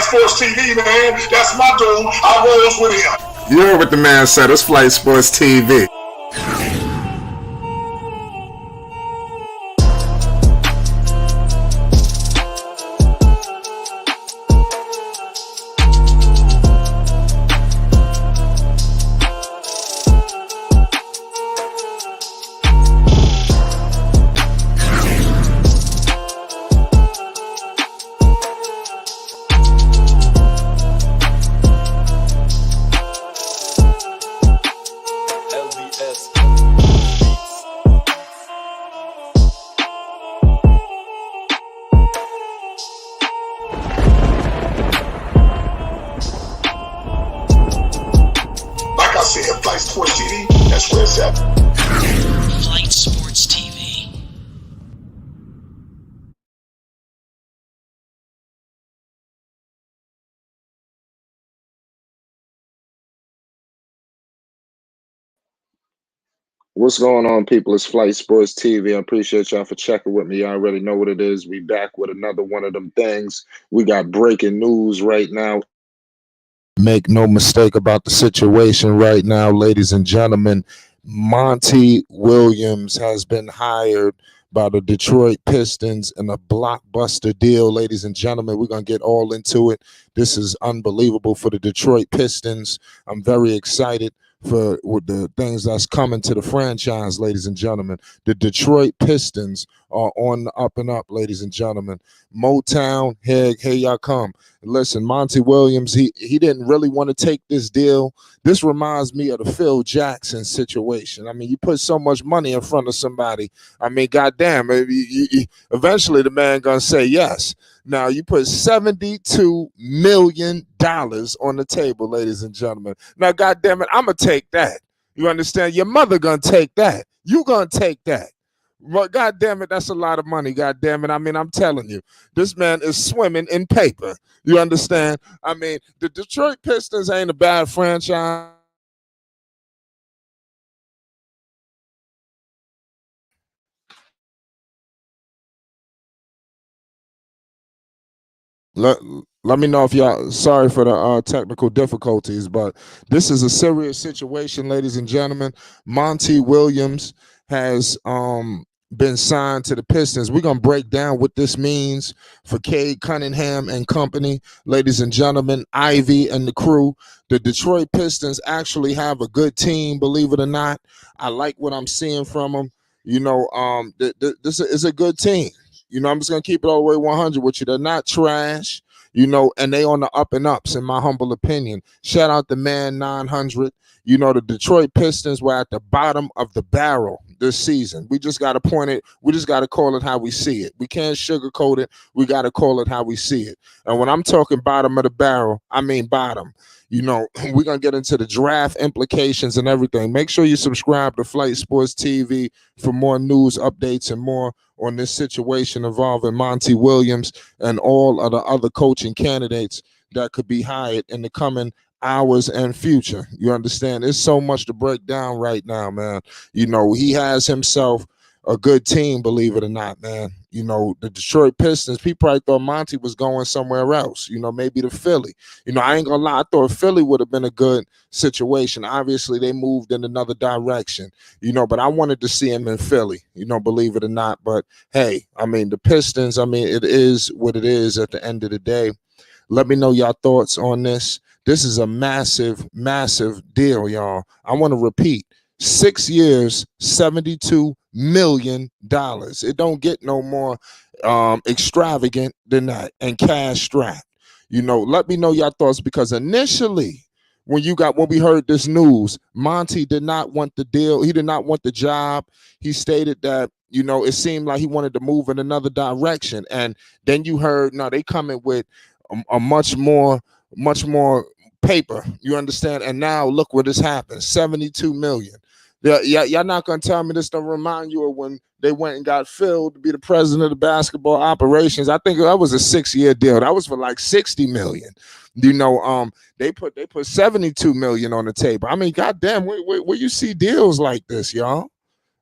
Sports TV, man. That's my dude. I rolls with him. You heard what the man said. It's Flight Sports TV. Flight Sports TV, that's where it's at. Flight Sports TV. What's going on, people? It's Flight Sports TV. I appreciate y'all for checking with me. Y'all already know what it is. We back with another one of them things. We got breaking news right now. Make no mistake about the situation right now, ladies and gentlemen. Monty Williams has been hired by the Detroit Pistons in a blockbuster deal, ladies and gentlemen. We're going to get all into it. This is unbelievable for the Detroit Pistons. I'm very excited for the things that's coming to the franchise, ladies and gentlemen. The Detroit Pistons are on the up and up, ladies and gentlemen. Motown, here y'all come. Listen, Monty Williams, he didn't really want to take this deal. This reminds me of the Phil Jackson situation. I mean, you put so much money in front of somebody. I mean, goddamn, eventually the man gonna say yes. Now, you put $72 million on the table, ladies and gentlemen. Now, goddamn it, I'm going to take that. You understand? Your mother going to take that. You going to take that. Well, goddamn it, that's a lot of money, goddamn it. I mean, I'm telling you, this man is swimming in paper. You understand? I mean, the Detroit Pistons ain't a bad franchise. Let me know if y'all, sorry for the technical difficulties, but this is a serious situation, ladies and gentlemen. Monty Williams has been signed to the Pistons. We're going to break down what this means for Cade, Cunningham and company, ladies and gentlemen, Ivy and the crew. The Detroit Pistons actually have a good team, believe it or not. I like what I'm seeing from them. You know, this is a good team. You know, I'm just going to keep it all the way 100 with you. They're not trash, you know, and they on the up and ups, in my humble opinion. Shout out to Man 900. You know, the Detroit Pistons were at the bottom of the barrel this season. We just got to point it. We just got to call it how we see it. We can't sugarcoat it. We got to call it how we see it. And when I'm talking bottom of the barrel, I mean bottom. You know, we're going to get into the draft implications and everything. Make sure you subscribe to Flight Sports TV for more news, updates, and more on this situation involving Monty Williams and all of the other coaching candidates that could be hired in the coming hours and future. You understand? There's so much to break down right now, man. You know, he has himself a good team, believe it or not, man. You know, the Detroit Pistons, people probably thought Monty was going somewhere else, you know, maybe to Philly. You know, I ain't gonna lie, I thought Philly would have been a good situation. Obviously, they moved in another direction, you know, but I wanted to see him in Philly, you know, believe it or not. But hey, I mean, the Pistons, I mean, it is what it is at the end of the day. Let me know your thoughts on this. This is a massive, massive deal, y'all. I want to repeat. 6 years, $72 million. It don't get no more extravagant than that, and cash strapped. You know, let me know your thoughts, because initially when we heard this news, Monty did not want the deal. He did not want the job. He stated that, you know, it seemed like he wanted to move in another direction. And then you heard, no, they coming with a much more paper. You understand? And now look what has happened. $72 million. Y'all not gonna tell me this don't remind you of when they went and got Phil to be the president of the basketball operations. I think that was a 6-year deal. That was for like $60 million. You know, they put $72 million on the table. I mean, goddamn, where you see deals like this, y'all?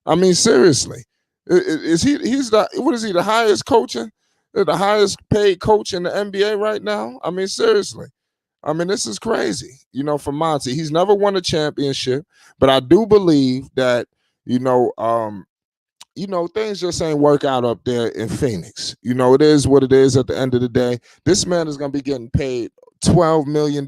I mean, seriously, is he's the, what is he, the highest coaching? The highest paid coach in the NBA right now. I mean, seriously. I mean, this is crazy, for Monty. He's never won a championship, but I do believe that, things just ain't work out up there in Phoenix. It is what it is at the end of the day. This man is gonna be getting paid $12 million,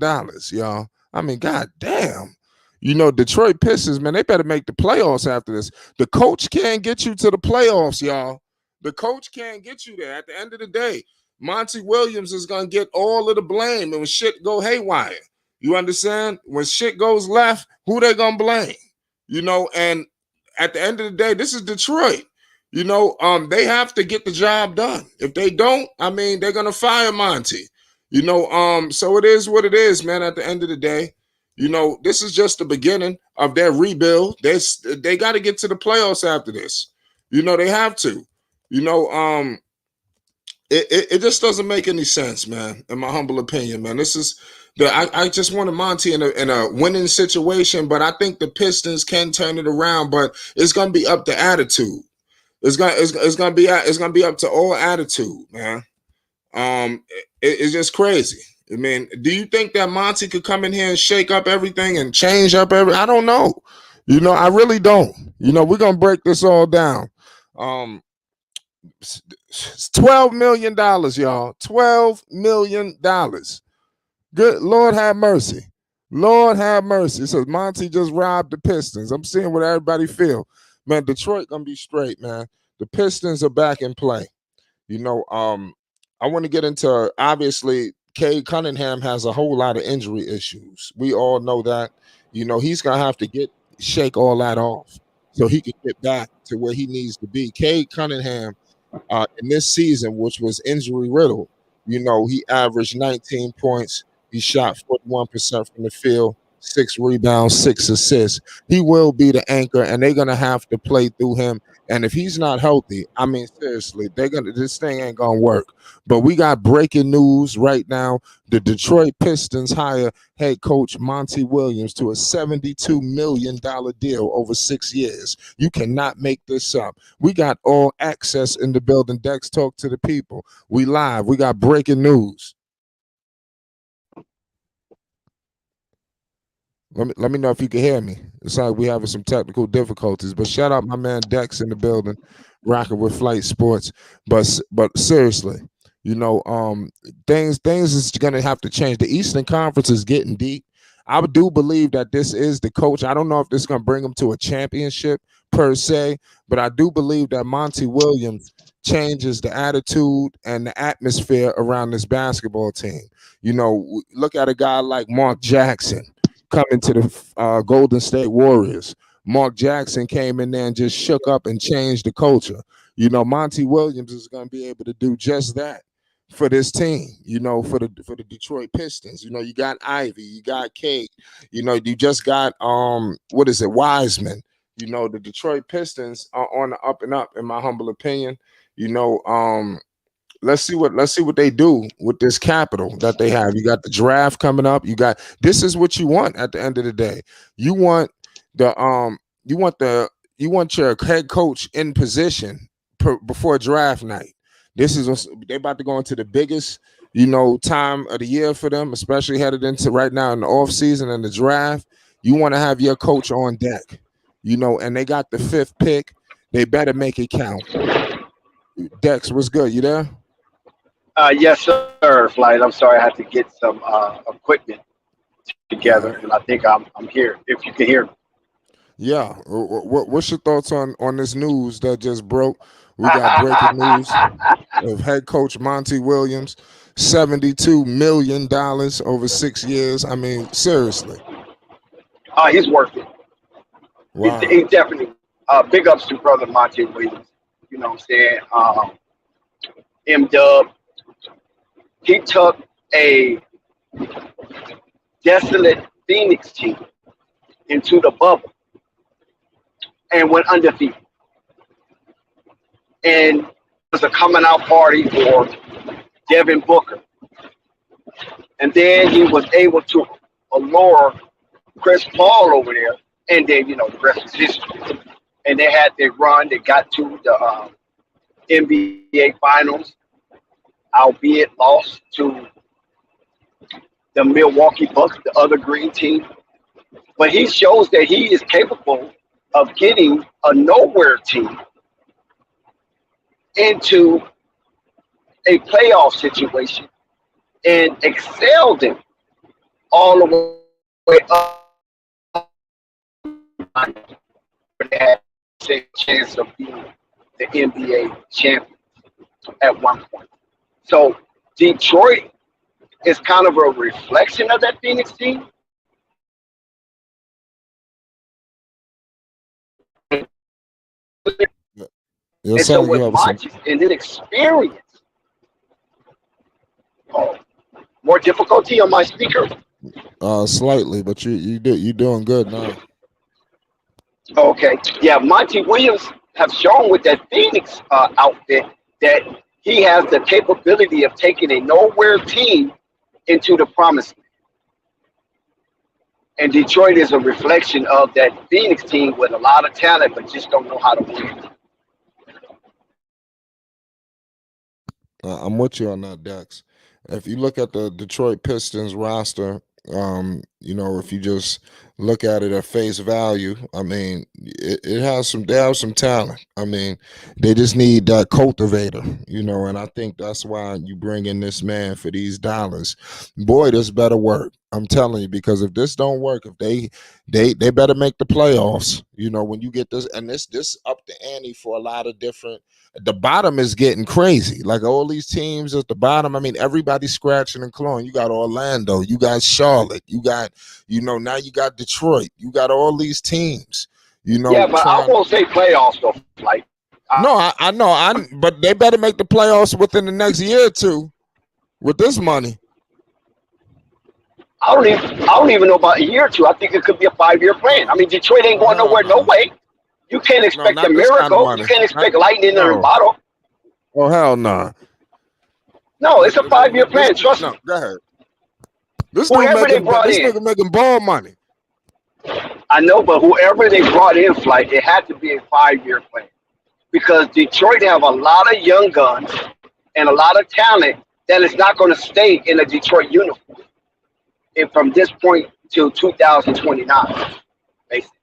y'all. I mean, god damn. Detroit Pistons, man, they better make the playoffs after this. The coach can't get you to the playoffs, y'all. The coach can't get you there. At the end of the day, Monty Williams is gonna get all of the blame, and when shit go haywire, you understand? When shit goes left, who they gonna blame? And at the end of the day, this is Detroit. They have to get the job done. If they don't, I mean, they're gonna fire Monty. So it is what it is, man. At the end of the day, this is just the beginning of their rebuild. They got to get to the playoffs after this. They have to. It just doesn't make any sense, man. In my humble opinion, man. This is I just wanted Monty in a winning situation, but I think the Pistons can turn it around. But it's gonna be up to attitude. It's gonna be up to all attitude, man. It's just crazy. I mean, do you think that Monty could come in here and shake up everything and change up I don't know. I really don't. We're gonna break this all down. It's $12 million, y'all. $12 million. Good Lord have mercy. Lord have mercy. It says Monty just robbed the Pistons. I'm seeing what everybody feel. Man, Detroit gonna be straight, man. The Pistons are back in play. I want to get into, obviously, Cade Cunningham has a whole lot of injury issues. We all know that. He's gonna have to shake all that off so he can get back to where he needs to be. Cade Cunningham, in this season, which was injury riddled, he averaged 19 points. He shot 41% from the field, 6 rebounds, 6 assists. He will be the anchor, and they're gonna have to play through him. And if he's not healthy, I mean, seriously, this thing ain't gonna work. But we got breaking news right now. The Detroit Pistons hire head coach Monty Williams to a $72 million deal over 6 years. You cannot make this up. We got all access in the building. Dex, talk to the people. We live. We got breaking news. Let me know if you can hear me. It's like we having some technical difficulties, but shout out my man Dex in the building, rocking with Flight Sports. But seriously, things is gonna have to change. The Eastern Conference is getting deep. I do believe that this is the coach. I don't know if this is gonna bring him to a championship per se, but I do believe that Monty Williams changes the attitude and the atmosphere around this basketball team. Look at a guy like Mark Jackson coming to the Golden State Warriors. Mark Jackson came in there and just shook up and changed the culture. Monty Williams is going to be able to do just that for this team, for the Detroit Pistons. You got Ivy, you got Cade, you just got Wiseman. The Detroit Pistons are on the up and up, in my humble opinion. Let's see what they do with this capital that they have. You got the draft coming up. This is what you want at the end of the day. You want your head coach in position before draft night. They're about to go into the biggest, time of the year for them, especially headed into right now in the off season and the draft. You want to have your coach on deck, and they got the 5th pick. They better make it count. Dex, what's good? You there? Yes, sir, Flight. I'm sorry, I had to get some equipment together, and I think I'm here. If you can hear me. Yeah. What's your thoughts on this news that just broke? We got breaking news of head coach Monty Williams, $72 million over 6 years. I mean, seriously. He's worth it. Wow. He's definitely big ups to brother Monty Williams. You know what I'm saying? M-Dub. He took a desolate Phoenix team into the bubble and went undefeated. And it was a coming out party for Devin Booker. And then he was able to allure Chris Paul over there. And then, the rest is history. And they had their run. They got to the NBA Finals. albeit lost to the Milwaukee Bucks, the other green team. But he shows that he is capable of getting a nowhere team into a playoff situation and excelled them all the way up. They had a chance of being the NBA champion at one point. So Detroit is kind of a reflection of that Phoenix team. And Yes, so sir. You with have some. Monty and his experience, oh, more difficulty on my speaker. Slightly, but you doing good now. Okay, yeah, Monty Williams have shown with that Phoenix outfit that he has the capability of taking a nowhere team into the promised land. And Detroit is a reflection of that Phoenix team with a lot of talent, but just don't know how to win. I'm with you on that, Dex. If you look at the Detroit Pistons roster, if you just look at it at face value, I mean, they have some talent. I mean, they just need that cultivator, and I think that's why you bring in this man for these dollars. Boy, this better work. I'm telling you, because if this don't work, if they better make the playoffs, when you get this, and this up the ante for a lot of different. The bottom is getting crazy. Like all these teams at the bottom, I mean, everybody's scratching and clawing. You got Orlando, you got Charlotte, you got, now you got Detroit, you got all these teams, Yeah, but I won't say playoffs though. Like, I know, but they better make the playoffs within the next year or two with this money. I don't even know about a year or two. I think it could be a 5-year plan. I mean, Detroit ain't going nowhere, no way. You can't expect a miracle. You can't expect lightning in a bottle. Oh, hell no. Nah. No, it's a 5-year plan. Trust me. Go ahead. This nigga making ball money. I know, but whoever they brought in, Flight, it had to be a 5-year plan. Because Detroit have a lot of young guns and a lot of talent that is not going to stay in a Detroit uniform. And from this point till 2029, basically.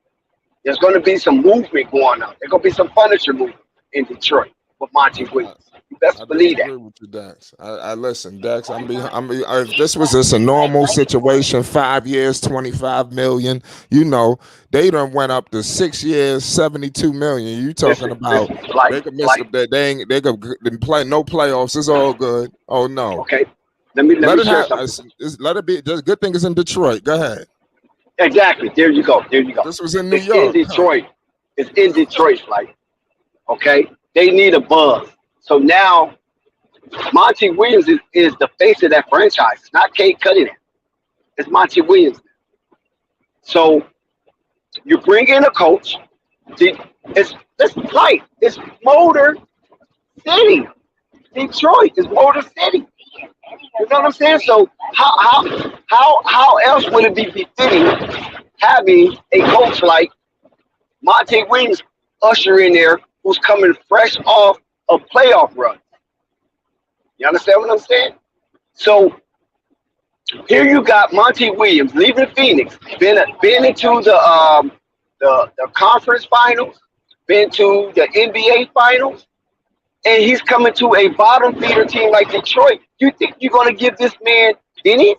There's going to be some movement going on. There's going to be some furniture movement in Detroit with Monty Williams. You best believe that. With you, Dex. I listen, Dex. If this was just a normal situation, 5 years, 25 million. They done went up to 6 years, 72 million. You talking about they could miss they could play no playoffs. It's all good. Oh no. Okay. Let me share something. Let it be. The good thing is in Detroit. Go ahead. Exactly. There you go. This was in New York. In Detroit. It's in Detroit, like, okay? They need a buzz. So now, Monty Williams is the face of that franchise. It's not Cade Cunningham. It's Monty Williams. So you bring in a coach. It's light. It's Motor City. Detroit is Motor City. You know what I'm saying? So how else would it be befitting having a coach like Monty Williams usher in there, who's coming fresh off a playoff run? You understand what I'm saying? So here you got Monty Williams leaving Phoenix, been into the conference finals, been to the NBA finals, and he's coming to a bottom feeder team like Detroit. You think you're going to give this man pennies?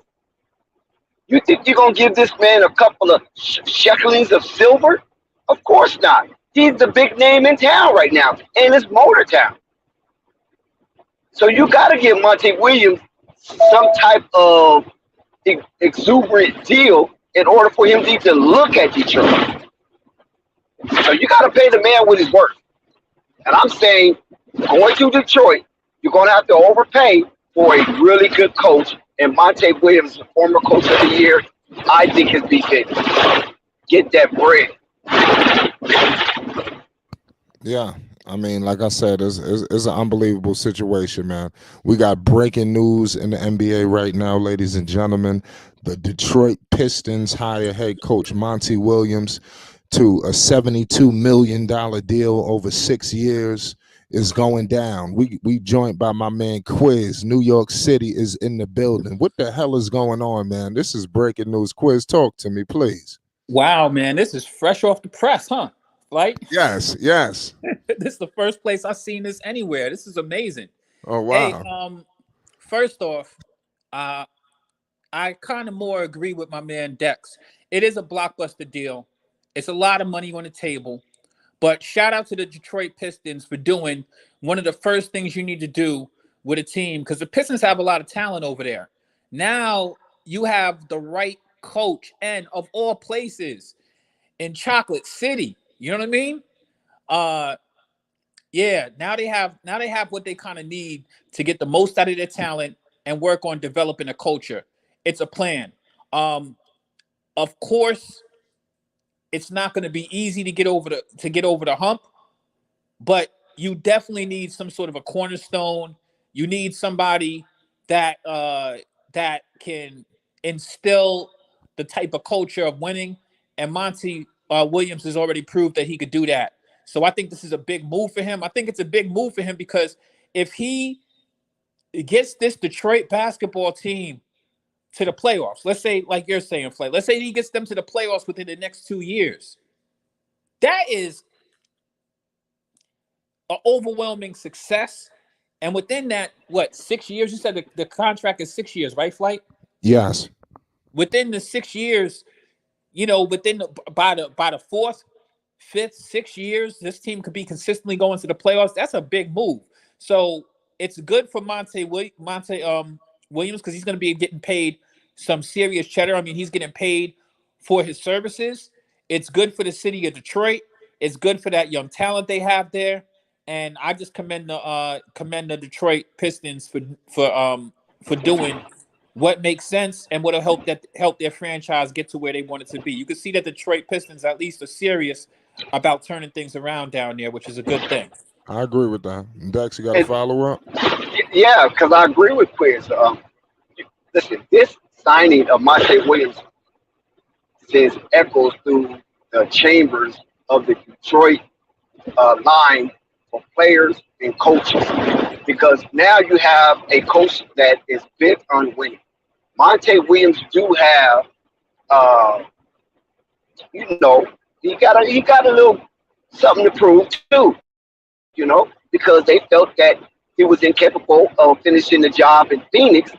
You think you're going to give this man a couple of shekels of silver? Of course not. He's the big name in town right now, and it's Motor Town. So you got to give Monty Williams some type of exuberant deal in order for him to even look at Detroit. So you got to pay the man what he's worth. And I'm saying, going to Detroit, you're going to have to overpay for a really good coach. And Monty Williams, the former coach of the year, I think is befitting. Get that bread. Yeah. I mean, like I said, it's an unbelievable situation, man. We got breaking news in the NBA right now, ladies and gentlemen. The Detroit Pistons hire head coach Monty Williams to a $72 million deal over 6 years. is going down. We joined by my man Quiz. New York City is in the building. What the hell is going on, man? This is breaking news. Quiz, talk to me, please. Wow, man, this is fresh off the press, huh? Like, yes. This is the first place I've seen this anywhere. This is amazing. Oh wow. Hey, first off, I kind of more agree with my man Dex. It is a blockbuster deal. It's a lot of money on the table. But shout out to the Detroit Pistons for doing one of the first things you need to do with a team, because the Pistons have a lot of talent over there. Now you have the right coach, and of all places, in Chocolate City. You know what I mean? Yeah. Now they have what they kind of need to get the most out of their talent and work on developing a culture. It's a plan. Of course, it's not going to be easy to get over the hump, but you definitely need some sort of a cornerstone. You need somebody that can instill the type of culture of winning, and Monty Williams has already proved that he could do that. So I think this is a big move for him. I think it's a big move for him because if he gets this Detroit basketball team to the playoffs, let's say, like you're saying, Flay, let's say he gets them to the playoffs within the next 2 years, that is an overwhelming success. And within that, 6 years? You said the contract is 6 years, right, Flight? Yes. Within the 6 years, by the fourth, fifth, 6 years, this team could be consistently going to the playoffs. That's a big move. So it's good for Monty Williams because he's going to be getting paid some serious cheddar. I mean, he's getting paid for his services. It's good for the city of Detroit. It's good for that young talent they have there. And I just commend the Detroit Pistons for doing what makes sense and what will help their franchise get to where they want it to be. You can see that Detroit Pistons at least are serious about turning things around down there, which is a good thing. I agree with that. Dex, you got a follow-up? Yeah, because I agree with Quiz. Listen, this signing of Monty Williams sends echoes through the chambers of the Detroit line for players and coaches, because now you have a coach that is bent on winning. Monty Williams do have, he got a little something to prove too, because they felt that he was incapable of finishing the job in Phoenix,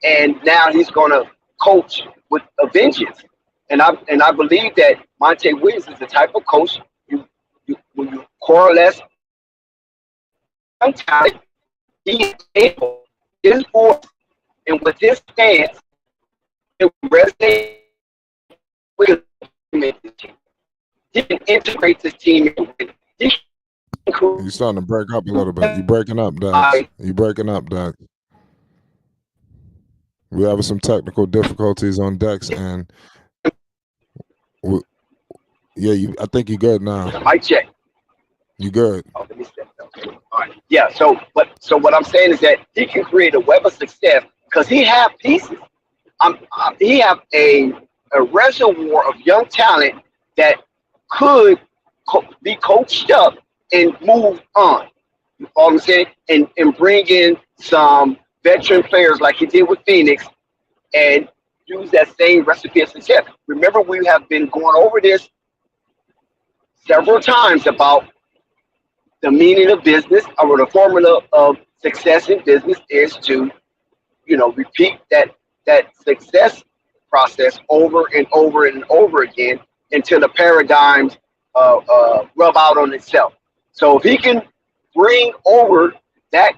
and now he's going to coach with a vengeance. And I believe that Monty Williams is the type of coach when you coalesce talent, he is able, his voice, and with his stance, it resonates with the team. He can integrate this team. You're starting to break up a little bit. You're breaking up, Dax. We're having some technical difficulties on Dex, and I think you're good now. I check. You good? Oh, let me step down. All right. Yeah. So what I'm saying is that he can create a web of success because he have pieces. He have a reservoir of young talent that could be coached up and move on. You follow what I'm saying? And bring in some veteran players like he did with Phoenix and use that same recipe of success. Remember, we have been going over this several times about the meaning of business, or the formula of success in business is to, repeat that success process over and over and over again until the paradigms rub out on itself. So if he can bring over that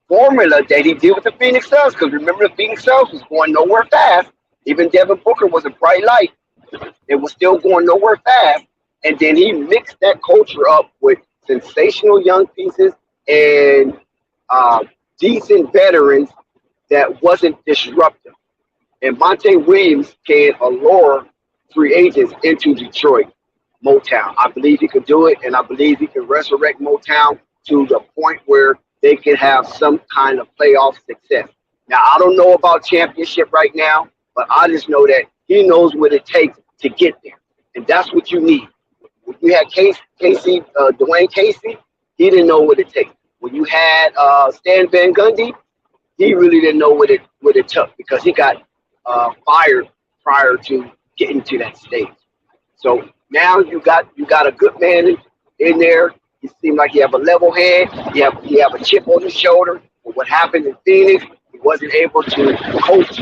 formula that he did with the Phoenix Suns, because remember the Phoenix Suns was going nowhere fast. Even Devin Booker was a bright light. It was still going nowhere fast. And then he mixed that culture up with sensational young pieces and decent veterans that wasn't disruptive. And Monty Williams can allure free agents into Detroit, Motown. I believe he could do it, and I believe he can resurrect Motown to the point where they can have some kind of playoff success. Now, I don't know about championship right now, but I just know that he knows what it takes to get there. And that's what you need. You had Dwayne Casey, He didn't know what it takes. When you had Stan Van Gundy, he really didn't know what it took because he got fired prior to getting to that stage. So now you got a good man in there. He seemed like he have a level head. He have a chip on his shoulder. But what happened in Phoenix, he wasn't able to coach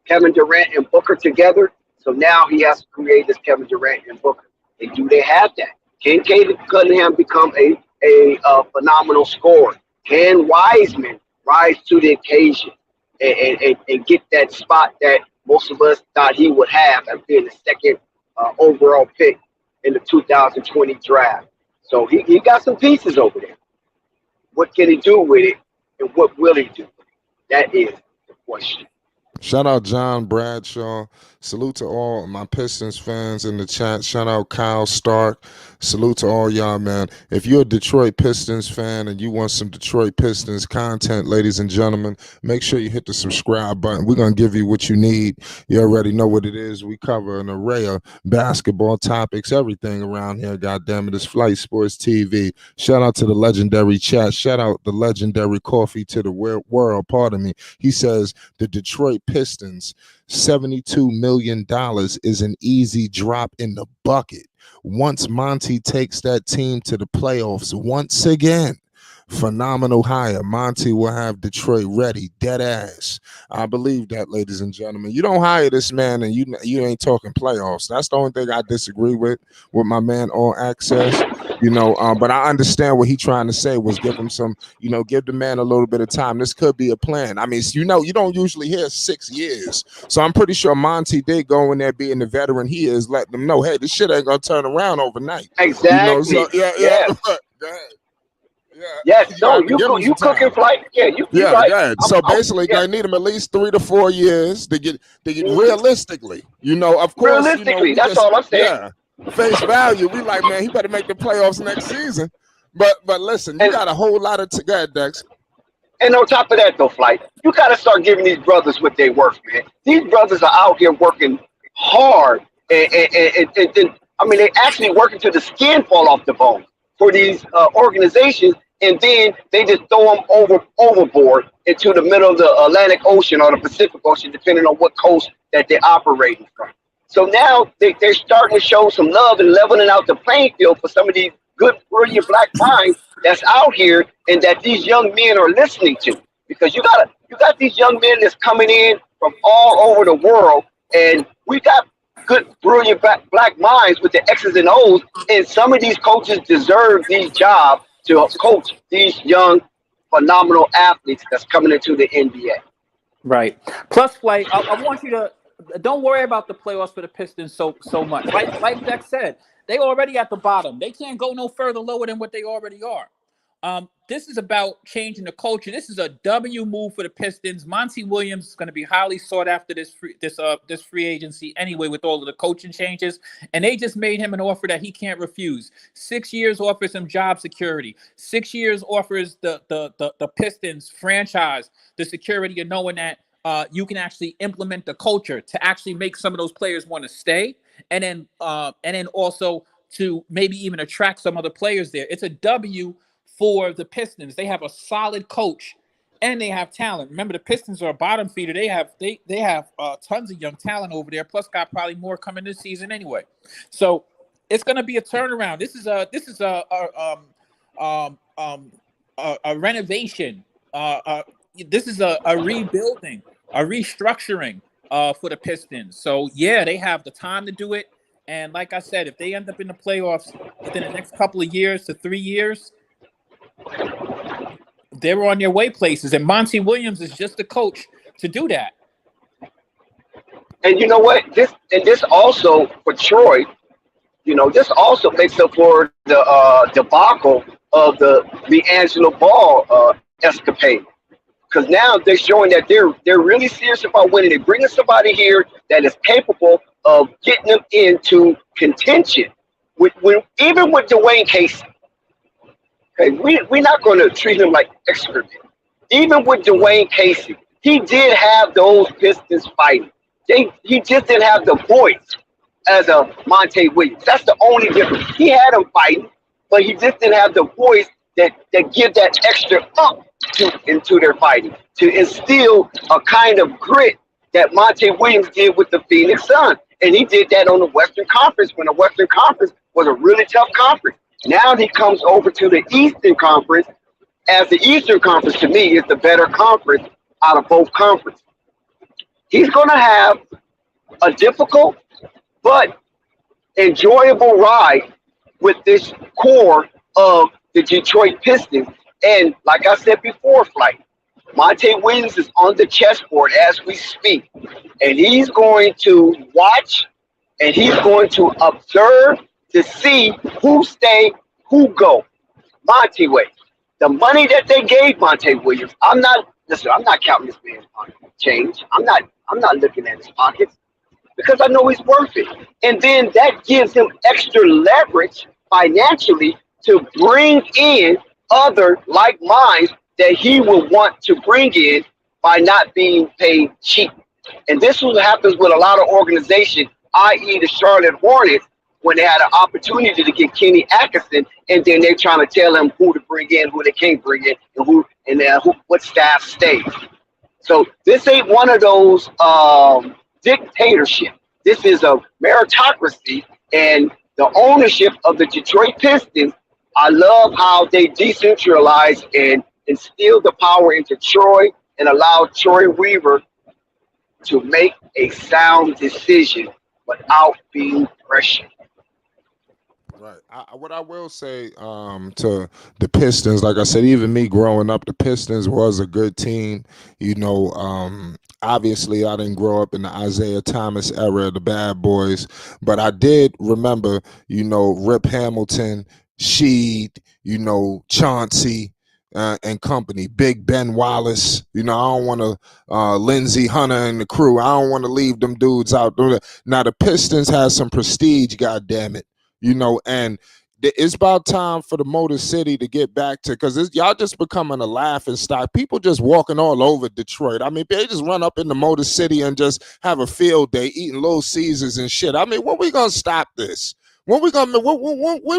Kevin Durant and Booker together. So now he has to create this Kevin Durant and Booker. And do they have that? Can Cade Cunningham become a phenomenal scorer? Can Wiseman rise to the occasion and get that spot that most of us thought he would have as being the second overall pick in the 2020 draft? So he got some pieces over there. What can he do with it, and what will he do with it? That is the question. Shout out John Bradshaw. Salute to all my Pistons fans in the chat. Shout out Kyle Stark. Salute to all y'all, man. If you're a Detroit Pistons fan and you want some Detroit Pistons content, ladies and gentlemen, make sure you hit the subscribe button. We're going to give you what you need. You already know what it is. We cover an array of basketball topics, everything around here. God damn it, it's Flight Sports TV. Shout out to the legendary chat. Shout out the legendary Coffee to the World. Pardon me. He says the Detroit Pistons, $72 million is an easy drop in the bucket. Once Monty takes that team to the playoffs once again, phenomenal hire. Monty will have Detroit ready, dead ass. I believe that, ladies and gentlemen. You don't hire this man and you ain't talking playoffs. That's the only thing I disagree with my man All Access. But I understand what he trying to say was give him some, give the man a little bit of time. This could be a plan. I mean, you don't usually hear 6 years. So I'm pretty sure Monty did go in there being the veteran he is, letting them know, hey, this shit ain't gonna turn around overnight. Exactly. Yeah. Yes, no, you cooking Flight. Yeah, you right. Yeah. So basically, they need him at least 3 to 4 years to get realistically. Of course, realistically, that's all I'm saying. Yeah. Face value, we like, man, he better make the playoffs next season. But listen, you got a whole lot of go ahead, Dex. And on top of that, though, Flight, you got to start giving these brothers what they worth, man. These brothers are out here working hard, and I mean, they actually working till the skin fall off the bone for these organizations, and then they just throw them overboard into the middle of the Atlantic Ocean or the Pacific Ocean, depending on what coast that they're operating from. So now they're starting to show some love and leveling out the playing field for some of these good, brilliant black minds that's out here and that these young men are listening to. Because you got these young men that's coming in from all over the world, and we got good, brilliant black minds with the X's and O's, and some of these coaches deserve these jobs to coach these young, phenomenal athletes that's coming into the NBA. Right. Plus, Flight, I want you to don't worry about the playoffs for the Pistons so much. Like Dex said, they already at the bottom. They can't go no further lower than what they already are. This is about changing the culture. This is a W move for the Pistons. Monty Williams is going to be highly sought after this free agency anyway with all of the coaching changes. And they just made him an offer that he can't refuse. 6 years offers him job security. 6 years offers the Pistons franchise the security of knowing that you can actually implement the culture to actually make some of those players want to stay, and then also to maybe even attract some other players there. It's a W for the Pistons. They have a solid coach and they have talent. Remember, the Pistons are a bottom feeder. They have tons of young talent over there. Plus, got probably more coming this season anyway. So it's going to be a turnaround. This is a renovation. This is a rebuilding, a restructuring for the Pistons. So yeah, they have the time to do it. And like I said, if they end up in the playoffs within the next couple of years to 3 years, they're on their way places. And Monty Williams is just the coach to do that. And you know what? This also for Troy, this also makes up for the debacle of the Angelo Ball escapade. Because now they're showing that they're really serious about winning. They're bringing somebody here that is capable of getting them into contention. Even with Dwayne Casey, okay, we're not going to treat him like excrement. Even with Dwayne Casey, he did have those Pistons fighting. He just didn't have the voice as a Monty Williams. That's the only difference. He had them fighting, but he just didn't have the voice that give that extra up into their fighting to instill a kind of grit that Monty Williams did with the Phoenix Suns. And he did that on the Western Conference when the Western Conference was a really tough conference. Now he comes over to the Eastern Conference, as the Eastern Conference to me is the better conference out of both conferences. He's going to have a difficult but enjoyable ride with this core of the Detroit Pistons. And like I said before, Flight, Monty Williams is on the chessboard as we speak. And he's going to watch and he's going to observe to see who stay, who go. Monty Williams. The money that they gave Monty Williams, I'm not counting this man's change. I'm not looking at his pockets because I know he's worth it. And then that gives him extra leverage financially to bring in other like minds that he will want to bring in by not being paid cheap. And this is what happens with a lot of organizations, i.e. the Charlotte Hornets, when they had an opportunity to get Kenny Atkinson, and then they're trying to tell him who to bring in, who they can't bring in, and what staff stays. So this ain't one of those dictatorship. This is a meritocracy, and the ownership of the Detroit Pistons, I love how they decentralize and instill the power into Troy and allow Troy Weaver to make a sound decision without being pressured. Right. What I will say to the Pistons, like I said, even me growing up, the Pistons was a good team. You know, obviously I didn't grow up in the Isaiah Thomas era of the Bad Boys, but I did remember, you know, Rip Hamilton, Sheed, you know, Chauncey, and company, Big Ben Wallace. You know, I don't want to Lindsey Hunter and the crew. I don't want to leave them dudes out there. Now the Pistons has some prestige, God damn it. You know, and it's about time for the Motor City to get back to, because y'all just becoming a laughing stock. People just walking all over Detroit. I mean, they just run up in the Motor City and just have a field day eating Little Caesars and shit. I mean, when we gonna stop this? When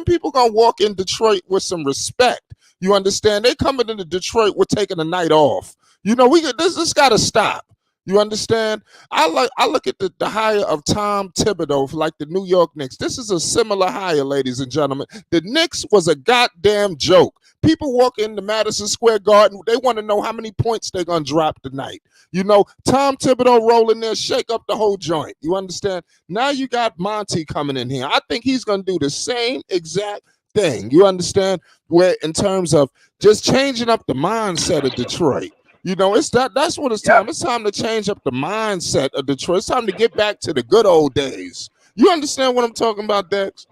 people gonna walk in Detroit with some respect? You understand? They coming into Detroit, we're taking a night off. You know, this got to stop. You understand? I look at the hire of Tom Thibodeau for like the New York Knicks. This is a similar hire, ladies and gentlemen. The Knicks was a goddamn joke. People walk into Madison Square Garden, they want to know how many points they're going to drop tonight. You know, Tom Thibodeau rolling there, shake up the whole joint. You understand? Now you got Monty coming in here. I think he's going to do the same exact thing. You understand? Where in terms of just changing up the mindset of Detroit. You know, that's what it's time. It's time to change up the mindset of Detroit. It's time to get back to the good old days. You understand what I'm talking about, Dex?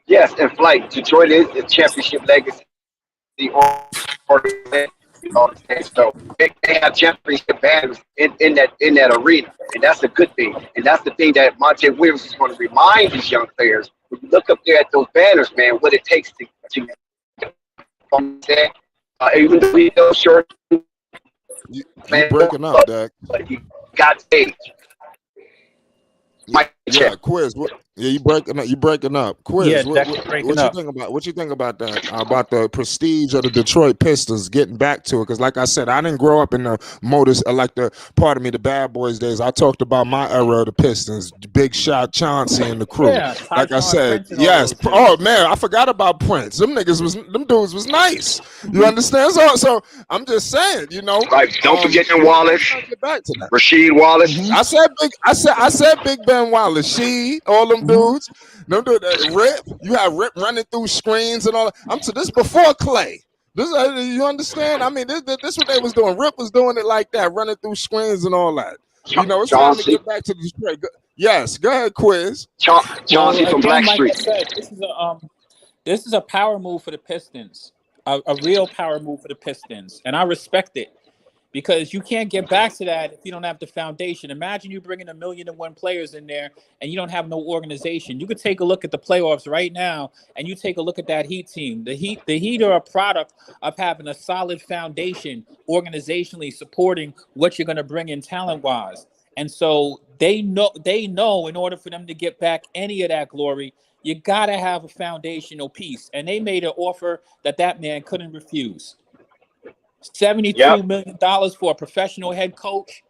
Yes, and Flight, Detroit is a championship legacy. So they have championship banners in that arena, and that's a good thing. And that's the thing that Monty Williams is going to remind these young players. When you look up there at those banners, man, what it takes to even though he knows short. You breaking up, Dak. But he got stage. Yeah, Quiz. Yeah, you breaking up. Quiz. Yeah, what you think about that? About the prestige of the Detroit Pistons getting back to it? Because, like I said, I didn't grow up in the the Bad Boys days. I talked about my era of the Pistons, Big Shot, Chauncey, and the crew. Yeah, like I said, yes. Oh man, I forgot about Prince. Them dudes was nice. You understand? So I'm just saying, you know. Right. Don't forget Wallace. Get back to that. Rasheed Wallace. I said Big Ben Wallace. She, all them dudes. Don't do that. Rip. You have Rip running through screens and all that. This before Clay. This, you understand? I mean, this what they was doing. Rip was doing it like that, running through screens and all that. You know, it's time to get back to Detroit. Yes, go ahead, Quiz. Chauncey from Blackstreet. Like I said, this is a power move for the Pistons, a real power move for the Pistons, and I respect it. Because you can't get back to that if you don't have the foundation. Imagine you bringing 1,000,001 players in there and you don't have no organization. You could take a look at the playoffs right now and you take a look at that Heat team. The Heat are a product of having a solid foundation organizationally supporting what you're going to bring in talent-wise. And so they know in order for them to get back any of that glory, you got to have a foundational piece. And they made an offer that man couldn't refuse. $72 million for a professional head coach.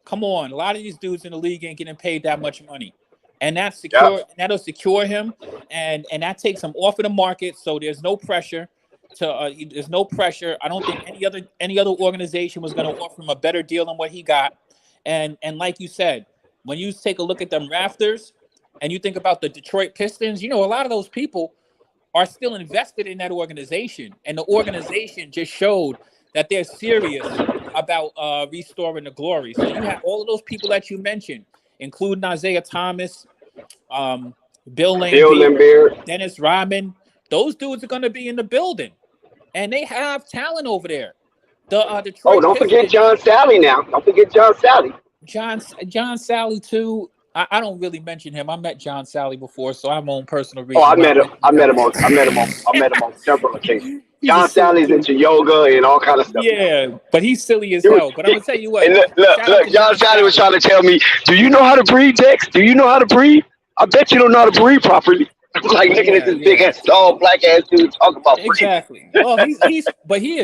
Come on. A lot of these dudes in the league ain't getting paid that much money. And that's secure. And that'll secure him. And that takes him off of the market. So there's no pressure. There's no pressure. I don't think any other organization was going to offer him a better deal than what he got. And like you said, when you take a look at them rafters and you think about the Detroit Pistons, a lot of those people are still invested in that organization. And the organization just showed that they're serious about restoring the glory. So you have all of those people that you mentioned, including Isaiah Thomas, Bill Laimbeer, Dennis Rodman. Those dudes are going to be in the building. And they have talent over there. The Detroit don't Pistons, forget John Sally now. Don't forget John Sally. John Sally too. I don't really mention him. I met John Sally before, so I have my own personal reason. Oh, I met him on several occasions. John Sally's into yoga and all kind of stuff. Yeah, but he's silly as hell. But I'm gonna tell you what. And look, John Sally was trying to tell me, "Do you know how to breathe, Dex? Do you know how to breathe? I bet you don't know how to breathe properly." Like looking at this big ass, tall black ass dude talking about exactly. Well, he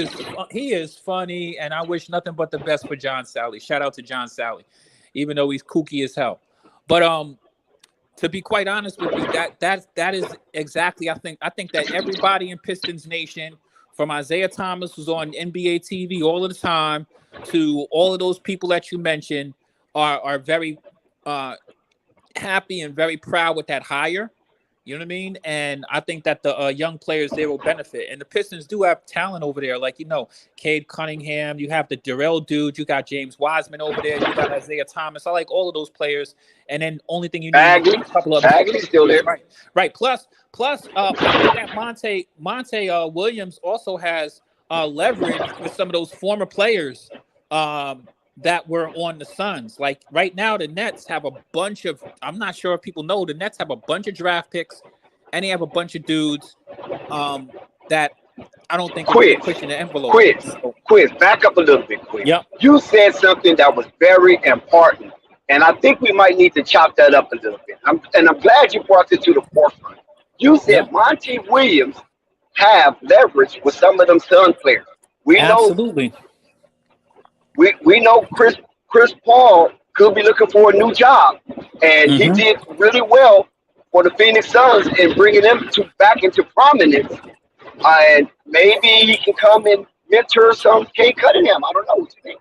is funny, and I wish nothing but the best for John Sally. Shout out to John Sally, even though he's kooky as hell. But to be quite honest with you, that is exactly. I think that everybody in Pistons Nation, from Isaiah Thomas, who's on NBA TV all of the time, to all of those people that you mentioned, are very happy and very proud with that hire. You know what I mean? And I think that the young players there will benefit. And the Pistons do have talent over there. Like, Cade Cunningham. You have the Darrell dude. You got James Wiseman over there. You got Isaiah Thomas. I like all of those players. And then only thing you need is a couple of Bagley's still there. Right. Plus, I think that Monty Williams also has leverage with some of those former players that were on the Suns. Like right now, the Nets have a bunch of, I'm not sure if people know, the Nets have a bunch of draft picks and they have a bunch of dudes that I don't think are pushing the envelope. Quiz, back up a little bit, Quiz. Yep. You said something that was very important, and I think we might need to chop that up a little bit. I'm glad you brought it to the forefront. You said Monty Williams have leverage with some of them Sun players. Absolutely. We know Chris Paul could be looking for a new job, and he did really well for the Phoenix Suns in bringing them back into prominence. And maybe he can come and mentor some Cade Cunningham. I don't know what you think.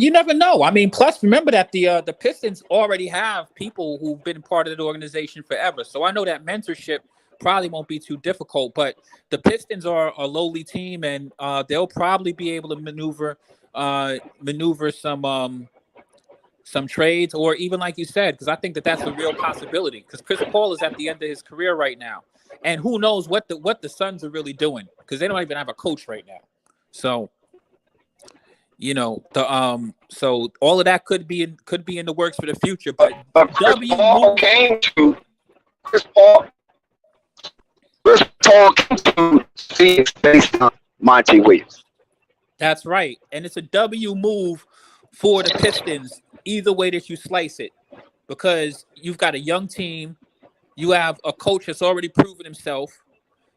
You never know. I mean, plus remember that the Pistons already have people who've been part of the organization forever, so I know that mentorship probably won't be too difficult, but the Pistons are a lowly team, and they'll probably be able to maneuver some trades, or even like you said, because I think that's a real possibility. Because Chris Paul is at the end of his career right now, and who knows what the Suns are really doing, because they don't even have a coach right now. So, so all of that could be in the works for the future. But Chris Paul came to Phoenix based on Monty Williams. That's right. And it's a W move for the Pistons, either way that you slice it, because you've got a young team. You have a coach that's already proven himself.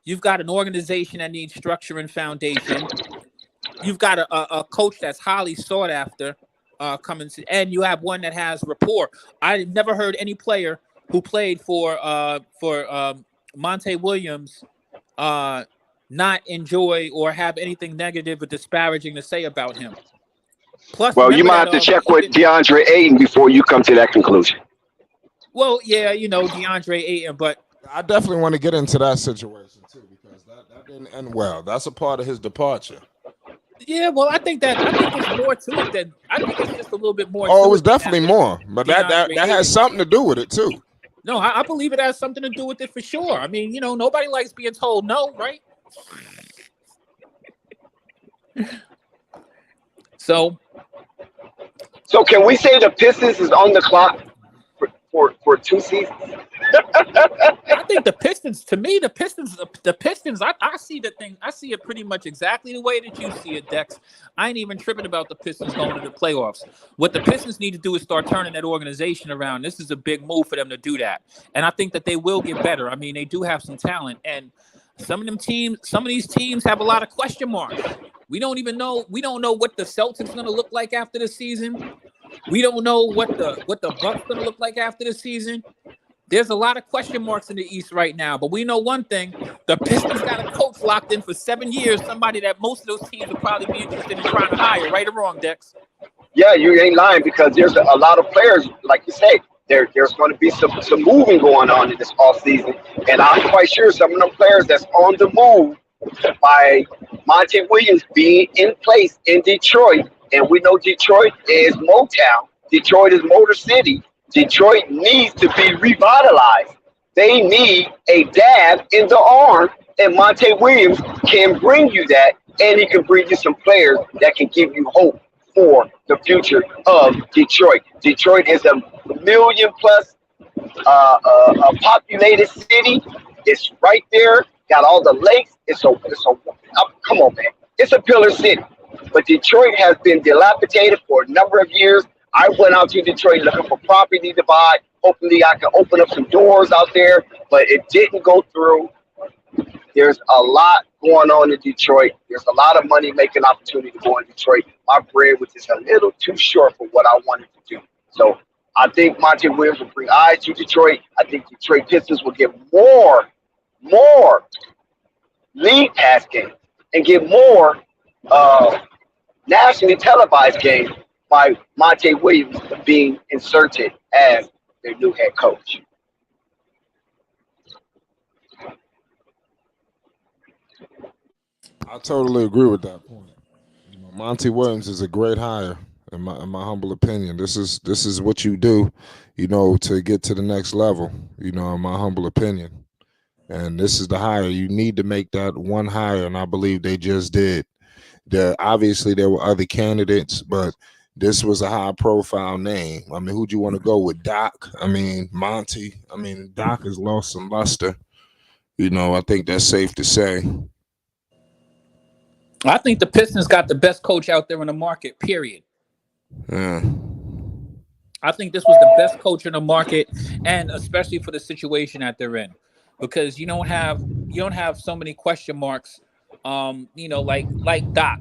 You've got an organization that needs structure and foundation. You've got a coach that's highly sought after coming to, and you have one that has rapport. I've never heard any player who played for Monty Williams not enjoy or have anything negative or disparaging to say about him. Plus, well, you might have to check with DeAndre Ayton before you come to that conclusion. Well, yeah, DeAndre Ayton, but I definitely want to get into that situation too, because that didn't end well. That's a part of his departure. Yeah, well, I think there's more to it than I think it's just a little bit more. Oh, it was definitely more, but that has something to do with it too. No, I believe it has something to do with it for sure. I mean, nobody likes being told no, right? So can we say the Pistons is on the clock for 2 seasons? I think the Pistons, to me, the Pistons, I see the thing. I see it pretty much exactly the way that you see it, Dex. I ain't even tripping about the Pistons going to the playoffs. What the Pistons need to do is start turning that organization around. This is a big move for them to do that. And I think that they will get better. I mean, they do have some talent. And some of these teams have a lot of question marks. We don't know what the Celtics going to look like after the season. We don't know what the Bucks going to look like after the season. There's a lot of question marks in the East right now, but we know one thing: the Pistons got a coach locked in for 7 years. Somebody that most of those teams will probably be interested in trying to hire. Right or wrong, Dex? Yeah, you ain't lying, because there's a lot of players, like you say, there's going to be some moving going on in this offseason. And I'm quite sure some of them players that's on the move by Monty Williams being in place in Detroit. And we know Detroit is Motown. Detroit is Motor City. Detroit needs to be revitalized. They need a dab in the arm, and Monty Williams can bring you that, and he can bring you some players that can give you hope for the future of Detroit. Detroit is a million-plus populated city. It's right there, got all the lakes. Come on, man. It's a pillar city. But Detroit has been dilapidated for a number of years. I went out to Detroit looking for property to buy. Hopefully I can open up some doors out there, but it didn't go through. There's a lot going on in Detroit. There's a lot of money-making opportunity to go in Detroit. My bread was just a little too short for what I wanted to do. So I think Monty Williams will bring eyes to Detroit. I think Detroit Pistons will get more league pass games and get more nationally televised games by Monty Williams being inserted as their new head coach. I totally agree with that point. Monty Williams is a great hire, in my humble opinion. This is what you do, to get to the next level, in my humble opinion. And this is the hire. You need to make that one hire, and I believe they just did. Obviously there were other candidates, but this was a high-profile name. I mean, who'd you want to go with? Doc? I mean, Monty? I mean, Doc has lost some luster. I think that's safe to say. I think the Pistons got the best coach out there in the market, period. Yeah. I think this was the best coach in the market, and especially for the situation that they're in, because you don't have so many question marks. Like Doc.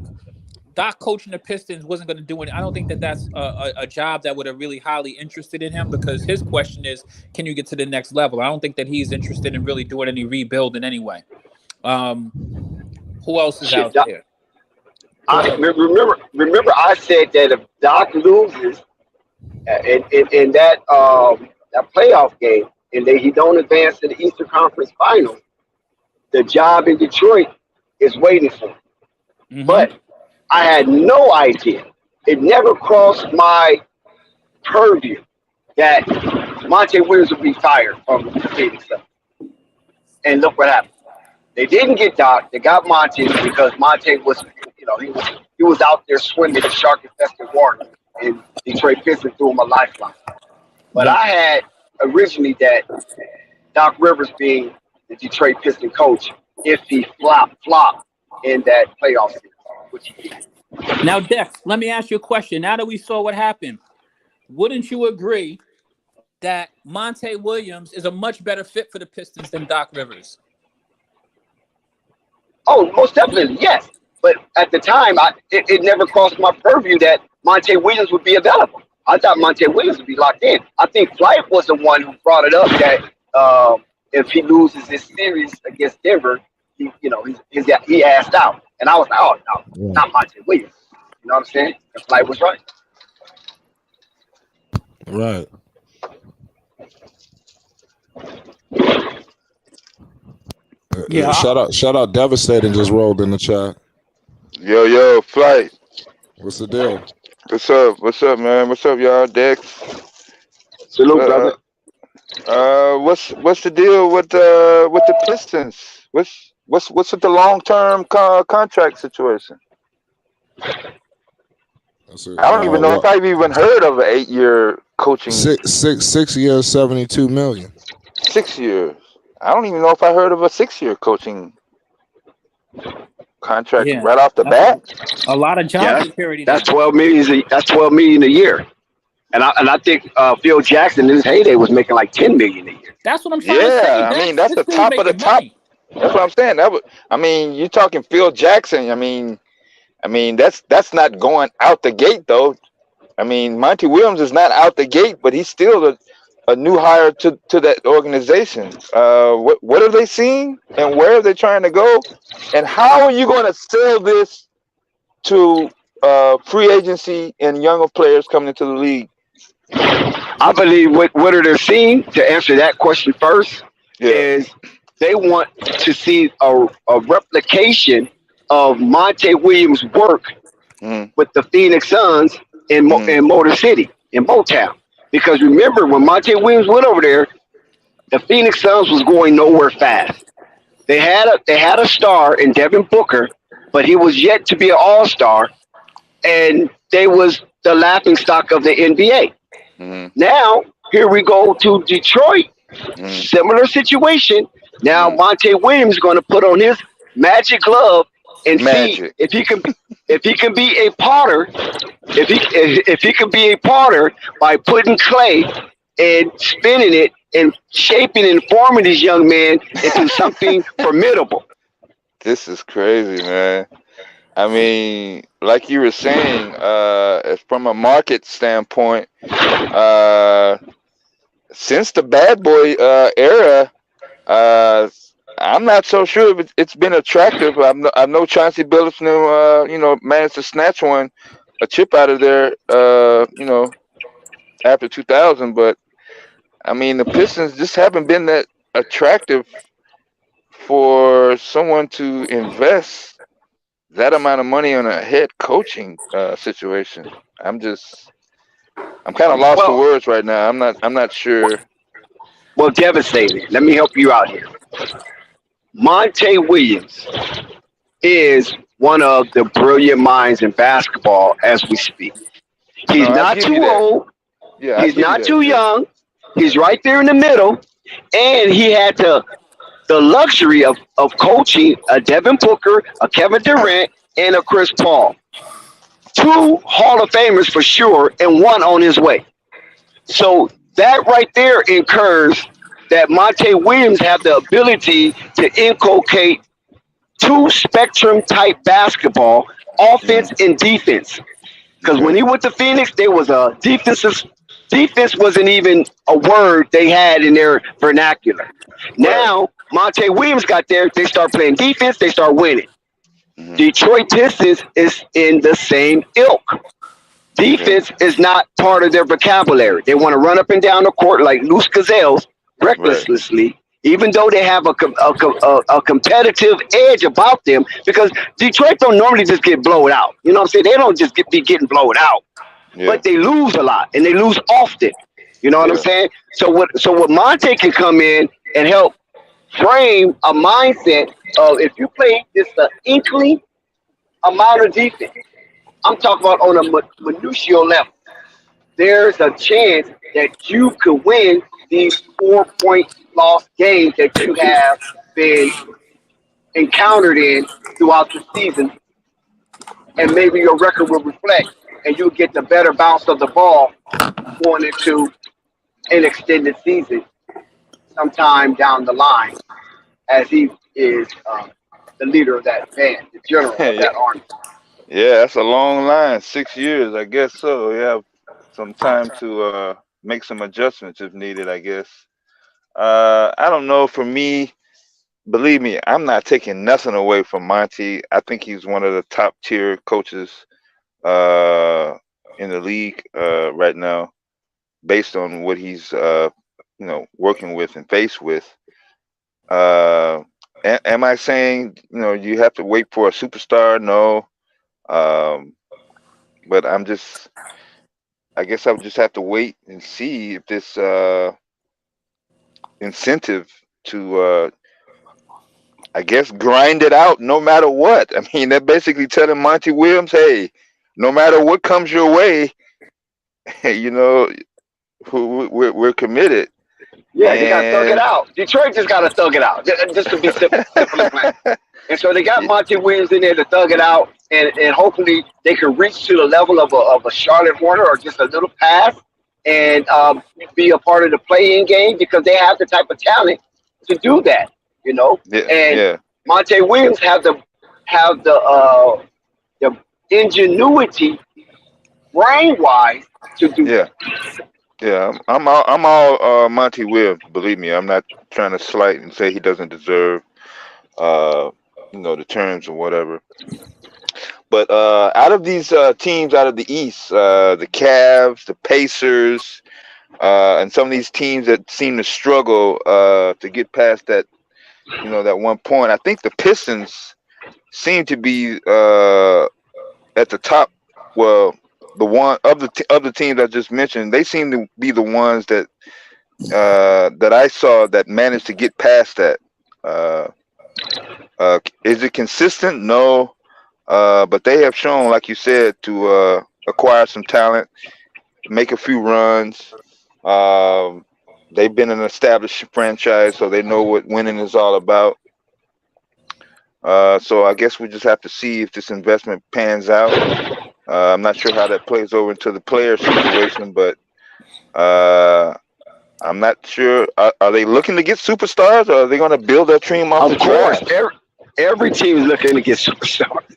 Doc coaching the Pistons wasn't going to do it. I don't think that's a job that would have really highly interested in him, because his question is, can you get to the next level? I don't think that he's interested in really doing any rebuilding anyway. Who else is out there? I remember I said that if Doc loses in that playoff game and he don't advance to the Eastern Conference Finals, the job in Detroit is waiting for him. Mm-hmm. But I had no idea. It never crossed my purview that Monty Williams would be fired from the Phoenix Suns. And look what happened. They didn't get Doc. They got Monty because Monty was, he was out there swimming in shark-infested water, and Detroit Pistons threw him a lifeline. But I had originally that Doc Rivers being the Detroit Pistons coach if he flopped in that playoff series. Now, Dex, let me ask you a question. Now that we saw what happened, wouldn't you agree that Monty Williams is a much better fit for the Pistons than Doc Rivers? Oh, most definitely, yes. But at the time, it never crossed my purview that Monty Williams would be available. I thought Monty Williams would be locked in. I think Flight was the one who brought it up that if he loses this series against Denver, he asked out. And I was like, oh, no, not Monty Williams. You know what I'm saying? And Flight was right. Right. Yeah. Shout out Devastating just rolled in the chat. Yo, Flight. What's the deal? What's up, man? What's up, y'all? Dex. Salute, brother. What's the deal with the Pistons? What's with the long-term contract situation? I don't even know if I've even heard of an 8-year coaching. 6 years, $72 million. 6 years. I don't even know if I heard of a 6-year coaching contract Yeah, right off the that's bat. a lot of job Yeah, security that's there. 12 million. That's 12 million a year. And I think Phil Jackson in his heyday was making like 10 million a year. That's what I'm trying to say. Yeah, I mean that's This the dude top of the making top. money. That's what I'm saying. I mean, you're talking Phil Jackson. I mean that's not going out the gate though. I mean, Monty Williams is not out the gate, but he's still a new hire to that organization. What are they seeing, and where are they trying to go, and how are you going to sell this to free agency and younger players coming into the league? I believe what are they seeing to answer that question first Yeah. is they want to see a replication of Monte Williams' work Mm-hmm. with the Phoenix Suns Mm-hmm. in Motor City, in Motown. Because remember, when Monte Williams went over there, the Phoenix Suns was going nowhere fast. They had a star in Devin Booker, but he was yet to be an All Star, and they was the laughing stock of the NBA. Mm-hmm. Now here we go to Detroit, Mm-hmm. similar situation. Now Mm-hmm. Monte Williams is going to put on his magic glove and see Magic. if he can be a potter, if he can be a potter by putting clay and spinning it and shaping and forming this young man into something formidable. This is crazy, man. I mean, like you were saying, from a market standpoint, uh, since the bad boy era, uh, I'm not so sure if it's been attractive. I know Chauncey Billups managed to snatch a chip out of there, after 2000. But I mean, the Pistons just haven't been that attractive for someone to invest that amount of money on a head coaching situation. I'm kind of lost for Well, words right now. I'm not sure. well, devastating. Let me help you out here. Monte Williams is one of the brilliant minds in basketball as we speak. No, He's I not give you too that. old. Yeah, I He's give you not that. too Yeah. young. He's right there in the middle. And he had the luxury of coaching a Devin Booker, a Kevin Durant, and a Chris Paul. Two Hall of Famers for sure, and one on his way. So that right there incurs that Monte Williams have the ability to inculcate two spectrum type basketball, offense Mm, and defense. Because when okay. he went to Phoenix, there was a defense wasn't even a word they had in their vernacular. Right. Now Monte Williams got there, they start playing defense, they start winning. Hmm. Detroit Pistons is in the same ilk. Okay. Defense is not part of their vocabulary. They want to run up and down the court like loose gazelles, Right. recklessly, even though they have a competitive edge about them. Because Detroit don't normally just get blown out. You know what I'm saying? They don't just be getting blown out, Yeah. but they lose a lot and they lose often. You know what I'm Yeah. saying? So what Monte can come in and help frame a mindset of if you play just an inkling amount of defense. I'm talking about on a minutiae level. There's a chance that you could win these 4 point loss games that you have been encountered in throughout the season, and maybe your record will reflect, and you'll get the better bounce of the ball going into an extended season sometime down the line, as he is the leader of that band, the general of Yeah. that army. Yeah. That's a long line. 6 years, I guess. So you have some time to make some adjustments if needed, I guess. I don't know. For me, believe me, I'm not taking nothing away from Monty. I think he's one of the top tier coaches uh, in the league right now, based on what he's working with and faced with. Uh, am I saying you have to wait for a superstar? No, um, but I guess I would just have to wait and see if this incentive to I guess grind it out no matter what. I mean, they're basically telling Monty Williams, hey, no matter what comes your way, you know, we're committed. Yeah, they got to thug it And out. Detroit just got to thug it out, just to be simple and plain. And so they got Monty Williams in there to thug it out, and hopefully they can reach to the level of a Charlotte Hornet or just a little pass and be a part of the play-in game because they have the type of talent to do that, you know. yeah, And yeah, Monty Williams have the ingenuity, brain-wise, to do yeah, that. yeah. I'm all Monty Williams. Believe me, I'm not trying to slight and say he doesn't deserve uh the terms or whatever. But out of these teams out of the East, the Cavs, the Pacers, and some of these teams that seem to struggle to get past that one point, I think the Pistons seem to be at the top. Well, the one of the teams I just mentioned, they seem to be the ones that I saw that managed to get past that. Is it consistent? No. But they have shown, like you said, to acquire some talent, make a few runs. They've been an established franchise, so they know what winning is all about. So I guess we just have to see if this investment pans out. I'm not sure how that plays over into the player situation, but I'm not sure. Are they looking to get superstars, or are they going to build their team off the Of course, draft? every team is looking to get superstars,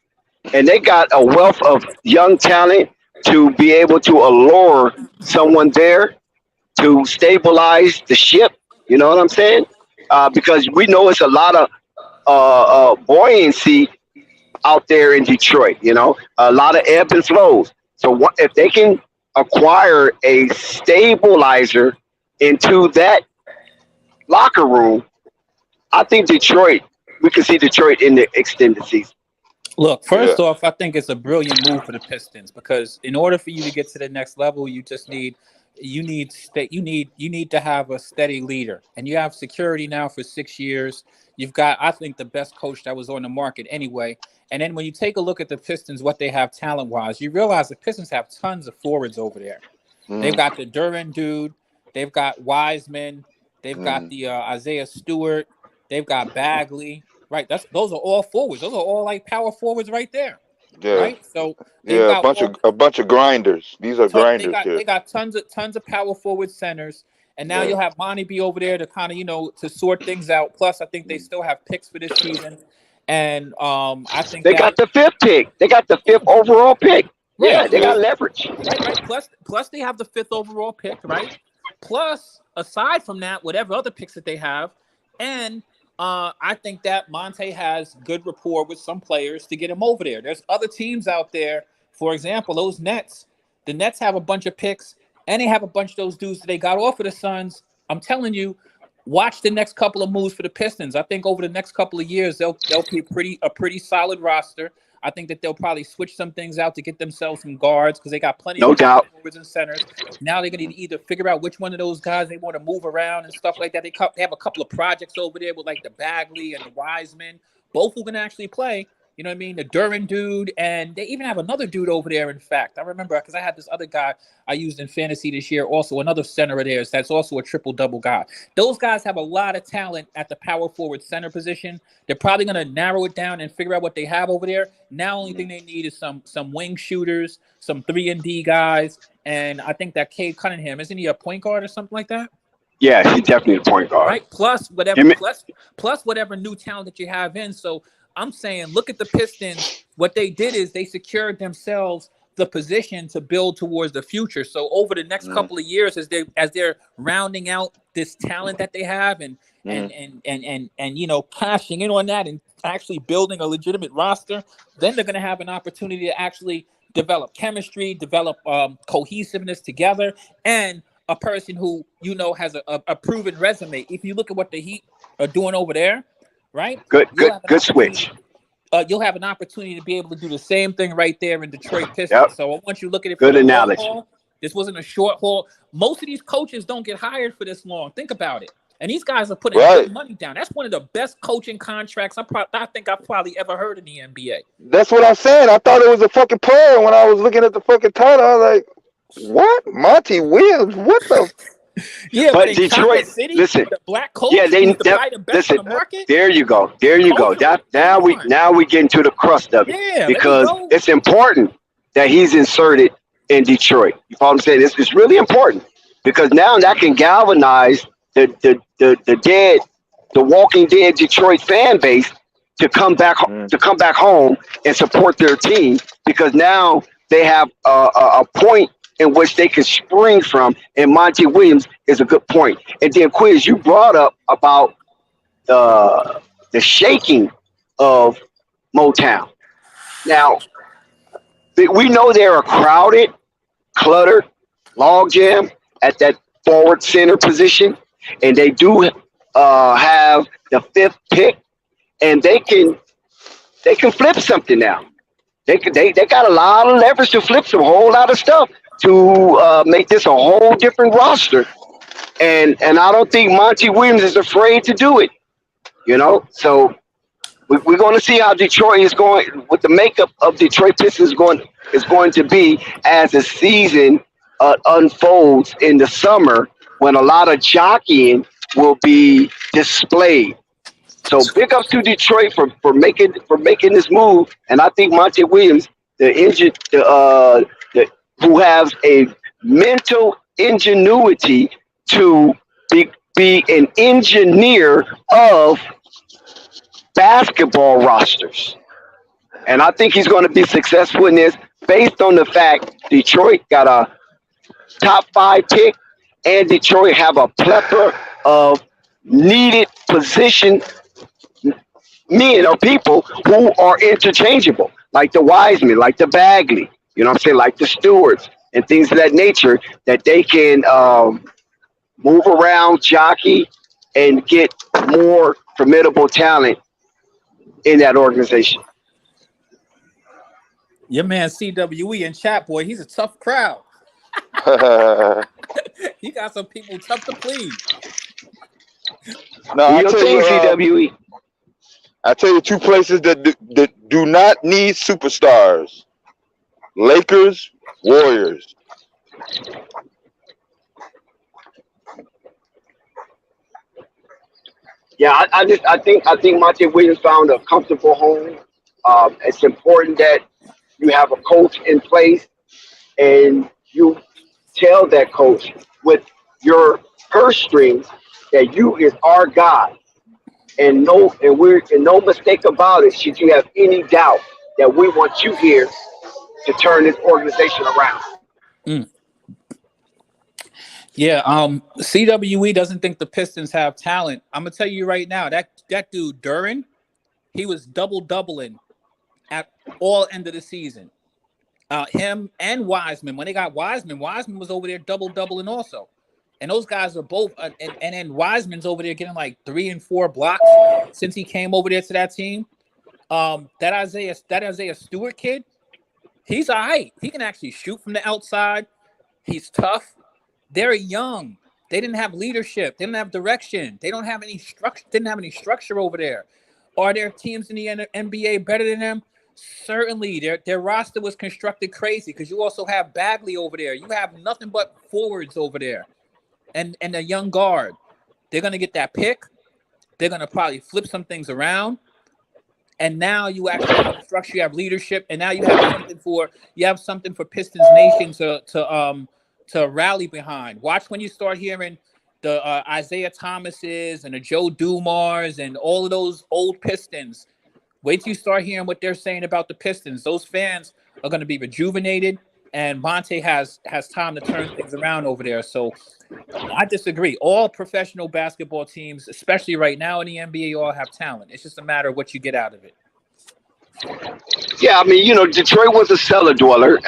and they got a wealth of young talent to be able to allure someone there to stabilize the ship. You know what I'm saying? Because we know it's a lot of buoyancy out there in Detroit. You know, a lot of ebb and flows. So if they can acquire a stabilizer into that locker room, I think we can see Detroit in the extended season. Look, Yeah, first off, I think it's a brilliant move for the Pistons because in order for you to get to the next level, you need to have a steady leader, and you have security now for 6 years. You've got, I think, the best coach that was on the market anyway. And then when you take a look at the Pistons, what they have talent-wise, you realize the Pistons have tons of forwards over there. They've mm, got the Duran dude, they've got Wiseman, they've got mm, the Isaiah Stewart, they've got Bagley. Right, those are all forwards. Those are all like power forwards right there. yeah, Right, so they've yeah. got all A bunch of grinders. These are grinders they here. got tons of power forward centers, and now Yeah. you'll have Monty be over there to kind of to sort things out. Plus, I think they still have picks for this season, and I think They that got the fifth pick. They got the fifth overall pick. Yeah, right, they got leverage. right. Plus they have the 5th overall pick, right? Plus, aside from that, whatever other picks that they have, and I think that Monte has good rapport with some players to get him over there. There's other teams out there. For example, those Nets. The Nets have a bunch of picks, and they have a bunch of those dudes that they got off of the Suns. I'm telling you, watch the next couple of moves for the Pistons. I think over the next couple of years, they'll be a pretty solid roster. I think that they'll probably switch some things out to get themselves some guards because they got plenty No of doubt. forwards and centers. Now they're going to either figure out which one of those guys they want to move around and stuff like that. They have a couple of projects over there with like the Bagley and the Wiseman, both who can actually play. You know what I mean? The Duran dude, and they even have another dude over there. In fact, I remember because I had this other guy I used in fantasy this year, also another center of theirs that's also a triple-double guy. Those guys have a lot of talent at the power forward center position. They're probably going to narrow it down and figure out what they have over there. Now, only thing they need is some wing shooters, some 3-and-D guys, and I think that Cade Cunningham, isn't he a point guard or something like that? Yeah, he's definitely a point guard. Right. Plus whatever new talent that you have in. So I'm saying, look at the Pistons. What they did is they secured themselves the position to build towards the future. So over the next couple of years, as they're rounding out this talent that they have and cashing in on that and actually building a legitimate roster, then they're going to have an opportunity to actually develop chemistry, develop cohesiveness together, and a person who has a proven resume. If you look at what the Heat are doing over there. Right? Good switch. You'll have an opportunity to be able to do the same thing right there in Detroit Pistons. Yep. So I want you to look at it. Good analogy. Haul. This wasn't a short haul. Most of these coaches don't get hired for this long. Think about it. And these guys are putting good money down. That's one of the best coaching contracts I think I've probably ever heard in the NBA. That's what I'm saying. I thought it was a fucking player when I was looking at the fucking title. I was like, what? Monty Williams? What the? Yeah, But in Detroit, Kansas City, listen, the black coach, yeah, who's probably the best on listen. the market. There you go. Now we get into the crust of it, Yeah, let me because go. it's important that he's inserted in Detroit. You follow what I'm saying? It's really important, because now that can galvanize the Walking Dead Detroit fan base to come back home and support their team, because now they have a point in which they can spring from, and Monty Williams is a good point. And then, Quiz, you brought up about the shaking of Motown. Now, we know they're a crowded, cluttered logjam at that forward center position, and they do have the 5th pick, and they can flip something now. They got a lot of leverage to flip some whole lot of stuff to make this a whole different roster, and I don't think Monty Williams is afraid to do it. So we're going to see how Detroit is going, what the makeup of Detroit Pistons is going to be as the season unfolds in the summer, when a lot of jockeying will be displayed. So big ups to Detroit for making this move, and I think Monty Williams, who has a mental ingenuity to be an engineer of basketball rosters, and I think he's going to be successful in this, based on the fact Detroit got a top 5 pick, and Detroit have a plethora of needed position men or people who are interchangeable, like the Wiseman, like the Bagley, like the Stewarts and things of that nature, that they can move around, jockey, and get more formidable talent in that organization. Your man CWE in chat, boy, he's a tough crowd. He got some people tough to please. No, I tell you 2 places that do not need superstars: Lakers, Warriors. Yeah, I think Monty Williams found a comfortable home. It's important that you have a coach in place, and you tell that coach with your purse strings that you is our guy, and no mistake about it. Should you have any doubt that we want you here to turn this organization around? Yeah, CWE doesn't think the Pistons have talent. I'm gonna tell you right now, that dude Duran, he was doubling at all end of the season. Him and Wiseman, when they got Wiseman was over there doubling also. And those guys are both, and then Wiseman's over there getting like 3 and 4 blocks since he came over there to that team. That Isaiah Stewart kid, he's all right. He can actually shoot from the outside. He's tough. They're young. They didn't have leadership. They didn't have direction. They don't have any structure. Didn't have any structure over there. Are there teams in the NBA better than them? Certainly. Their roster was constructed crazy, because you also have Bagley over there. You have nothing but forwards over there, and a young guard. They're gonna get that pick. They're gonna probably flip some things around, and now you actually have structure. You have leadership, and now you have something for Pistons Nation to rally behind. Watch when you start hearing the Isaiah Thomases and the Joe Dumars and all of those old Pistons. Wait till you start hearing what they're saying about the Pistons. Those fans are going to be rejuvenated, and Monte has time to turn things around over there. So I disagree. All professional basketball teams, especially right now in the NBA, all have talent. It's just a matter of what you get out of it. Yeah, I mean, Detroit was a cellar dweller,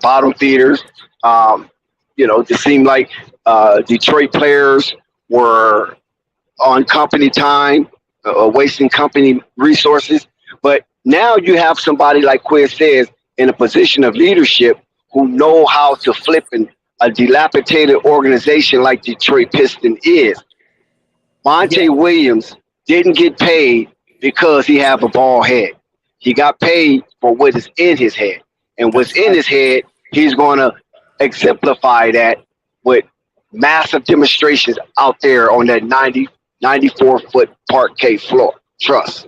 bottom feeders. It seemed like Detroit players were on company time, wasting company resources. But now you have somebody, like Quiz says, in a position of leadership who know how to flip a dilapidated organization like Detroit Pistons is. Monty Williams didn't get paid because he have a bald head. He got paid for what is in his head. And what's in his head, he's going to exemplify that with massive demonstrations out there on that 94-foot parquet floor. Trust.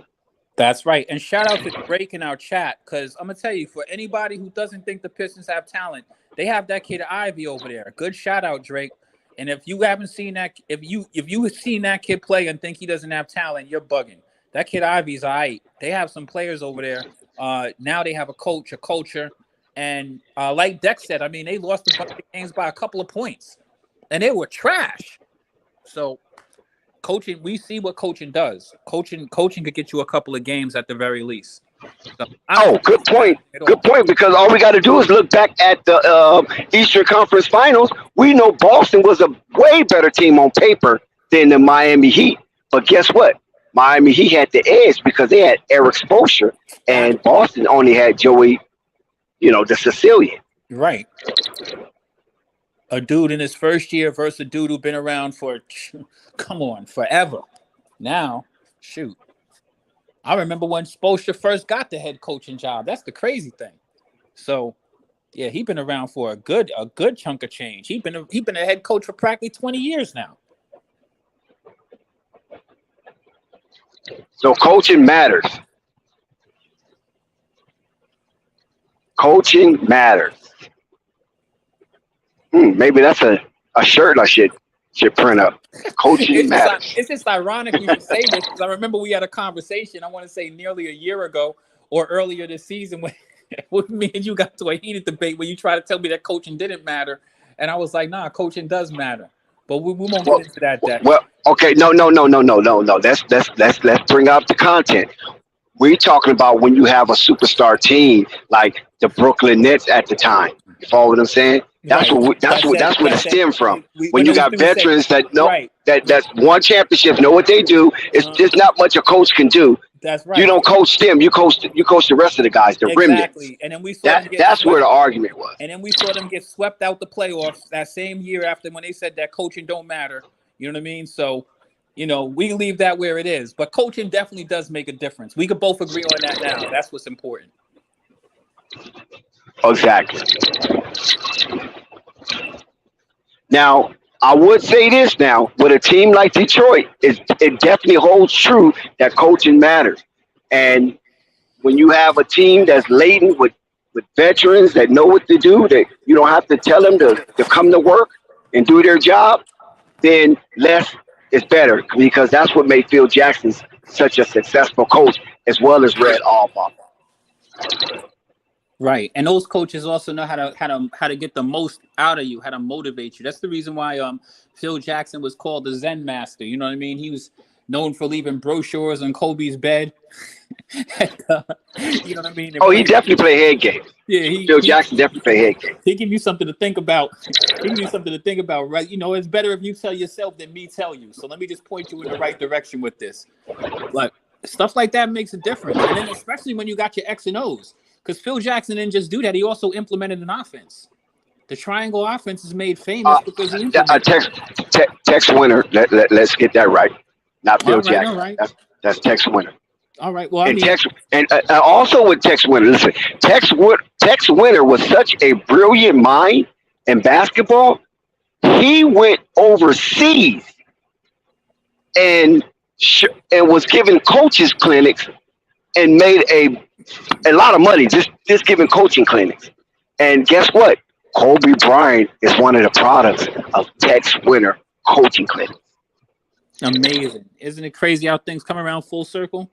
That's right. And shout out to Drake in our chat, because I'm gonna tell you, for anybody who doesn't think the Pistons have talent, they have that kid Ivy over there. Good shout out, Drake. And if you haven't seen that, if you have seen that kid play and think he doesn't have talent, you're bugging. That kid Ivy's all right. They have some players over there. Now they have a coach, a culture, and like Dex said, I mean, they lost a bunch of games by a couple of points, and they were trash. So coaching, we see what coaching does. Coaching could get you a couple of games at the very least. So, good point. Good point, because all we got to do is look back at the Eastern Conference Finals. We know Boston was a way better team on paper than the Miami Heat. But guess what? Miami Heat had the edge because they had Eric Spoelstra, and Boston only had Joey, the Sicilian. Right. A dude in his first year versus a dude who's been around for, forever. Now, shoot. I remember when Spoelstra first got the head coaching job. That's the crazy thing. So, yeah, he's been around for a good chunk of change. He's been a head coach for practically 20 years now. So coaching matters. Coaching matters. Maybe that's a shirt I should print up. Coaching matters. It's just ironic you should say this, because I remember we had a conversation, I want to say nearly a year ago or earlier this season, when me and you got to a heated debate where you tried to tell me that coaching didn't matter. And I was like, nah, coaching does matter. But we won't get into that. Well, okay, no. Let's bring up the content. We're talking about when you have a superstar team like the Brooklyn Nets at the time. You follow what I'm saying? That's what it stemmed from. When you got veterans that know that's won championships, know what they do. It's just not much a coach can do. That's right. You don't coach them. You coach the rest of the guys, the remnants. And then we saw that's where the argument was. And then we saw them get swept out the playoffs that same year after, when they said that coaching don't matter. You know what I mean? So, we leave that where it is. But coaching definitely does make a difference. We could both agree on that now. That's what's important. Exactly. Now, I would say this now, with a team like Detroit, it definitely holds true that coaching matters. And when you have a team that's laden with veterans that know what to do, that you don't have to tell them to come to work and do their job, then less is better, because that's what made Phil Jackson such a successful coach, as well as Red Auerbach. Right, and those coaches also know how to get the most out of you, how to motivate you. That's the reason why Phil Jackson was called the Zen Master. You know what I mean? He was known for leaving brochures on Kobe's bed. You know what I mean? He definitely played head games. Yeah, Phil Jackson definitely played head games. He give you something to think about. Right? It's better if you tell yourself than me tell you. So let me just point you in the right direction with this. Like, stuff like that makes a difference, and then especially when you got your X and O's. Because Phil Jackson didn't just do that; he also implemented an offense. The triangle offense is made famous because he implemented Tex Winter. Let's get that right. Not Phil Jackson. All right. That's Tex Winter. All right. Well, also with Tex Winter. Listen, Tex Winter was such a brilliant mind in basketball. He went overseas and was giving coaches clinics and made a lot of money just giving coaching clinics. And guess what? Kobe Bryant is one of the products of Tex Winter coaching clinics. Amazing. Isn't it crazy how things come around full circle?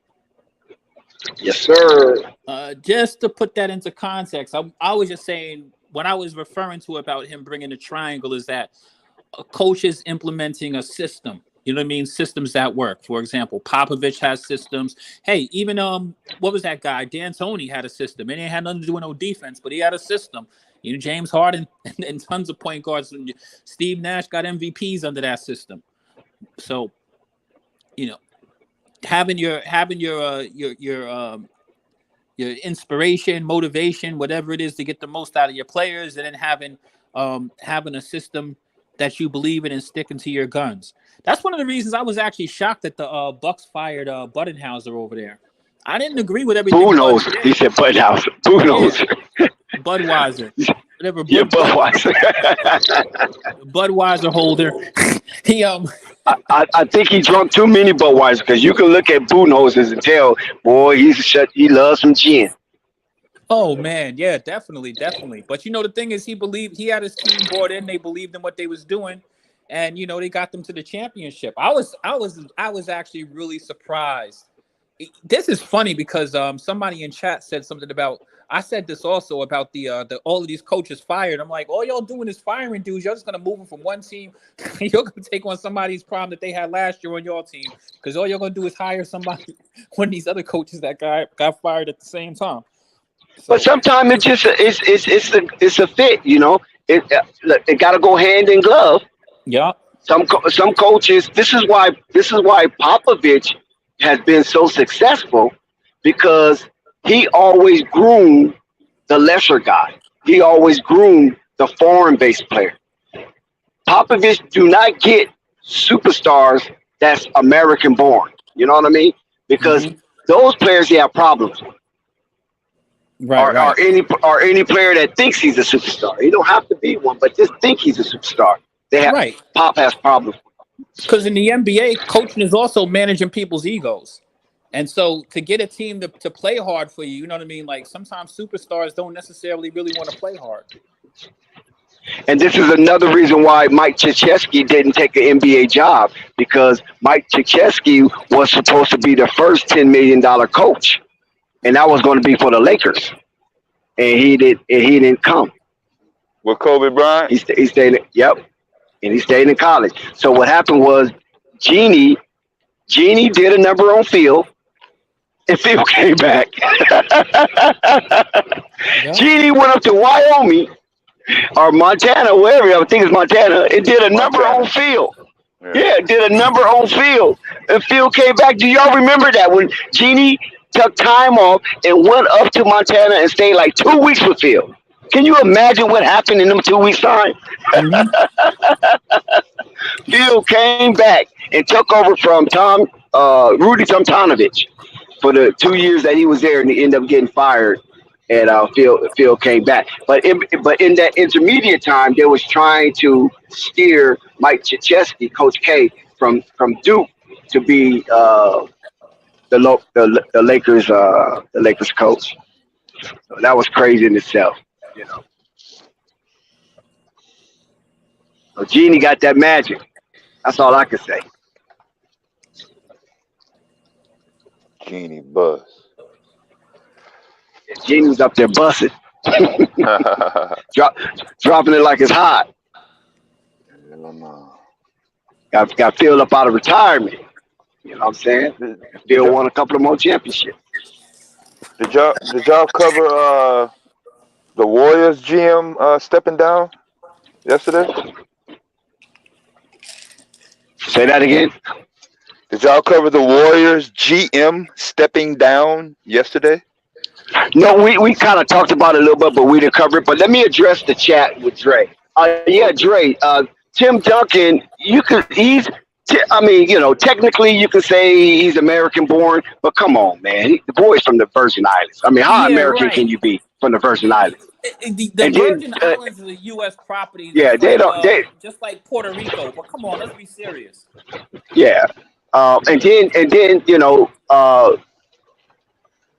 Yes, sir. Just to put that into context, I was just saying, what I was referring to about him bringing the triangle is that a coach is implementing a system. You know what I mean? Systems that work. For example, Popovich has systems. Hey, even what was that guy? D'Antoni had a system. It ain't had nothing to do with no defense, but he had a system. James Harden and tons of point guards. Steve Nash got MVPs under that system. So, having your inspiration, motivation, whatever it is, to get the most out of your players, and then having a system that you believe in and sticking to your guns. That's one of the reasons I was actually shocked that the Bucks fired Budenholzer over there. I didn't agree with everything. Who knows? He said Budenholzer. Who knows? Budweiser. whatever. Yeah, Budweiser. Budweiser holder. He I think he drunk too many Budweiser because you can look at Budenholzers and tell, boy, he loves some gin. Oh man, yeah, definitely. But the thing is, he had his team bought in. They believed in what they was doing, and they got them to the championship. I was actually really surprised. This is funny because somebody in chat said something about. I said this also about the all of these coaches fired. I'm like, all y'all doing is firing dudes. Y'all just gonna move them from one team. You're gonna take on somebody's problem that they had last year on your team because all you're gonna do is hire somebody, one of these other coaches that got fired at the same time. But sometimes it's just it's a fit, It got to go hand in glove. Yeah. Some coaches. This is why Popovich has been so successful because he always groomed the lesser guy. He always groomed the foreign-based player. Popovich do not get superstars that's American-born. You know what I mean? Because those players he have problems with. Right. Or any player that thinks he's a superstar. He don't have to be one, but just think he's a superstar. Pop has problems. Because in the NBA, coaching is also managing people's egos. And so to get a team to play hard for you, you know what I mean? Like sometimes superstars don't necessarily really want to play hard. And this is another reason why Mike Krzyzewski didn't take an NBA job, because Mike Krzyzewski was supposed to be the first $10 million coach. And that was going to be for the Lakers. And he didn't come. With Kobe Bryant? He stayed yep. And he stayed in college. So what happened was Jeannie did a number on Phil, and Phil came back. Jeannie went up to Wyoming or Montana, wherever, I think it's Montana. It did a number on Phil. Yeah, it did a number on Phil. And Phil came back. Do y'all remember that when Jeannie took time off and went up to Montana and stayed like 2 weeks with Phil? Can you imagine what happened in them 2 weeks' time? Phil came back and took over from Rudy Tomjanovich for the 2 years that he was there, and he ended up getting fired. And Phil came back. But in that intermediate time, they was trying to steer Mike Krzyzewski, Coach Cade, from Duke to be the Lakers coach. So that was crazy in itself, So Jeannie got that magic. That's all I can say. Jeannie buzz. Jeannie was up there busting, dropping it like it's hot. Got Phil up out of retirement. You know what I'm saying? Phil won a couple of more championships. Did y'all cover the Warriors GM stepping down yesterday? Say that again. Did y'all cover the Warriors GM stepping down yesterday? No, we kind of talked about it a little bit, but we didn't cover it. But let me address the chat with Dre. Dre. Tim Duncan, technically you could say he's American born, but come on, man. The boy's from the Virgin Islands. I mean, how American can you be from the Virgin Islands? The Virgin Islands is a U.S. property. Yeah, they just like Puerto Rico. But come on, let's be serious. Yeah, and then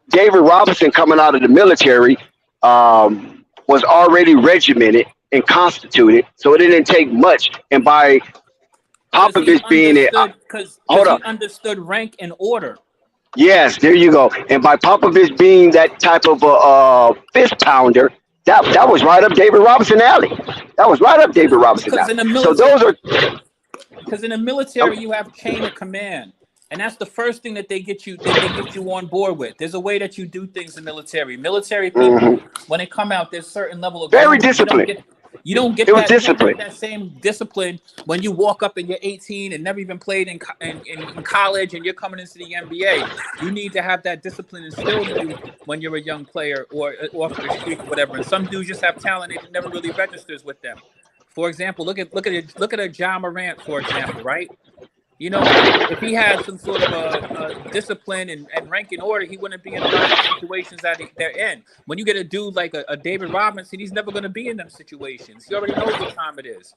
David Robinson, coming out of the military, was already regimented and constituted, so it didn't take much. And by Popovich being it, because he understood rank and order. Yes, there you go. And by Popovich being that type of a fist pounder, that was right up David Robinson alley. That was right up David Robinson alley. So those are because in the military you have chain of command. And that's the first thing that they get you on board with. There's a way that you do things in military. Military people, when they come out, there's a certain level of very disciplined. You don't get that same discipline when you walk up and you're 18 and never even played in college and you're coming into the NBA. You need to have that discipline instilled in you when you're a young player or off the street or whatever. And some dudes just have talent that never really registers with them. For example, look at a Ja Morant, for example, right? You know, if he had some sort of a discipline and ranking order, he wouldn't be in a lot of situations that they're in. When you get a dude like a David Robinson, he's never going to be in them situations. He already knows what time it is.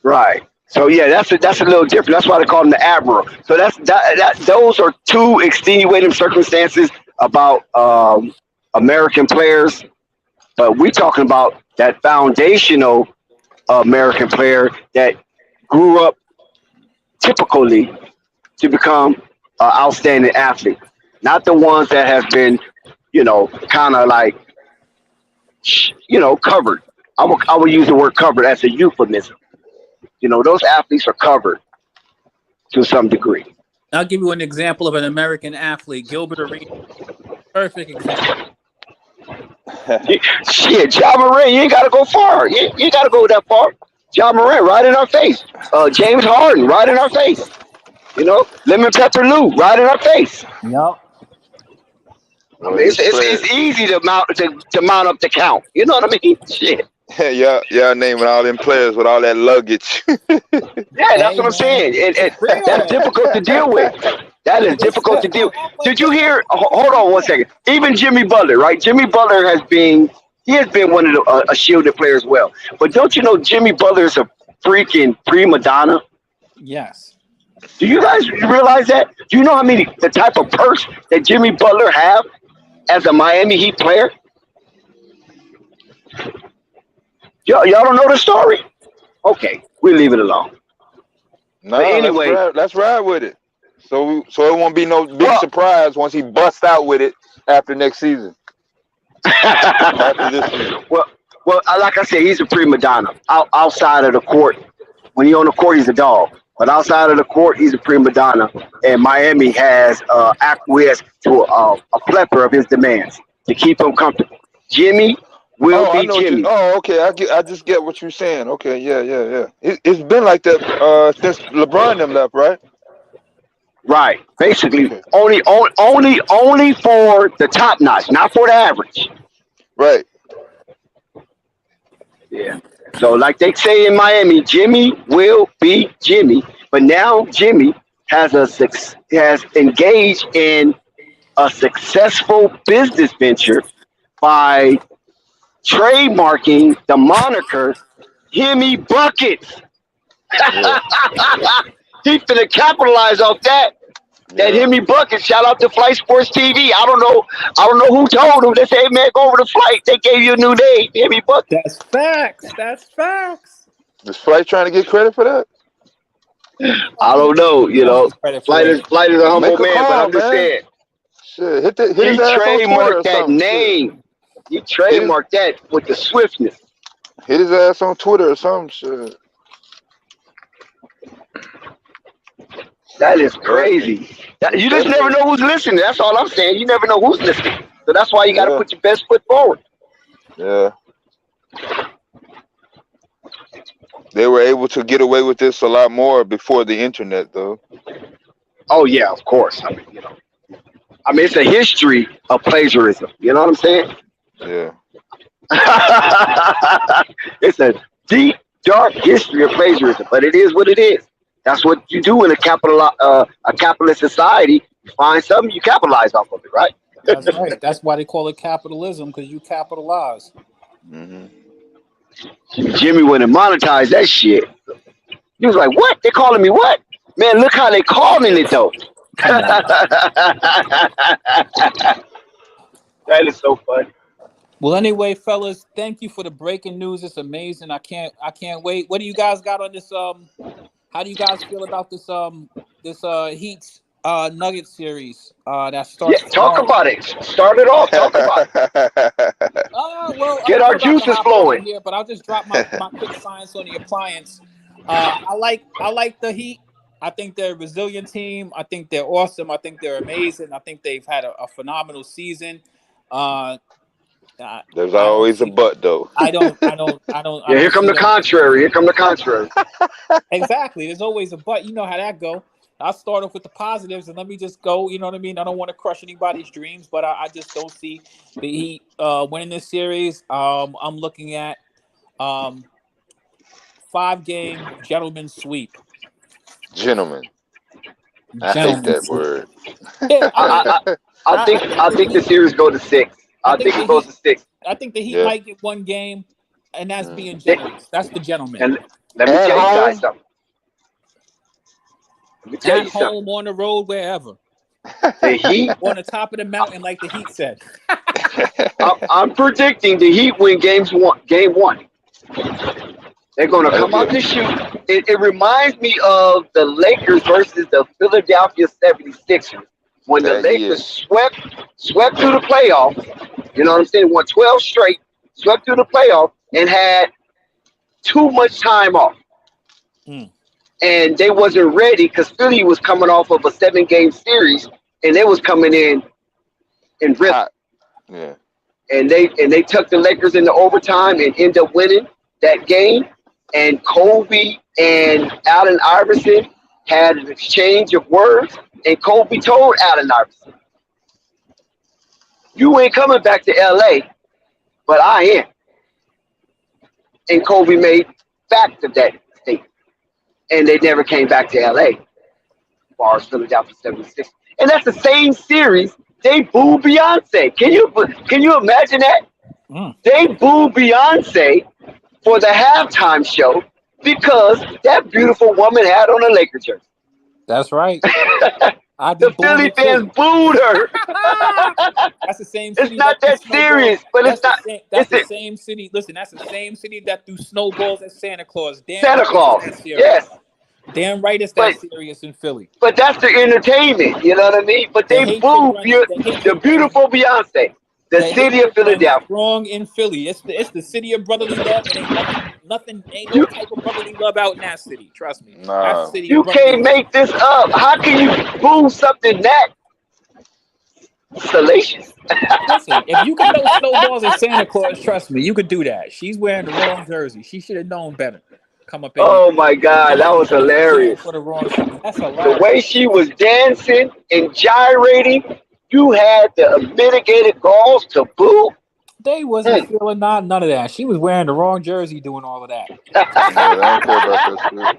Right. So yeah, that's a little different. That's why they call him the admiral. So those are two extenuating circumstances about American players, but we're talking about that foundational American player that grew up typically to become an outstanding athlete, not the ones that have been, kind of like, covered. I will use the word covered as a euphemism. Those athletes are covered to some degree. I'll give you an example of an American athlete, Gilbert Arenas. Perfect example. Shit, Ja Morant, you ain't got to go far. You ain't got to go that far. Ja Morant, right in our face. James Harden, right in our face. Lemon Pepper Lou, right in our face. Yep. I mean, it's easy to mount up the count. You know what I mean? Shit. Y'all naming all them players with all that luggage. Yeah, that's what I'm saying. That's difficult to deal with. That is difficult to deal. Did you hear? Hold on one second. Even Jimmy Butler, right? Jimmy Butler has been one of the a shielded player as well. But don't you know Jimmy Butler is a freaking prima donna? Yes. Do you guys realize that? Do you know the type of perks that Jimmy Butler have as a Miami Heat player? Y'all don't know the story? Okay, we leave it alone. No, but anyway, let's ride with it. So it won't be no big surprise once he busts out with it after next season. After this season. Well, like I said, he's a prima donna. Outside of the court, when he's on the court, he's a dog. But outside of the court, he's a prima donna. And Miami has acquiesced to a plethora of his demands to keep him comfortable. Jimmy will be Jimmy. Okay. I just get what you're saying. Okay, yeah. It's been like that since LeBron them left, right? Right. Basically, only for the top notch, not for the average. Right. Yeah. So, like they say in Miami, Jimmy will be Jimmy. But now Jimmy has engaged in a successful business venture by trademarking the moniker Himmy Buckets. He's gonna capitalize off that. That Himmy Buckets. Shout out to Flight Sports TV. I don't know who told him. They said, hey, man, go over to Flight. They gave you a new name, Himmy Buckets. That's facts. Is Flight trying to get credit for that? I don't know. Flight is a humble man, but I'm just saying. Shit, hit he trademarked that name. He trademarked that with the swiftness. Hit his ass on Twitter or some shit. That is crazy. You just never know who's listening. That's all I'm saying. You never know who's listening. So that's why you got to put your best foot forward. Yeah. They were able to get away with this a lot more before the internet, though. Oh, yeah, of course. I mean, it's a history of plagiarism. You know what I'm saying? Yeah. It's a deep, dark history of plagiarism, but it is what it is. That's what you do in a capitalist society. You find something, you capitalize off of it, right? That's right. That's why they call it capitalism, because you capitalize. Mm-hmm. Jimmy went and monetized that shit. He was like, what? They calling me what? Man, look how they calling it, though. That is so funny. Well, anyway, fellas, thank you for the breaking news. It's amazing. I can't wait. What do you guys got on this? How do you guys feel about this Heat Nuggets series that starts? Yeah, talk about it. Start it off. Talk about it. Well, get our juices flowing. Here, but I'll just drop my quick science on the appliance. I like the Heat. I think they're a resilient team. I think they're awesome. I think they're amazing. I think they've had a phenomenal season. There's always a but, though. I don't. Yeah, here come the contrary. Exactly. There's always a but. You know how that go. I'll start off with the positives and let me just go. You know what I mean? I don't want to crush anybody's dreams, but I just don't see the Heat winning this series. I'm looking at 5-game gentleman sweep. Gentlemen. I hate that word. Yeah, I think the series go to 6. I think it goes to 6. I think the Heat Yeah. might get one game, and that's being Mm. generous. That's the gentleman. And let me At tell you guys home? something. Let me tell At you something. home, on the road, wherever. The Heat, On the top of the mountain, like the Heat said. I'm predicting the Heat win game 1. They're going to come out to shoot. It reminds me of the Lakers versus the Philadelphia 76ers when the That Lakers swept through the playoffs. You know what I'm saying? Won 12 straight, swept through the playoffs, and had too much time off. Mm. And they wasn't ready because Philly was coming off of a 7-game series, and they was coming in rhythm. Hot. Yeah. And they took the Lakers into overtime and ended up winning that game. And Kobe and Allen Iverson had an exchange of words, and Kobe told Allen Iverson, "You ain't coming back to LA, but I am." And Kobe made fact of that statement. And they never came back to LA, as far as Philadelphia 76. And that's the same series they booed Beyonce. Can you imagine that? Mm. They booed Beyonce for the halftime show because that beautiful woman had on a Lakers jersey. That's right. I'd be The Philly fans booed her. That's the same city. It's not that serious, but it's not. That's the same city. Listen, that's the same city that threw snowballs at Santa Claus. Damn Santa right Claus. it's that serious. Yes. Damn right it's that serious in Philly. But that's the entertainment, you know what I mean? But they booed the beautiful Beyonce, the city of Philadelphia. Strong in Philly. It's the city of brotherly love. It ain't nothing. Ain't no type of brotherly love out in that city. Trust me. Nah. That's the city You of brotherly can't love. make this up. How can you boo something that salacious? Listen, if you can throw snowballs at Santa Claus, trust me, you could do that. She's wearing the wrong jersey. She should have known better. Come up in Oh my God, that was hilarious. for the wrong city. That's The hilarious. way she was dancing and gyrating, you had the mitigated balls to boo. They wasn't feeling none of that. She was wearing the wrong jersey doing all of that. Yeah, I don't care about that shit.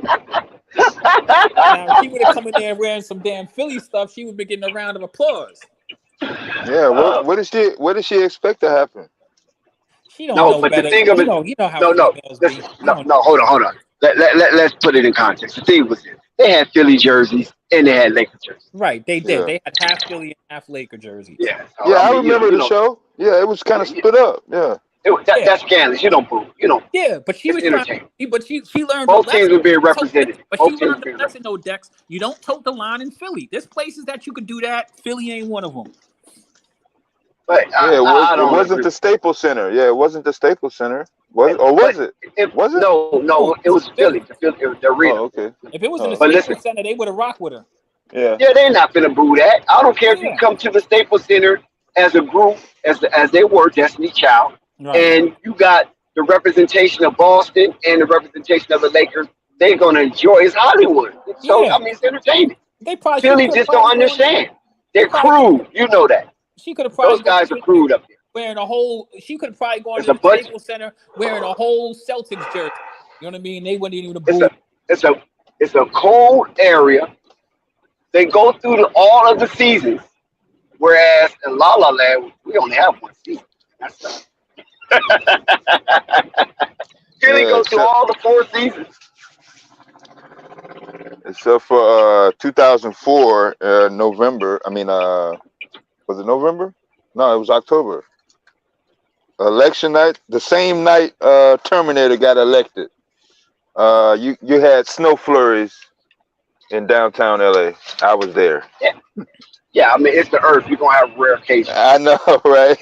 Now, if she would have come in there wearing some damn Philly stuff, she would be getting a round of applause. Yeah, what did she expect to happen? She don't know but better. the thing of it, you know how no, females listen, be. no, hold on. Let's put it in context. The thing was this: they had Philly jerseys and they had Lakers jerseys. Right, they did. Yeah. They had half Philly and half Laker jerseys. Yeah, so, Yeah, I mean, remember the show. Yeah, it was kind of split up. Yeah. That's scandalous. You don't boo. You don't. Yeah, but she was entertaining. she learned Both the teams lesson. were being represented. But Both she teams learned were the being lesson, though, Dex. You don't tote the line in Philly. There's places that you could do that. Philly ain't one of them. But Yeah, it wasn't agree. the Staples Center. Yeah, it wasn't the Staples Center. Was it? Was it? No, it was Philly. The arena. Oh, okay. If it was in the But Staples listen. Center, they would have rocked with her. Yeah. Yeah, they're not gonna boo that. I don't care if you Yeah. come to the Staples Center as a group, as they were Destiny Child, Right. and you got the representation of Boston and the representation of the Lakers. They're gonna enjoy. It's Hollywood, so Yeah. I mean it's entertainment. They probably Philly just don't understand. They're crude. You know that. She could have probably Those guys are crude up there. wearing a whole. She could have probably gone It's to a the budget. Staples Center wearing a whole Celtics jersey. You know what I mean? They wouldn't even It's boo. it's a cold area. They go through all of the seasons, whereas in La La Land we only have one season. That's not. Philly goes through all the 4 seasons. Except for 2004 November. I mean, was it November? No, it was October. Election night, the same night Terminator got elected. You had snow flurries in downtown LA. I was there. Yeah, I mean it's the Earth. You're gonna have rare cases. I know, right?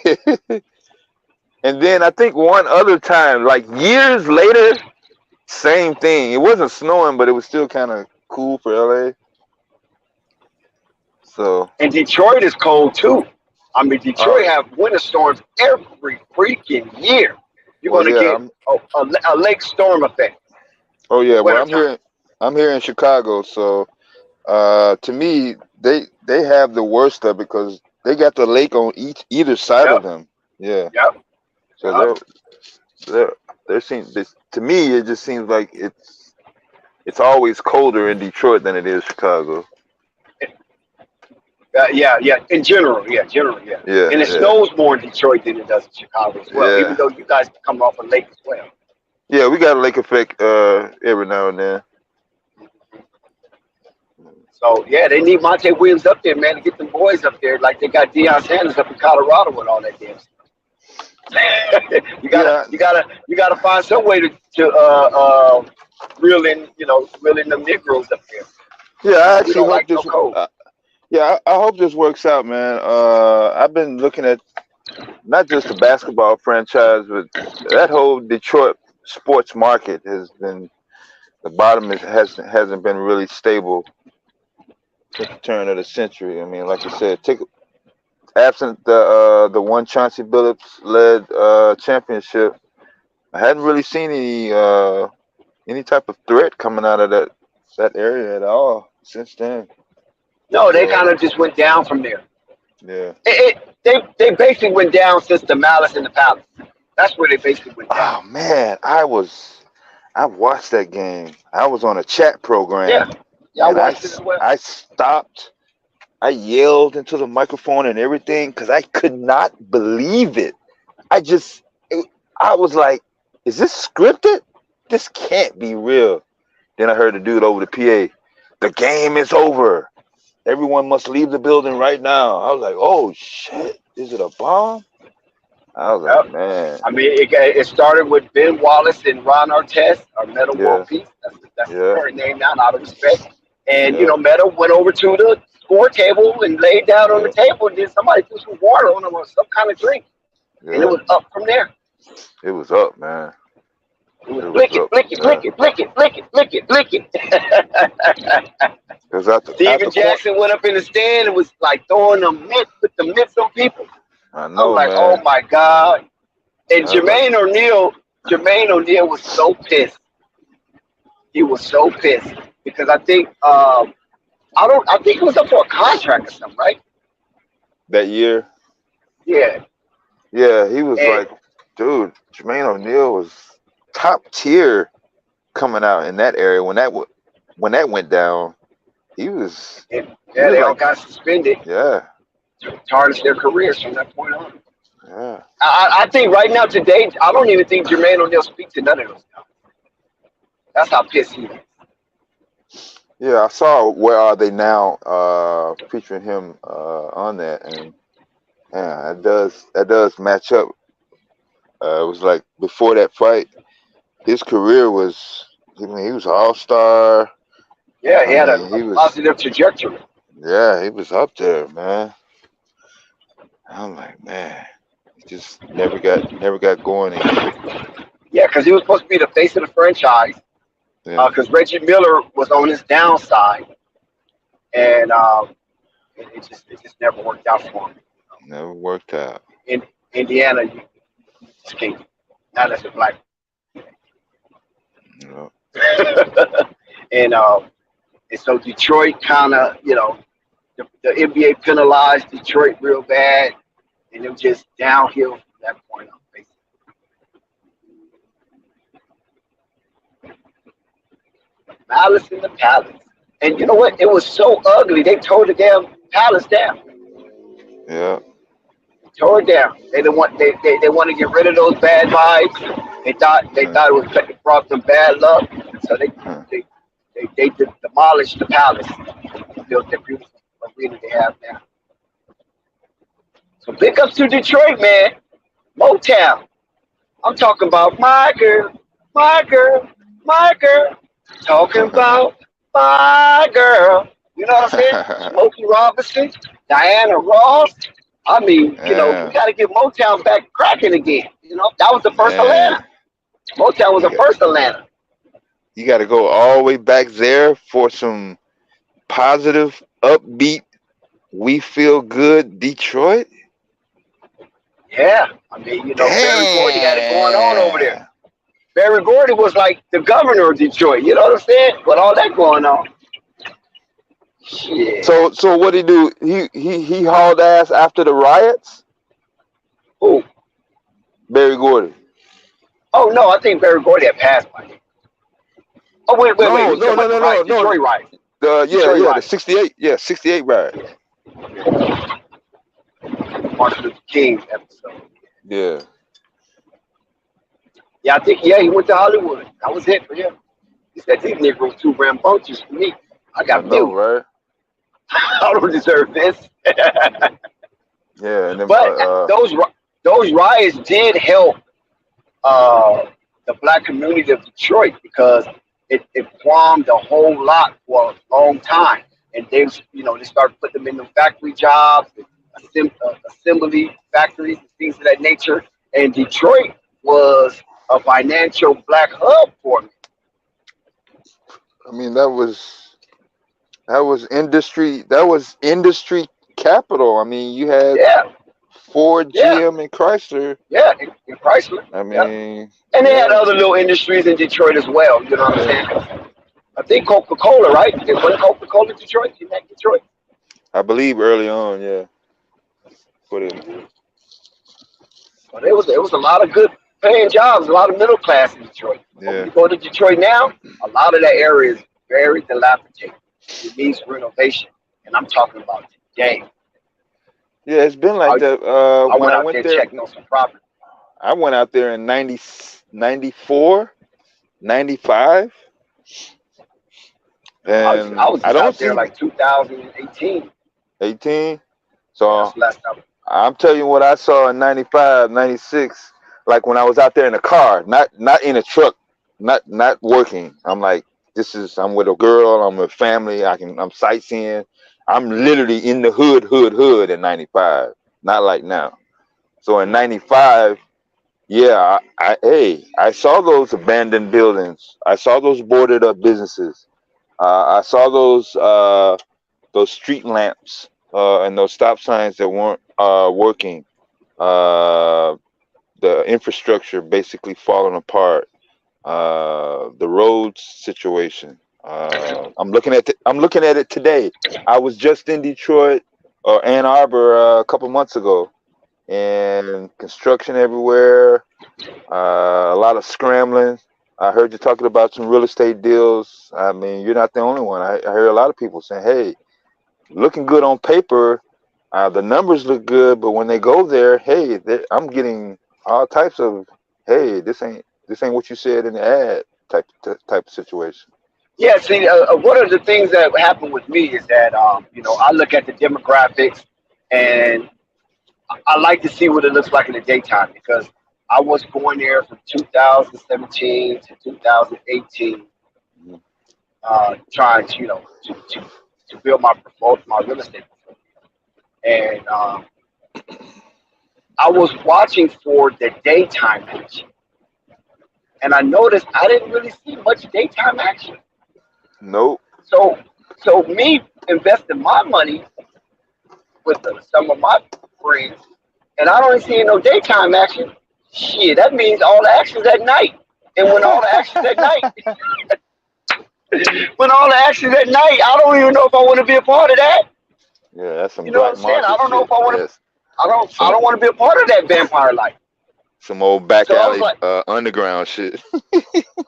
And then I think one other time, like years later, same thing. It wasn't snowing, but it was still kind of cool for LA. So. And Detroit is cold too. I mean, Detroit have winter storms every freaking year. You're gonna get a lake storm effect. Oh yeah, well I'm here in Chicago, so to me they have the worst of it because they got the lake on either side of them. Yeah. Yep. So there seems to me it just seems like it's always colder in Detroit than it is Chicago. Yeah. In general, yeah. Yeah, And it snows more in Detroit than it does in Chicago as well. Yeah. Even though you guys come off a lake as well. Yeah, we got a lake effect every now and then. So yeah, they need Monty Williams up there, man, to get them boys up there, like they got Deion Sanders up in Colorado with all that damn stuff. you gotta find some way to reel in them Negroes up there. Yeah, I actually hope like this. no cold. I hope this works out, man. I've been looking at not just the basketball franchise, but that whole Detroit sports market has been the bottom hasn't been really stable since the turn of the century. I mean, like you said, absent the one Chauncey Billups led championship, I hadn't really seen any type of threat coming out of that area at all since then. No, they kind of just went down from there. Yeah. They basically went down since the Malice in the Palace. That's where they basically went down. Oh man, I watched that game. I was on a chat program. Yeah, I watched it as well. I stopped. I yelled into the microphone and everything because I could not believe it. I was like, is this scripted? This can't be real. Then I heard the dude over the PA, the game is over. Everyone must leave the building right now. I was like, oh shit, is it a bomb? I was like, man. I mean, it started with Ben Wallace and Ron Artest, or Meta World Peace. That's the current name now, out of respect. And, Meta went over to the score table and laid down on the table, and then somebody threw some water on him or some kind of drink. Yeah. And it was up from there. It was up, man. It was blick it. Steven Jackson went up in the stand and was like throwing the mitts on people. I know, I'm like, man. oh my God. And Jermaine O'Neal was so pissed. He was so pissed because I think I think he was up for a contract or something, right? That year? Yeah. Yeah, he was like, dude, Jermaine O'Neal was top tier coming out in that area when that went down. He was they all got suspended. Yeah. Tarnished their careers from that point on. Yeah. I think right now today, I don't even think Jermaine O'Neal speaks to none of those guys. That's how pissed he is. Yeah, I saw Where Are They Now featuring him on that, and yeah, that does match up. It was like before that fight, his career was, he was an all-star. Yeah, he had a positive trajectory. Yeah, he was up there, man. I'm like, man, he just never got going again. Yeah, because he was supposed to be the face of the franchise. Because Reggie Miller was on his downside, and it just never worked out for him. Never worked out. In Indiana, you just can't. Not as a black. No. And so Detroit kind of, the NBA penalized Detroit real bad, and it was just downhill from that point on, basically. Malice in the Palace. And you know what? It was so ugly. They tore the damn palace down. Yeah. Tore it down. They want to get rid of those bad vibes. They thought it brought them bad luck. So they demolished the palace and built their beautiful arena they have now. So big ups to Detroit, man. Motown. I'm talking about my girl. Talking about my girl. You know what I'm saying? Smokey Robinson, Diana Ross. I mean, you got to get Motown back cracking again. That was the first Atlanta. Motown was the first Atlanta. You got to go all the way back there for some positive, upbeat, we feel good Detroit. Yeah. I mean, Barry Gordy had it going on over there. Barry Gordy was like the governor of Detroit. You know what I'm saying? With all that going on. Shit. So what did he do? He hauled ass after the riots? Who? Barry Gordy. Oh no, I think Barry Gordy had passed by then. Oh wait. No, We talking about the riots, Detroit riots. Detroit The riots. 68, 68 ride. Martin Luther King episode. Yeah. Yeah, I think he went to Hollywood. That was it for him. He said these Negroes too rambunctious for me. I I got know, billions. right? I don't deserve this. Yeah, and then But those riots did help the black community of Detroit because it formed a whole lot for a long time, and they started putting them in the factory jobs, assembly factories, and things of that nature. And Detroit was a financial black hub for me. I mean that was industry capital. I mean you had Yeah, Ford, yeah, GM, and Chrysler. yeah, in Chrysler. I Yeah, mean, and they had yeah, other little industries in Detroit as well. You know what I'm yeah. saying? I think Coca-Cola, right? It wasn't Coca-Cola Detroit in that Detroit. I believe early on, yeah. Put it. But there was a lot of good paying jobs, a lot of middle class in Detroit. But when Yeah. you go to Detroit now, a lot of that area is very dilapidated. It needs renovation, and I'm talking about today. Yeah, it's been like I, that. I When went I out went there there, checked on some property. I went out there in 94, 95, and I was I just don't out there see like 2018. 18. Yeah, that's So the last time. I'm telling you what I saw in 95, 96. Like when I was out there in a car, not in a truck, not working. I'm like, I'm with a girl, I'm with family, I'm sightseeing. I'm literally in the hood in 95, not like now. So in 95, yeah, I saw those abandoned buildings. I saw those boarded up businesses. I saw those street lamps and those stop signs that weren't working. Uh, the infrastructure basically falling apart. The roads situation. I'm looking at it today. I was just in Detroit or Ann Arbor a couple months ago, and construction everywhere. A lot of scrambling. I heard you talking about some real estate deals. I mean, you're not the only one. I hear a lot of people saying, "Hey, looking good on paper. The numbers look good, but when they go there, hey, I'm getting all types of, hey, this ain't what you said in the ad type of situation." Yeah, see, one of the things that happened with me is that I look at the demographics, and I like to see what it looks like in the daytime because I was going there from 2017 to 2018, Mhm. trying to to build my real estate portfolio. And I was watching for the daytime action, and I noticed I didn't really see much daytime action. Nope. So, me investing my money with some of my friends, and I don't see no daytime action. Shit, that means all the action's at night. And when all the action's at night, I don't even know if I want to be a part of that. Yeah, that's some You know what black I'm saying? I market don't know shit. if I want to. Yes, I some don't want to be a part of that vampire life. some old back So I was alley like, underground shit.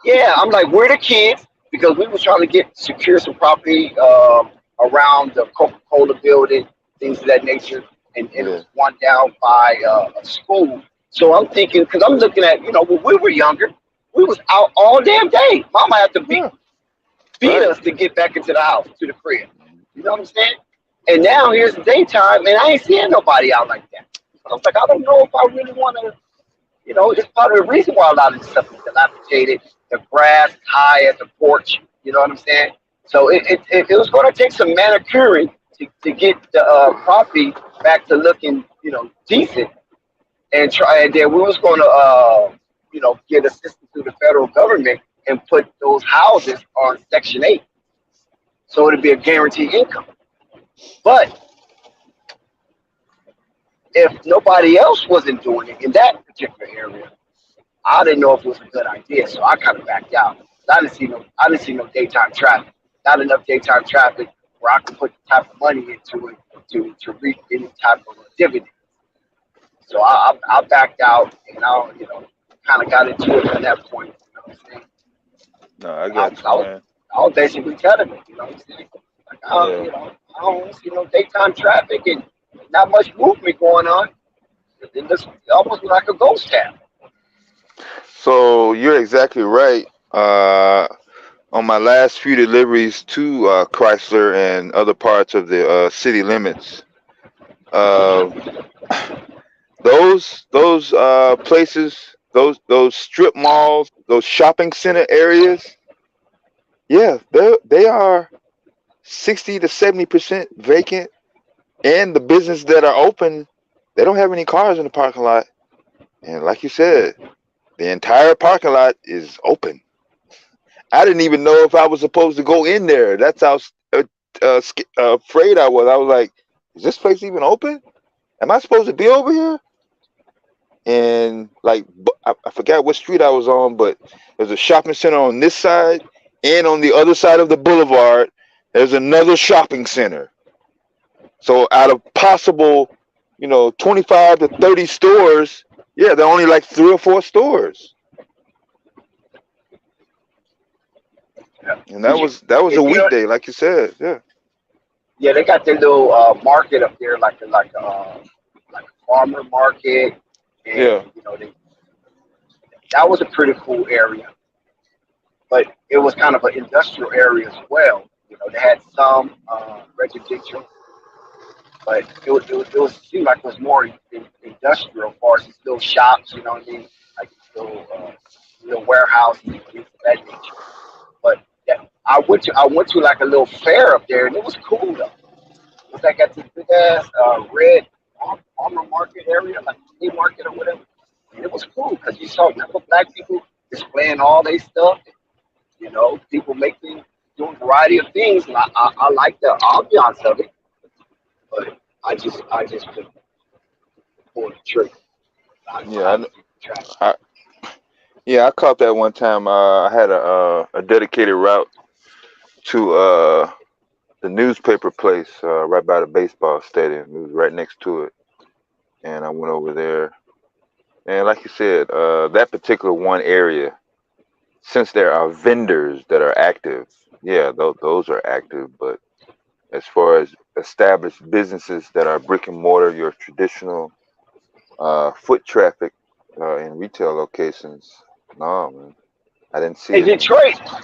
yeah, I'm like, we're the kids because we were trying to secure some property around the Coca-Cola building, things of that nature, and it Yeah, was one down by a school. So I'm thinking, because I'm looking at, when we were younger, we was out all damn day. Mama had to yeah, beat right. us to get back into the house, to the crib. You know what I'm saying? And now here's the daytime, and I ain't seeing nobody out like that. So I was like, I don't know if I really want to. It's part of the reason why a lot of this stuff is dilapidated. The grass is high at the porch. You know what I'm saying? So it was going to take some manicuring to get the property back to looking, decent. And then we was going to, get assistance through the federal government and put those houses on Section 8. So it'd be a guaranteed income. But if nobody else wasn't doing it in that particular area, I didn't know if it was a good idea, so I kind of backed out. I didn't see no daytime traffic. Not enough daytime traffic where I could put the type of money into it to reap any type of dividend. So I backed out, and I kind of got into it at that point. You know what I'm saying? No, I I, got you, I was man. I was basically telling him, like, Yeah. I don't see no daytime traffic and not much movement going on. It looks almost like a ghost town. So you're exactly right. On my last few deliveries to Chrysler and other parts of the city limits, uh, those places, those strip malls, those shopping center areas, yeah, they are 60 to 70% vacant, and the business that are open, they don't have any cars in the parking lot. And like you said, the entire parking lot is open. I didn't even know if I was supposed to go in there. That's how afraid I was. I was like, "Is this place even open? Am I supposed to be over here?" And like, I forgot what street I was on, but there's a shopping center on this side, and on the other side of the boulevard, there's another shopping center. So out of possible, 25 to 30 stores, yeah, there are only like 3 or 4 stores. And that was a weekday, like you said. Yeah. Yeah, they got their little market up there, like a farmer market, Yeah. and that was a pretty cool area. But it was kind of an industrial area as well. They had some residential, but it seemed like it was more industrial as far as these little shops. You know what I mean? Like little warehouses and things of that nature. But yeah, I went to like a little fair up there, and it was cool though. It was like at this big ass red farmer market area, like flea market or whatever. And it was cool because you saw number black people displaying all their stuff. People doing a variety of things, and I like the ambiance of it. But I just couldn't pull the trigger. Yeah. I tried. I, yeah, I caught that one time. I had a dedicated route to the newspaper place right by the baseball stadium. It was right next to it, and I went over there. And like you said, that particular one area, since there are vendors that are active, yeah, those are active. But as far as established businesses that are brick and mortar, your traditional foot traffic in retail locations, no, man, I didn't see Hey, it.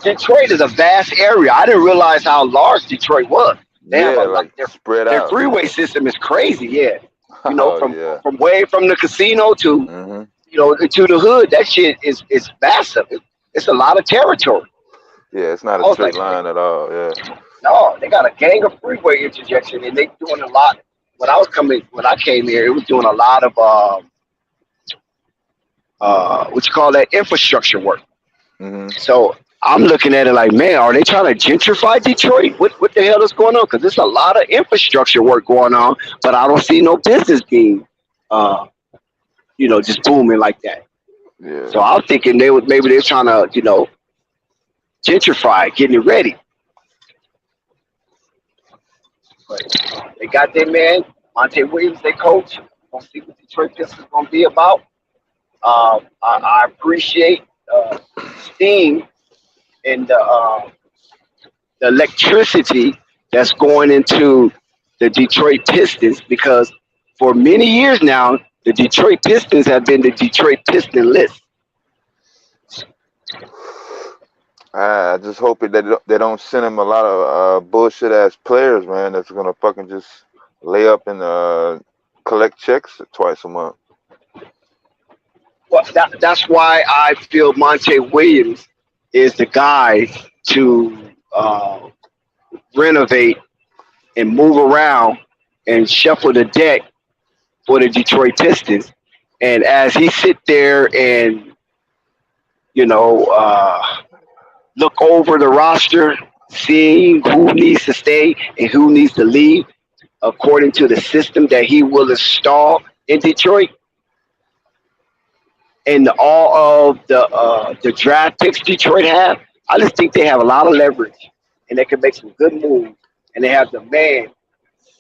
Detroit is a vast area. I didn't realize how large Detroit was. They have Yeah, a lot. like spread Their out. freeway system is crazy. Yeah, Oh from yeah. way from the casino to Hmm. to the hood. That shit is massive. It's a lot of territory. Yeah, it's not I a was like, straight line at all. Yeah. no, they got a gang of freeway interjection, and they doing a lot. When I came here, it was doing a lot of what you call that infrastructure work. Hmm. So I'm looking at it like, man, are they trying to gentrify Detroit? What the hell is going on? Because there's a lot of infrastructure work going on, but I don't see no business being, just booming like that. Yeah. So I'm thinking maybe they're trying to, gentrify, getting it ready. But they got their man, Monty Williams, their coach. We'll see what Detroit Pistons is going to be about. I appreciate Steam and the electricity that's going into the Detroit Pistons because for many years now, the Detroit Pistons have been the Detroit Piston list. I just hope that they don't send him a lot of bullshit ass players, man. That's gonna fucking just lay up and collect checks twice a month. Well, that's why I feel Monte Williams is the guy to renovate and move around and shuffle the deck for the Detroit Pistons. And as he sit there and look over the roster, seeing who needs to stay and who needs to leave, according to the system that he will install in Detroit, and all of the draft picks Detroit have, I just think they have a lot of leverage and they can make some good moves. And they have the man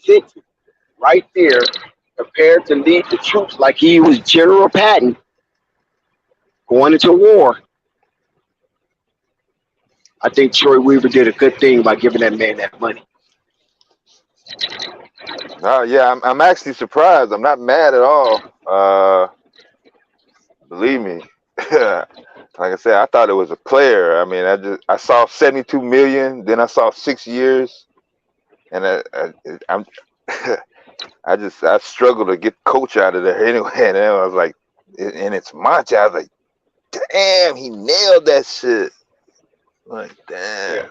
sitting right there, prepared to lead the troops like he was General Patton going into war. I think Troy Weaver did a good thing by giving that man that money. Yeah, I'm actually surprised. I'm not mad at all. Believe me. Like I said, I thought it was a player. I mean, I saw 72 million, then I saw 6 years, and I'm I struggled to get coach out of there anyway. And then I was like, and it's Monty. I was like, damn, he nailed that shit. Like, damn,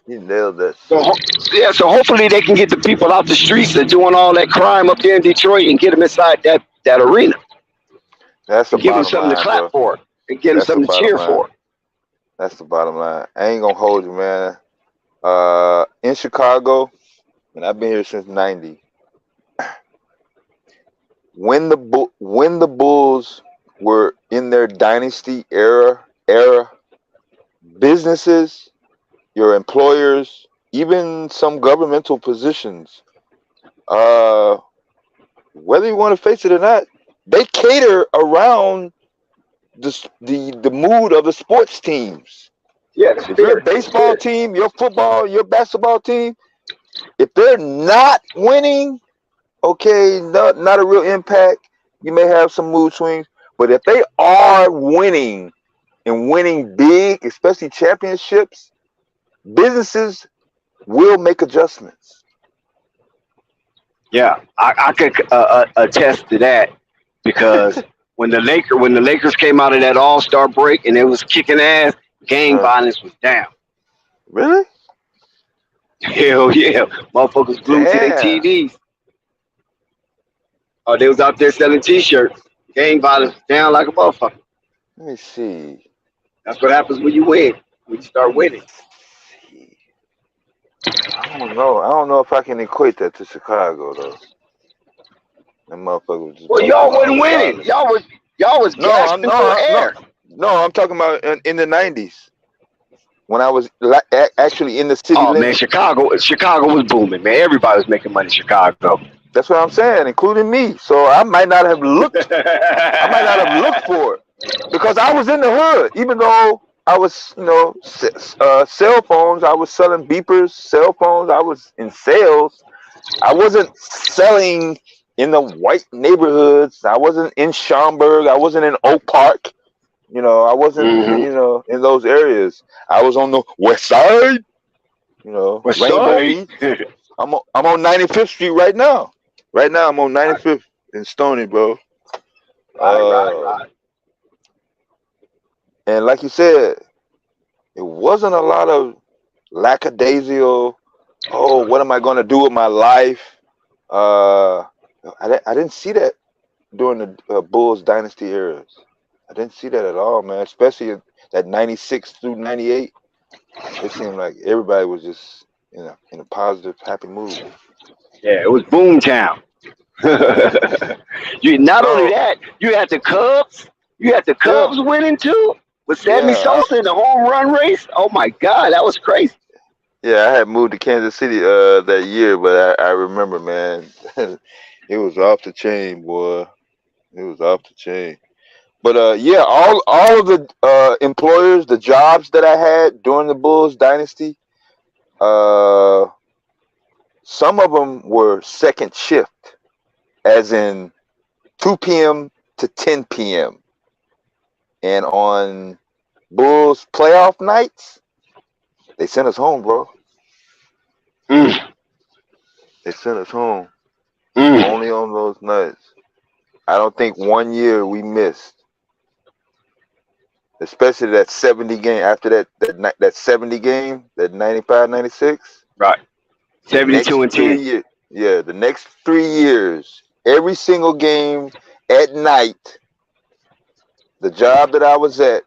he nailed that shit. So hopefully they can get the people out the streets that doing all that crime up there in Detroit and get them inside that arena. That's the give them bottom something line, to clap bro. for and get them something to cheer for. That's the bottom line. I ain't gonna hold you, man. In Chicago, and I've been here since '90. When the Bulls were in their dynasty era, businesses, your employers, even some governmental positions, whether you want to face it or not, they cater around the mood of the sports teams. Yeah, if you're a baseball team, your football, your basketball team, if they're not winning, okay, not a real impact. You may have some mood swings, but if they are winning and winning big, especially championships, businesses will make adjustments. Yeah, I could attest to that because when the Lakers came out of that All-Star break and it was kicking ass, gang violence was down. Really? Hell yeah, motherfuckers glued to their TVs. Oh, they was out there selling T-shirts. Gang violence was down like a motherfucker. Let me see. That's what happens when you win. When you start winning. I don't know if I can equate that to Chicago though. Them motherfuckers just y'all wasn't winning. Y'all was gasping for air. No, I'm talking about in the '90s when I was actually in the city. Oh man, Chicago was booming, man. Everybody was making money in Chicago. That's what I'm saying, including me. So I might not have looked. I might not have looked for it because I was in the hood, even though I was, cell phones. I was selling beepers, cell phones. I was in sales. I wasn't selling in the white neighborhoods. I wasn't in Schaumburg. I wasn't in Oak Park. I wasn't, in those areas. I was on the west side. West Rainbow Beach. I'm on 95th Street right now. Right now, I'm on 95th in Stony, bro. Right. And like you said, it wasn't a lot of lackadaisical, what am I going to do with my life? I didn't see that during the Bulls dynasty eras. I didn't see that at all, man, especially that 96 through 98. It seemed like everybody was just in a positive, happy mood. Yeah, it was boom town. Not only that, you had the Cubs. You had the Cubs winning too with Sammy Sosa in the home run race. Oh my God, that was crazy. Yeah, I had moved to Kansas City that year, but I remember, man, it was off the chain, boy. It was off the chain. But all of the employers, the jobs that I had during the Bulls dynasty, some of them were second shift, as in 2 p.m. to 10 p.m. And on Bulls playoff nights, they sent us home, bro. They sent us home. Only on those nights. I don't think 1 year we missed. Especially that 70 game, after that 70 game, that 95, 96. Right. 72 and 10. The next 3 years, every single game at night, the job that I was at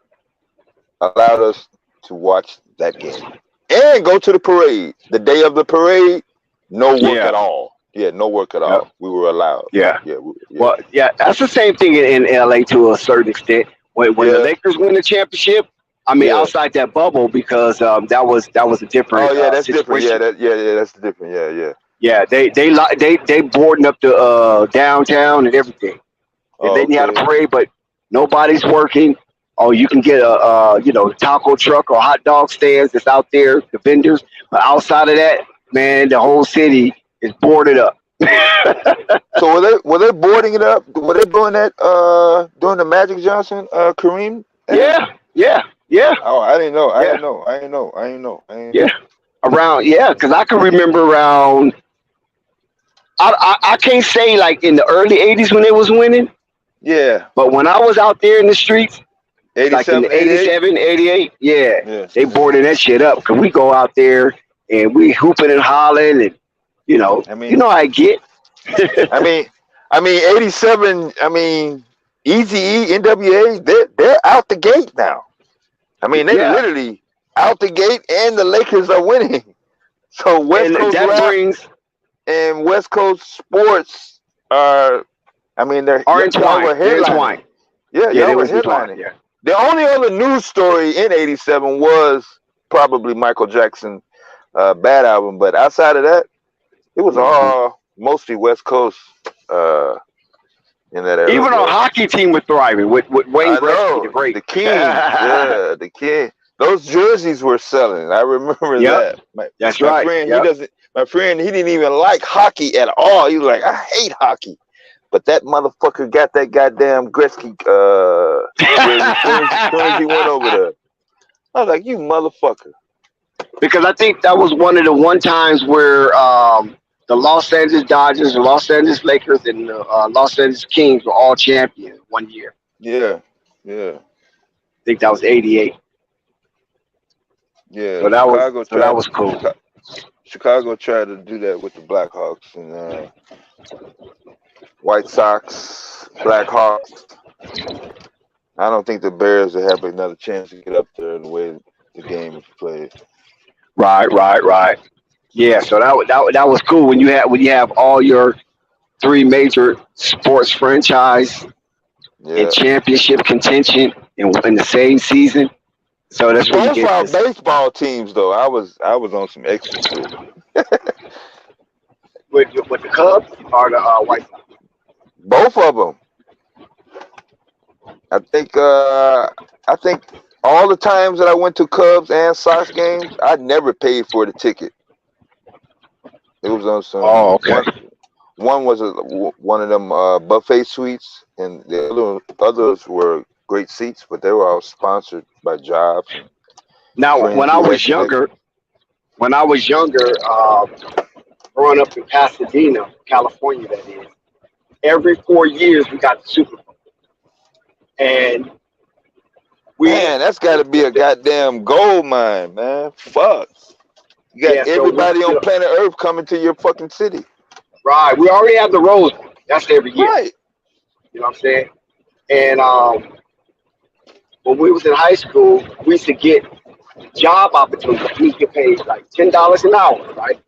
allowed us to watch that game. And go to the parade. The day of the parade, no work at all. Yeah, no work at all. We were allowed. Yeah. Well, that's the same thing in LA to a certain extent. When the Lakers win the championship, I mean, outside that bubble, because that was a different. Oh yeah, that's situation. different. That's different. Yeah, they boarding up the downtown and everything. They didn't have a parade, but nobody's working. Oh, you can get a taco truck or hot dog stands that's out there, the vendors. But outside of that, man, the whole city is boarded up. So were they boarding it up? Were they doing that during the Magic Johnson Kareem? Yeah. Oh, I didn't know. I Yeah. didn't know. Yeah. Because I can remember around. I can't say like in the early '80s when they was winning, Yeah. but when I was out there in the streets, like in 87, the 88? 87, 88, yeah, Yeah. they boarded that shit up. Cause we go out there and we hooping and hollering, and I mean, you know how I get. I mean, 87. I mean, Eazy-E, NWA, they're out the gate now. I mean, they Yeah. literally out the gate, and the Lakers are winning. So West And Coast that rap brings and West Coast sports are. I mean, are y'all entwined. were They're headlining. entwined. Yeah, Yeah, y'all they were was entwined. headlining. Yeah. The only other news story in '87 was probably Michael Jackson Bad Album, but outside of that, it was all mostly West Coast in that era. Even bro. our hockey team was thriving with Wayne I Gretzky, know the great. the King. Yeah, the King. Those jerseys were selling. I remember Yep. that. That's my right. Friend, Yep. My friend, he didn't even like hockey at all. He was like, I hate hockey. But that motherfucker got that goddamn Gretzky jersey as soon as he went over there. I was like, you motherfucker. Because I think that was one of the times where the Los Angeles Dodgers, the Los Angeles Lakers, and the Los Angeles Kings were all champions one year. Yeah. I think that was '88. Yeah. So that was cool. Chicago tried to do that with the Blackhawks and White Sox, Blackhawks. I don't think the Bears will have another chance to get up there the way the game is played. Right. Yeah, so that was cool when you have all your three major sports franchise in championship contention in the same season. So that's where you Both get our this. baseball teams, though, I was on some extra shit. With the Cubs or the White Sox. Both of them. I think all the times that I went to Cubs and Sox games, I never paid for the ticket. It was on some. Oh, okay. One was one of them buffet suites, and the others were great seats, but they were all sponsored by jobs. Now, when I was younger, growing up in Pasadena, California, that is, every 4 years we got the Super Bowl, and man, that's got to be a goddamn gold mine, man. Fuck, you got everybody on planet Earth coming to your fucking city. Right, we already have the Rose Bowl. That's every year. Right. You know what I'm saying? And when we was in high school, we used to get job opportunities. We used to get paid like $10 an hour, right?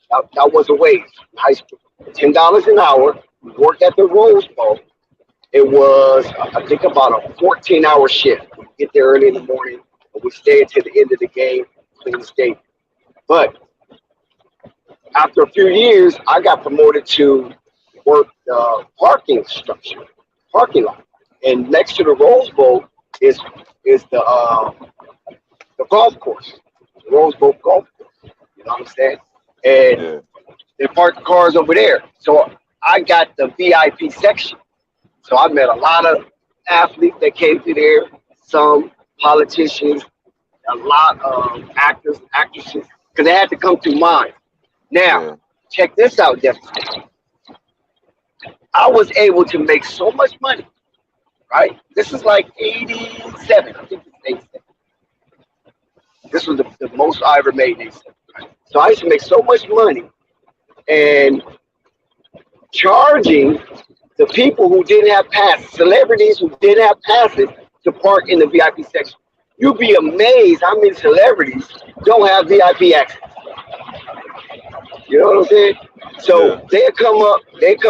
That was a wage in high school. $10 an hour. We worked at the Rose Bowl. It was, I think, about a 14-hour shift. We get there early in the morning, and we stay until the end of the game, clean the stadium. But after a few years, I got promoted to work the parking lot. And next to the Rose Bowl is the golf course, the Rose Bowl golf course. You know what I'm saying? And they park the cars over there. So I got the VIP section. So I met a lot of athletes that came through there, some politicians, a lot of actors, actresses, because they had to come through mine. Now, check this out, Jefferson. I was able to make so much money, right? This is like 87. I think it's 87. This was the most I ever made in 87. Right? So I used to make so much money and charging the people who didn't have passes, celebrities who didn't have passes to park in the VIP section. You'd be amazed how many celebrities don't have VIP access. You know what I'm saying? So they come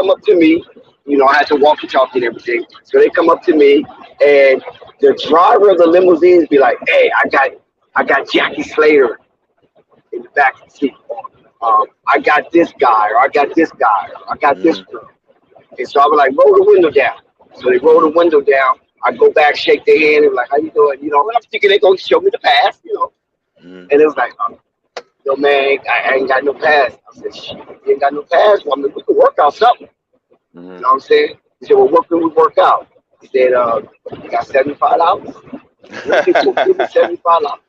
up to me. You know, I had to walk and talk and everything. So they come up to me, and the driver of the limousines be like, "Hey, I got Jackie Slater in the back of the seat. I got this guy, or I got this guy, or I got this girl." And so I was like, "Roll the window down." So they roll the window down. I go back, shake their hand, and like, how you doing? You know, and I'm thinking they're gonna show me the pass, you know. And it was like, yo, man, I ain't got no pass. I said, shit, you ain't got no pass. Well, I mean, we can work out something. You know what I'm saying? He said, well, what can we work out? He said, you got $75. Give me $75.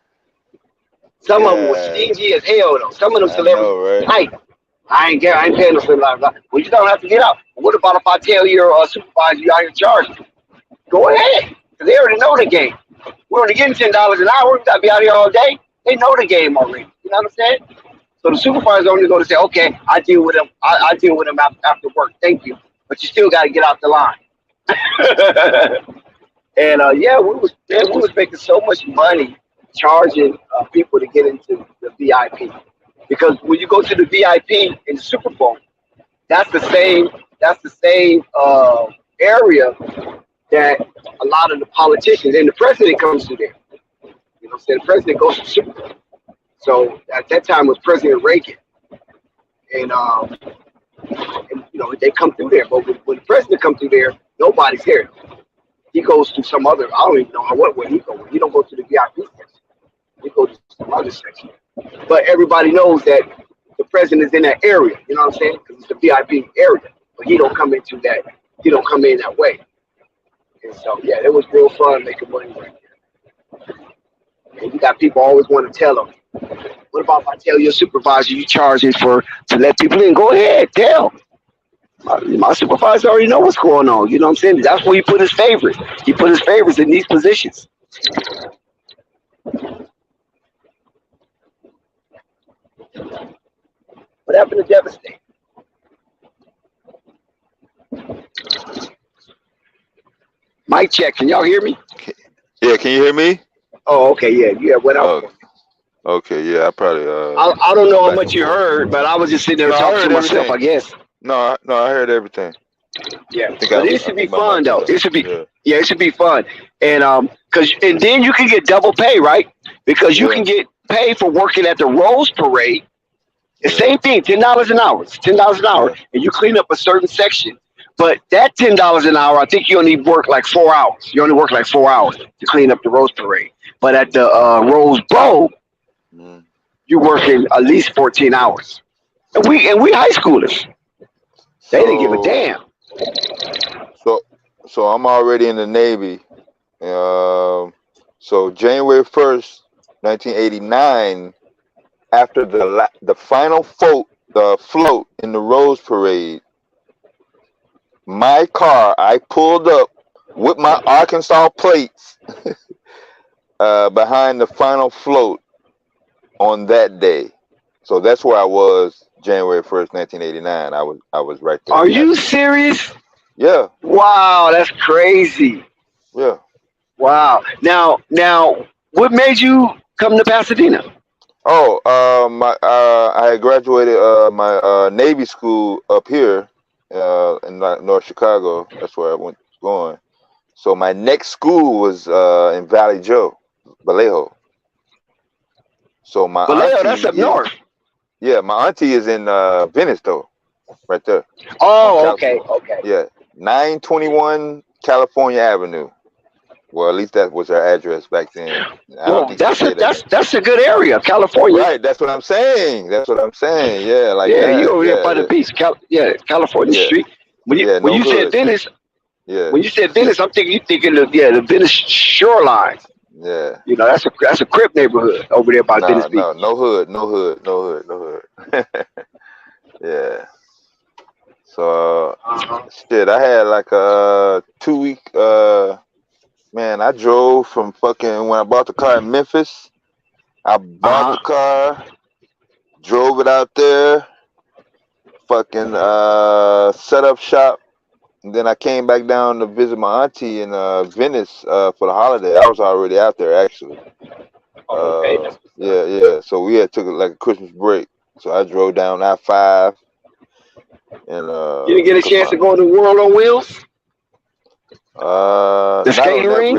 Some of them were stingy as hell, though. Some of them celebrities, tight. I ain't paying no $75. Well, you don't have to get out. What about if I tell your supervisor you out here charging? Go ahead, because they already know the game. We're only getting $10 an hour. We got to be out here all day. They know the game already. You know what I'm saying? So the supervisor's only going to say, okay, I deal with them. I deal with them after work. Thank you. But you still got to get out the line. And yeah, we was making so much money charging people to get into the VIP, because when you go to the VIP in the Super Bowl, that's the same area that a lot of the politicians and the president comes to there. You know what I'm saying? The president goes to the Super Bowl. So at that time it was President Reagan, and you know, they come through there. But when the president comes through there, nobody's here. He goes to some other, I don't even know where he goes. He don't go to the VIP section. He goes to some other section. But everybody knows that the president is in that area. You know what I'm saying? Because it's the VIP area. But he don't come into that. He don't come in that way. And so yeah, it was real fun making money right there. And you got people always want to tell them, what about if I tell your supervisor you charging to let people in? Go ahead, tell. My supervisor already know what's going on. You know what I'm saying? That's where he put his favorites. He put his favorites in these positions. What happened to Devastate? Mic check. Can y'all hear me? Yeah, can you hear me? Oh, okay. Yeah. What else? Okay, yeah, I probably. I don't know how much you heard, but I was just sitting there talking to myself, I guess. No, I heard everything. Yeah, but it should be fun though. It should be, it should be fun, and and then you can get double pay, right? Because you can get paid for working at the Rose Parade. The same thing, $10 an hour. It's $10 an hour, and you clean up a certain section. But that $10 an hour, I think you only work like 4 hours. You only work like 4 hours to clean up the Rose Parade. But at the Rose Bowl, you working at least 14 hours. And we high schoolers. They didn't give a damn. So I'm already in the Navy. So January 1st, 1989, after the final float in the Rose Parade, my car, I pulled up with my Arkansas plates behind the final float on that day. So that's where I was January 1st, 1989. I was right there. Are you serious? Yeah. Wow, that's crazy. Yeah. Wow. Now, what made you come to Pasadena? Oh, I had graduated my Navy school up here in North Chicago. That's where I went going. So my next school was in Valley Joe, Vallejo. So my Vallejo, that's up north. Yeah, my auntie is in Venice though, right there. Oh, okay. Yeah, 921 California Avenue. Well, at least that was her address back then. Well, that's a good area, California. Right, that's what I'm saying. Yeah, like you over there by the beach, California Street. When you said Venice, when you said Venice, I'm thinking of the Venice shoreline. Yeah, you know that's a Crip neighborhood over there by Venice Beach. No hood. Yeah. So shit, I had like a 2 week. Man, I drove from fucking when I bought the car in Memphis. I bought the car, drove it out there, fucking set up shop. And then I came back down to visit my auntie in Venice for the holiday. I was already out there actually. Yeah. So we had took like a Christmas break. So I drove down I-5. And you didn't get a chance to go to World on Wheels? The skating rink?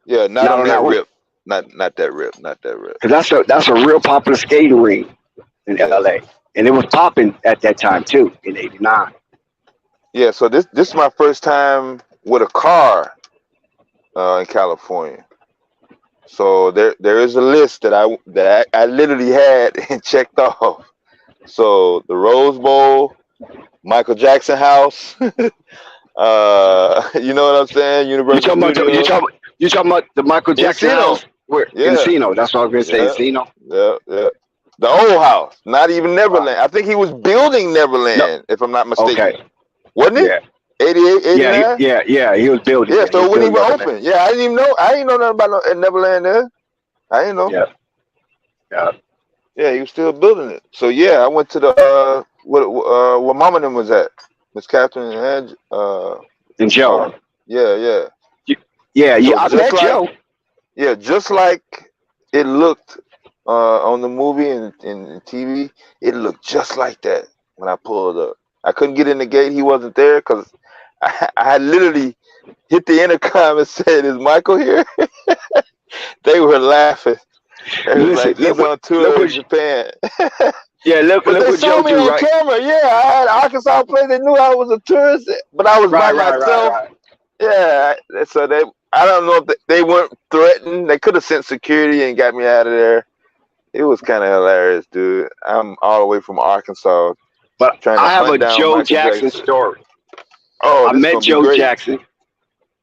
Yeah, not on that rip. Not that rip. Cause that's a real popular skating rink in LA, and it was popping at that time too in '89. Yeah, so this is my first time with a car in California. So there is a list that I literally had and checked off. So the Rose Bowl, Michael Jackson house, you know what I'm saying? Universal Studios. You talking about the Michael Jackson Encino. house? Where Encino? That's what I was gonna say. Encino. Yeah. The old house, not even Neverland. I think he was building Neverland, if I'm not mistaken. Okay. Wasn't it? Yeah. 88, 89? Yeah. He was building. Yeah, so it wasn't even open. Yeah, I didn't even know. I didn't know nothing about Neverland there. I didn't know. Yeah. Yeah, he was still building it. So yeah, I went to the where Mama and them was at. Miss Catherine and Joe. Yeah. Yeah. So I met Joe. Yeah, just like it looked on the movie and TV, it looked just like that when I pulled up. I couldn't get in the gate. He wasn't there because I literally hit the intercom and said, "Is Michael here?" They were laughing. They was like, "He's on tour in Japan." Yeah, look they what saw Joe me do, on right? camera. Yeah, I had Arkansas play. They knew I was a tourist, but I was by myself. Right. Yeah, so I don't know if they weren't threatened. They could have sent security and got me out of there. It was kind of hilarious, dude. I'm all the way from Arkansas. But I have a Joe Jackson story. I met Joe Jackson.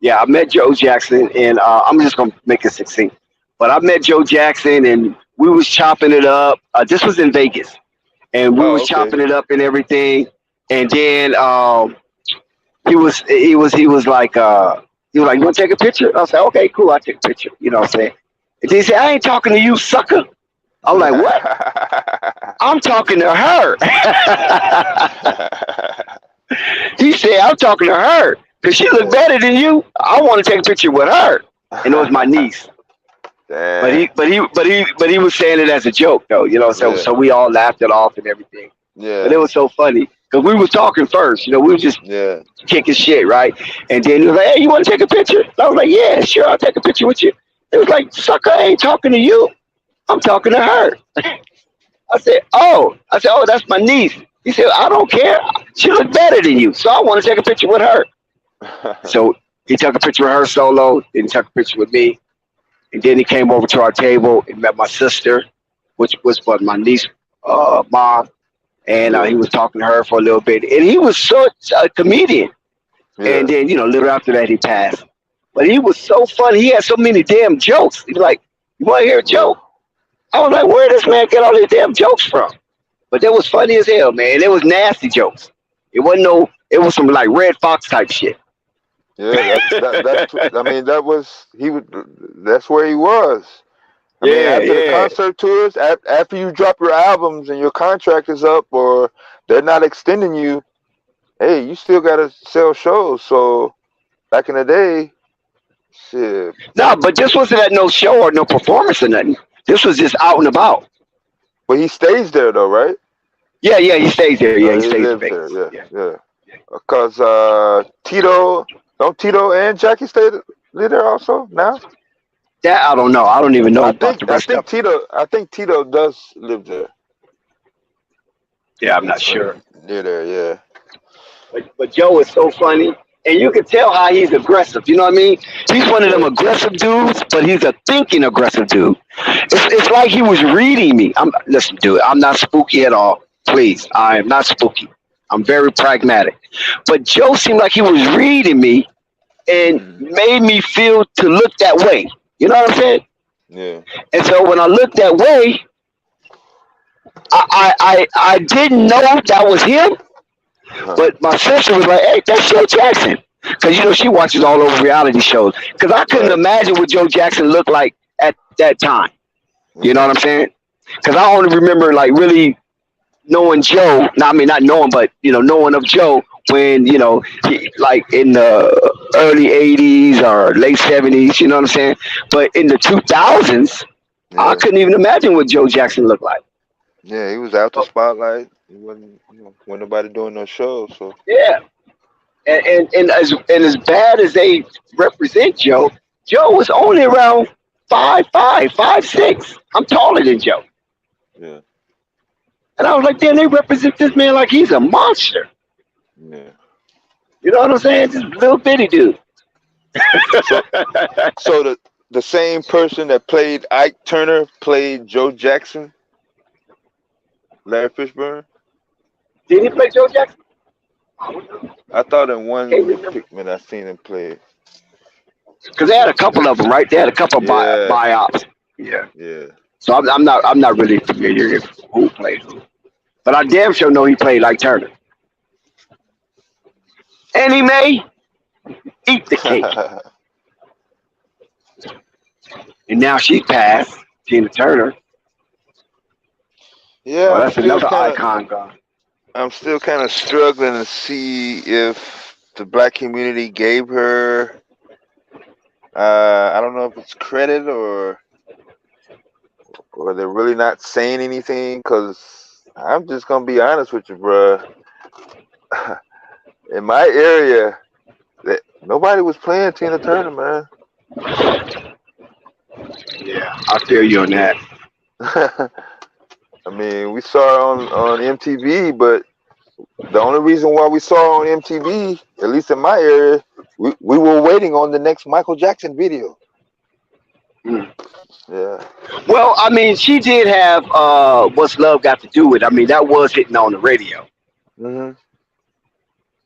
Yeah, I met Joe Jackson, and I'm just going to make it succinct. But I met Joe Jackson, and we was chopping it up. This was in Vegas. And we was chopping it up and everything. And then he was like, you want to take a picture? I was like, okay, cool, I'll take a picture. You know what I'm saying? And then he said, I ain't talking to you, sucker. I'm like, what? I'm talking to her. He said, I'm talking to her because she looked better than you. I want to take a picture with her. And it was my niece. Damn. But he was saying it as a joke though, you know. So we all laughed it off and everything. Yeah. But it was so funny because we was talking first, you know. We were just kicking shit, right? And then he was like, "Hey, you want to take a picture?" And I was like, "Yeah, sure, I'll take a picture with you." It was like, "Sucker, I ain't talking to you. I'm talking to her." I said, "Oh, that's my niece." He said, "I don't care. She looked better than you, so I want to take a picture with her." So he took a picture of her solo. Then he took a picture with me. And then he came over to our table and met my sister, which was my niece, mom. And he was talking to her for a little bit. And he was such a comedian. Yeah. And then, a little after that, he passed. But he was so funny. He had so many damn jokes. He was like, "You want to hear a joke?" I was like, "Where did this man get all these damn jokes from?" But that was funny as hell, man. It was nasty jokes. It was some like Red Fox type shit. Yeah, that's where he was. I mean, after the concert tours, after you drop your albums and your contract is up or they're not extending you, hey, you still gotta sell shows. So back in the day, shit. No, but this wasn't at no show or no performance or nothing. This was just out and about. But he stays there though, right? Yeah, he stays there. Yeah, he stays there. Yeah. Because Tito and Jackie live there also now? That I don't know. I don't even know I think Tito does live there. Yeah, I'm not sure. Near there, yeah. But Joe is so funny. And you can tell how he's aggressive. You know what I mean? He's one of them aggressive dudes, but he's a thinking aggressive dude. It's like he was reading me. Listen, dude, I'm not spooky at all. Please, I am not spooky. I'm very pragmatic. But Joe seemed like he was reading me and made me feel to look that way. You know what I'm saying? Yeah. And so when I looked that way, I didn't know that was him. But my sister was like, "Hey, that's Joe Jackson." Because, she watches all those reality shows. Because I couldn't imagine what Joe Jackson looked like at that time. You know what I'm saying? Because I only remember, like, really knowing Joe. Not knowing, but, knowing of Joe when, he, like, in the early 80s or late 70s, you know what I'm saying? But in the 2000s, I couldn't even imagine what Joe Jackson looked like. Yeah, he was out the spotlight. He wasn't nobody doing no shows. So yeah, and as bad as they represent Joe was only around 5'5", 5'6". I'm taller than Joe. Yeah. And I was like, damn, they represent this man like he's a monster. Yeah. You know what I'm saying? This little bitty dude. So the same person that played Ike Turner played Joe Jackson, Larry Fishburne. Did he play Joe Jackson? I thought in one Can't remember. depiction I seen him play it. Because they had a couple of them, right? They had a couple of biops. Yeah. Yeah. So I'm not really familiar with who played who, but I damn sure know he played like Turner. And he may eat the cake. And now she passed, Tina Turner. Yeah, Well, that's another icon gone. I'm still kind of struggling to see if the black community gave her. I don't know if it's credit or they're really not saying anything. Because I'm just gonna be honest with you, bruh. In my area, nobody was playing Tina Turner, man. Yeah, I feel you on that. I mean, we saw it on MTV, but the only reason why we saw it on MTV, at least in my area, we were waiting on the next Michael Jackson video. Mm. Yeah. Well, I mean, she did have What's Love Got to Do with it? I mean, that was hitting on the radio. Mm-hmm.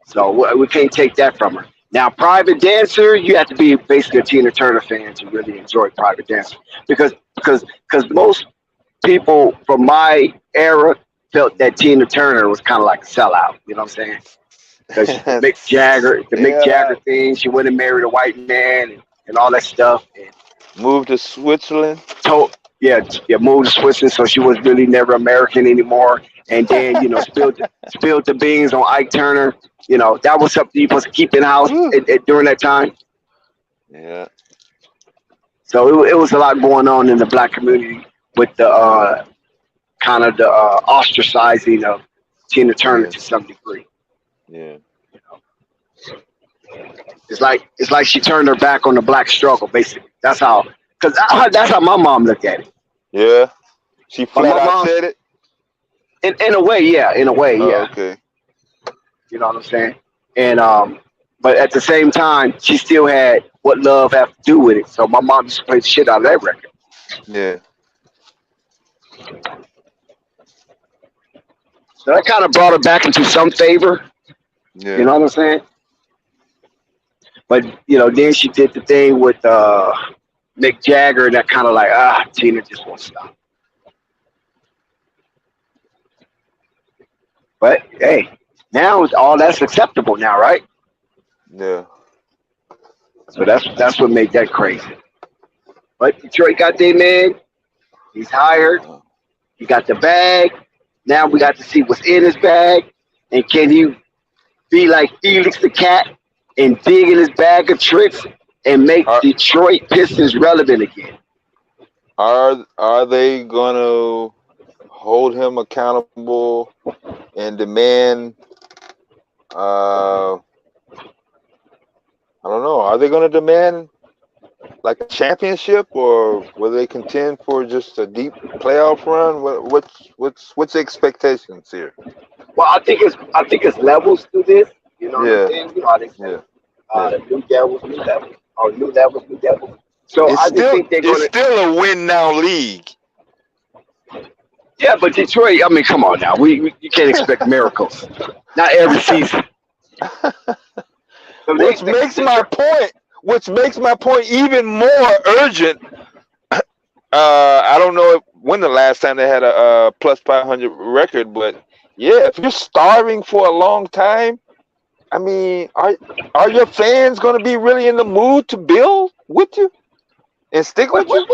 So we can't take that from her. Now, Private Dancer, you have to be basically a Tina Turner fan to really enjoy Private Dancer. Because most people from my era felt that Tina Turner was kind of like a sellout. You know what I'm saying? Because Mick Jagger thing, she went and married a white man and all that stuff. And moved to Switzerland. Moved to Switzerland, so she was really never American anymore. And then, spilled the beans on Ike Turner. You know, that was something you supposed to keep in the house during that time. Yeah. So it was a lot going on in the black community with the kind of the ostracizing of Tina Turner to some degree. Yeah. You know? It's like she turned her back on the black struggle, basically. That's how my mom looked at it. Yeah. She flat out said it? In a way, yeah. Okay. You know what I'm saying? And but at the same time, she still had What Love Have to Do with It. So my mom used to play the shit out of that record. Yeah. So that kind of brought her back into some favor. Yeah. You know what I'm saying? But then she did the thing with Mick Jagger, and that kind of like, Tina just won't stop. But hey, now all that's acceptable now, right? Yeah. So that's what made that crazy. But Detroit got their man. He's hired. He got the bag. Now we got to see what's in his bag. And can he be like Felix the Cat and dig in his bag of tricks and make Detroit Pistons relevant again? Are they gonna hold him accountable and demand? I don't know. Are they gonna demand like a championship, or will they contend for just a deep playoff run? What's the expectations here? Well, I think it's levels to this. You know what I'm saying? You know how they say, new devils, new levels, or new levels, new devils. So I think they're gonna. It's still a win now league. Yeah, but Detroit. I mean, come on now. You can't expect miracles. Not every season. Which makes my point even more urgent. I don't know when the last time they had a plus 500 record, but yeah, if you're starving for a long time, I mean, are your fans going to be really in the mood to build with you and stick with you?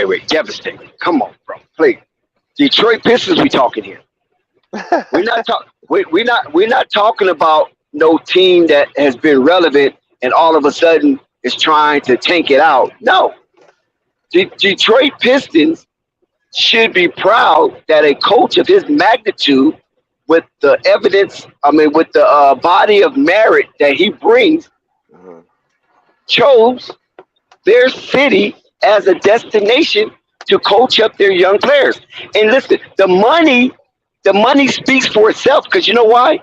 Wait. Devastating. Come on, bro. Please. Detroit Pistons we talking here. We're not talking about no team that has been relevant and all of a sudden is trying to tank it out. No. Detroit Pistons should be proud that a coach of his magnitude, with the evidence, with the body of merit that he brings, chose their city as a destination to coach up their young players. And listen, the money speaks for itself, because you know why?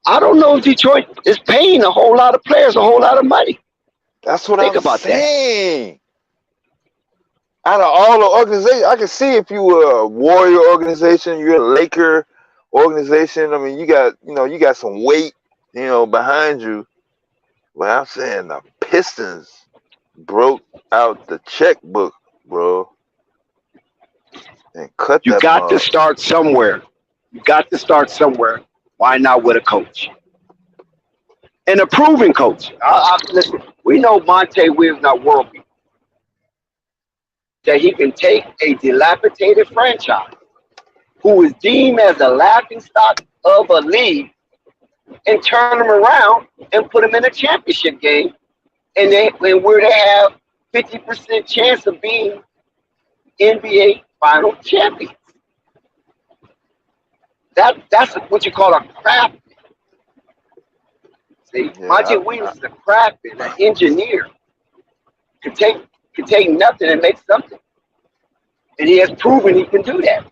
I don't know if Detroit is paying a whole lot of players a whole lot of money. That's what Think I'm about that. saying. Out of all the organizations, I can see if you were a Warrior organization, you're a Laker organization. I mean, you got some weight, behind you. But I'm saying the Pistons broke out the checkbook, bro, and cut You that got to mug. start somewhere. You got to start somewhere. Why not with a coach? And a proven coach. Listen, we know Monty Williams not worldly. That he can take a dilapidated franchise who is deemed as a laughing stock of a league and turn them around and put them in a championship game, and where they have 50% chance of being NBA final champions. That's what you call a craft. See, Yeah, Monty Williams is a craftsman, an engineer. Can take nothing and make something. And he has proven he can do that.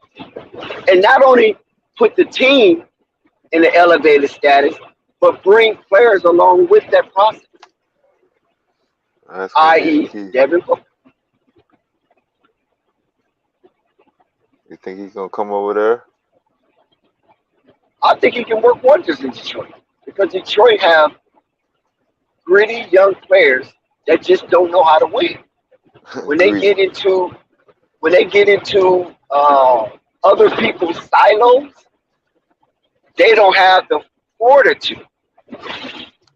And not only put the team in the elevated status, but bring players along with that process, that's gonna be i.e. key. Devin Booker. You think he's gonna come over there? I think he can work wonders in Detroit because Detroit have gritty young players that just don't know how to win. When they Greedy. get into other people's silos, they don't have the fortitude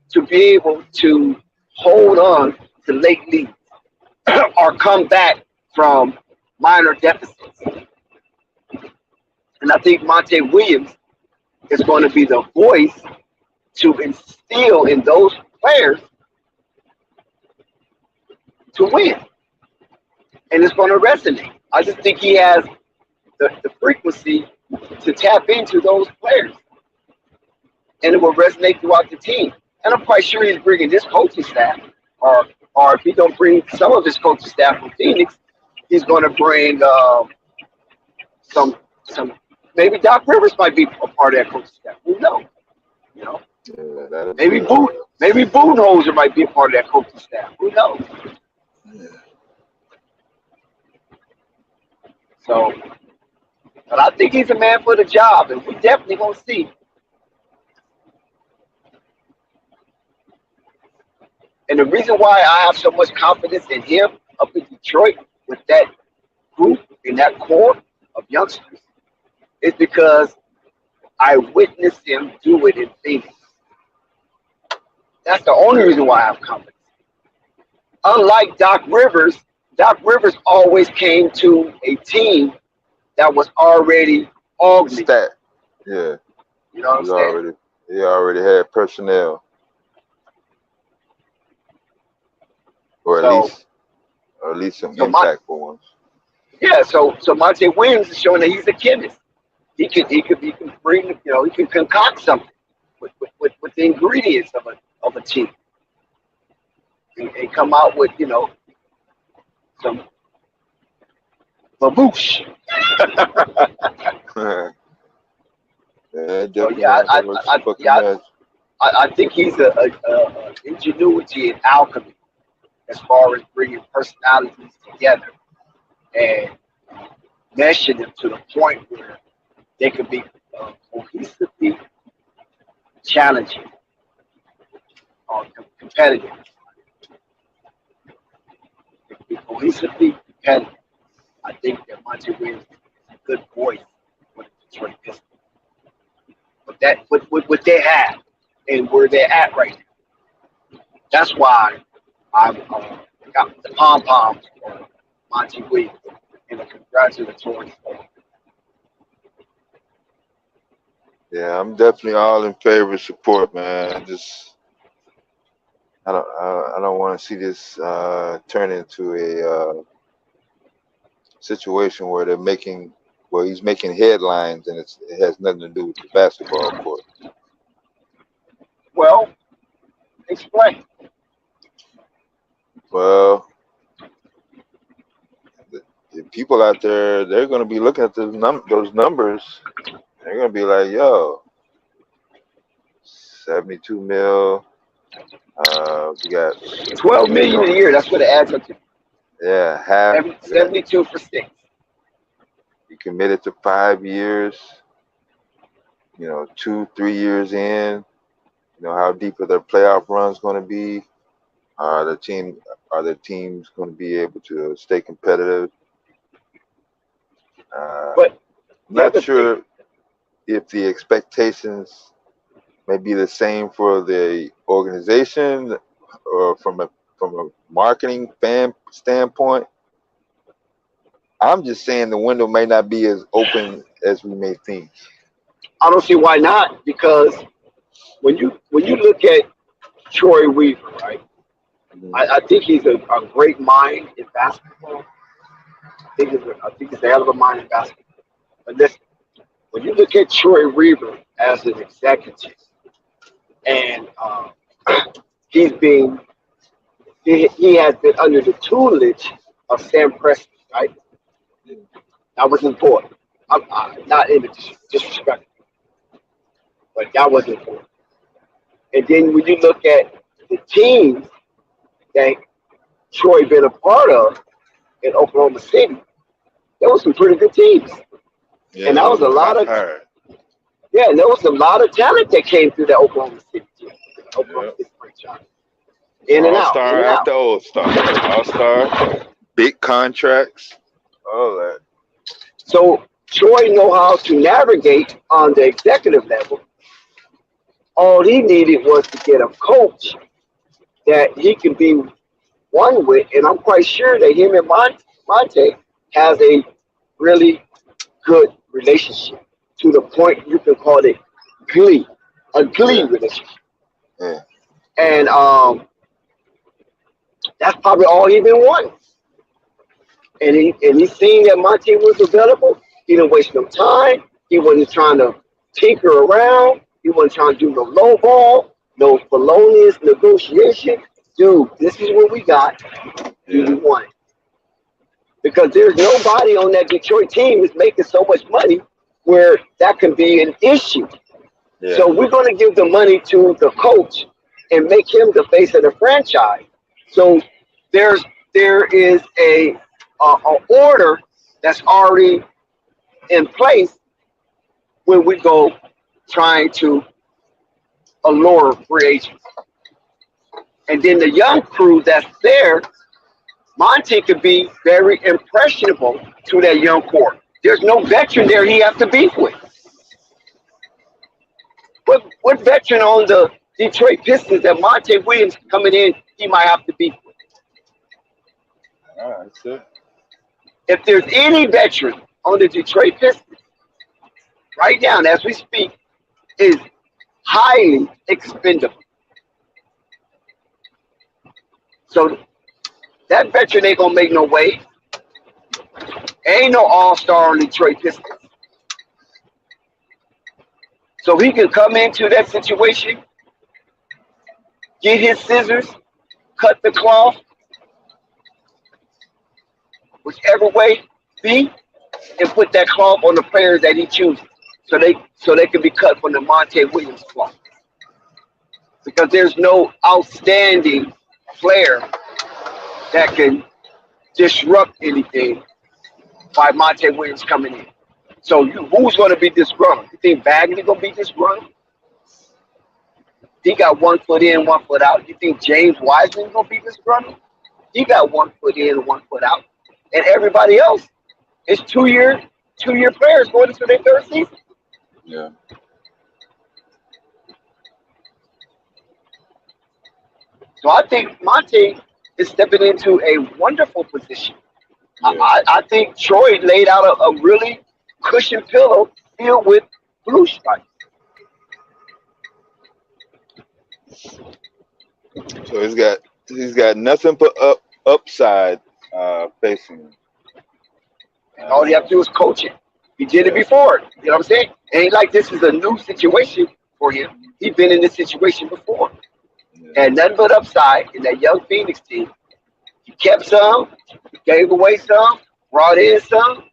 to be able to hold on to late leads or come back from minor deficits. And I think Monty Williams is going to be the voice to instill in those players to win. And it's going to resonate. I just think he has the frequency to tap into those players. And it will resonate throughout the team. And I'm quite sure he's bringing this coaching staff, or if he don't bring some of his coaching staff from Phoenix, he's going to bring some. Maybe Doc Rivers might be a part of that coaching staff. Who knows? You know, Yeah, that'll maybe be Budenholzer might be a part of that coaching staff. Who knows? So, but I think he's a man for the job, and we definitely gonna see. And the reason why I have so much confidence in him up in Detroit with that group and that core of youngsters is because I witnessed him do it in Phoenix. That's the only reason why I have confidence. Unlike Doc Rivers always came to a team that was already augmented. stat. Yeah, You know what I'm saying? he already had personnel, or at least some impactful ones. Yeah, so Monte Williams is showing that he's a chemist. He can bring, he can concoct something with the ingredients of a team and come out with some baboosh. Yeah, So definitely. I think he's a ingenuity and alchemy as far as bringing personalities together and meshing them to the point where they could be cohesively challenging or competitive. They could be cohesively competitive. I think that Monty Williams is a good voice for the Detroit Pistons. With what they have and where they're at right now. That's why I've got the pom poms for Monty Williams in a congratulatory form. Yeah, I'm definitely all in favor of support, man. I don't want to see this turn into a situation where he's making headlines and it has nothing to do with the basketball court. Well, explain. Well, the people out there, they're going to be looking at those numbers. They're going to be like, yo, $72 million. We got $12 million a year. That's what it adds up to. Yeah, half. 72 for 6. He committed to 5 years. 2-3 years in. How deep are their playoff runs going to be? Are the teams going to be able to stay competitive? But not sure if the expectations may be the same for the organization or from a marketing fan standpoint. I'm just saying the window may not be as open as we may think. I don't see why not, because when you look at Troy Weaver, right? I think he's a great mind in basketball. I think he's a hell of a mind in basketball. But listen, when you look at Troy Weaver as an executive, and he has been under the tutelage of Sam Presti, right? That was important. I'm not in the disrespect, but that was important. And then when you look at the teams that Troy been a part of in Oklahoma City, there was some pretty good teams. Yeah, and that was a lot of and there was a lot of talent that came through that Oklahoma City team. Oklahoma City franchise. In and out. All-star after all-star. All-star, big contracts, all that. So Troy know how to navigate on the executive level. All he needed was to get a coach that he can be one with, and I'm quite sure that him and Monty has a really good relationship to the point you can call it a glee relationship. Yeah. And that's probably all he been wanting. And he seen that Monty was available. He didn't waste no time. He wasn't trying to tinker around. He wasn't trying to do no low ball, no felonious negotiation. Dude, this is what we got. Do you want it? Because there's nobody on that Detroit team that's making so much money where that can be an issue. Yeah. So we're going to give the money to the coach and make him the face of the franchise. So there is a order that's already in place when we go trying to allure free agents. And then the young crew that's there, Monty could be very impressionable to that young core. There's no veteran there he has to beef with. What veteran on the Detroit Pistons that Monty Williams coming in he might have to beef with? All right, that's it. If there's any veteran on the Detroit Pistons, right now, as we speak, is highly expendable. So that veteran ain't gonna make no wave. Ain't no all-star on Detroit Pistons. So he can come into that situation, get his scissors, cut the cloth, whichever way be, and put that cloth on the players that he chooses. So they can be cut from the Monty Williams cloth. Because there's no outstanding player that can disrupt anything by Monty Williams coming in. So who's going to be disgruntled? You think Bagley going to be disgruntled? He got 1 foot in, 1 foot out. You think James Wiseman going to be disgruntled? He got 1 foot in, 1 foot out. And everybody else is two-year players going into their third season. Yeah. So I think Monty is stepping into a wonderful position. Yeah. I think Troy laid out a really cushion pillow filled with blue stripes. So he's got nothing but upside facing him. All you have to do is coach it. He did it before. You know what I'm saying? It ain't like this is a new situation for him. He's been in this situation before. Yeah. And nothing but upside in that young Phoenix team. He kept some, gave away some, brought in some,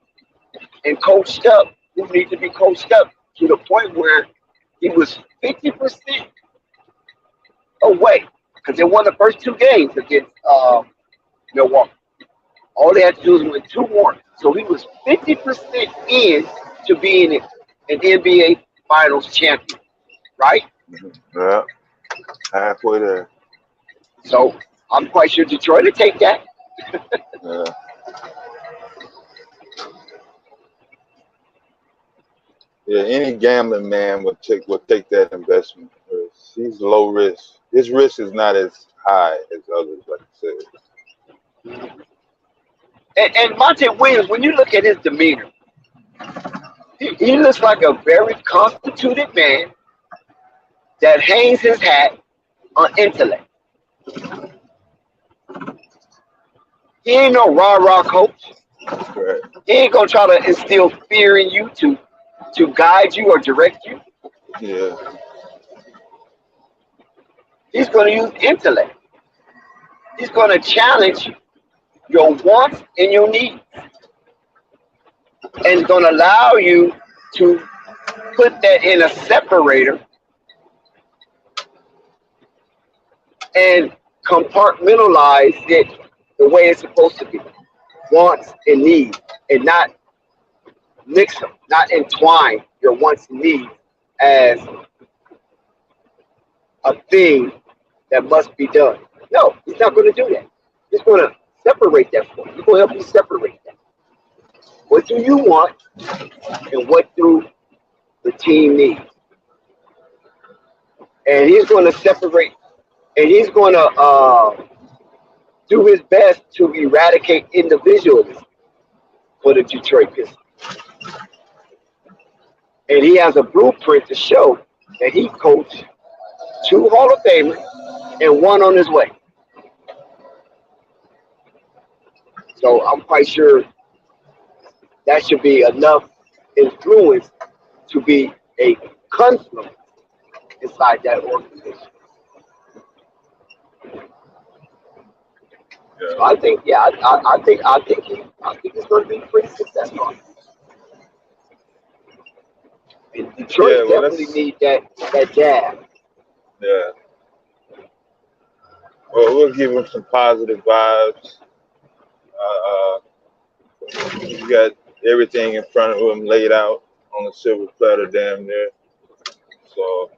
and coached up who needs to be coached up to the point where he was 50% away because they won the first 2 games against Milwaukee. All they had to do was win 2 more. So he was 50% in to being an NBA Finals champion, right? Yeah, halfway there. So I'm quite sure Detroit will take that. Yeah. Yeah, any gambling man would take that investment. He's low risk. His risk is not as high as others, like you said. And Monty Williams, when you look at his demeanor, he looks like a very constituted man that hangs his hat on intellect. He ain't no rah-rah coach. Right. He ain't gonna try to instill fear in you to guide you or direct you. Yeah. He's gonna use intellect. He's gonna challenge your wants and your needs. And gonna allow you to put that in a separator and compartmentalize it the way it's supposed to be. Wants and needs, and not mix them, not entwine your wants and needs as a thing that must be done. No, he's not going to do that. He's going to separate that for you. He's going to help you separate that. What do you want, and what do the team need? And he's going to separate, and he's going to do his best to eradicate individualism for the Detroit Pistons. And he has a blueprint to show that he coached 2 Hall of Famers and 1 on his way. So I'm quite sure that should be enough influence to be a confluence inside that organization. Yeah. So I think he's going to be pretty successful. And Detroit definitely need that jab. Yeah. Well, we'll give him some positive vibes. You got everything in front of him laid out on a silver platter, damn near. So,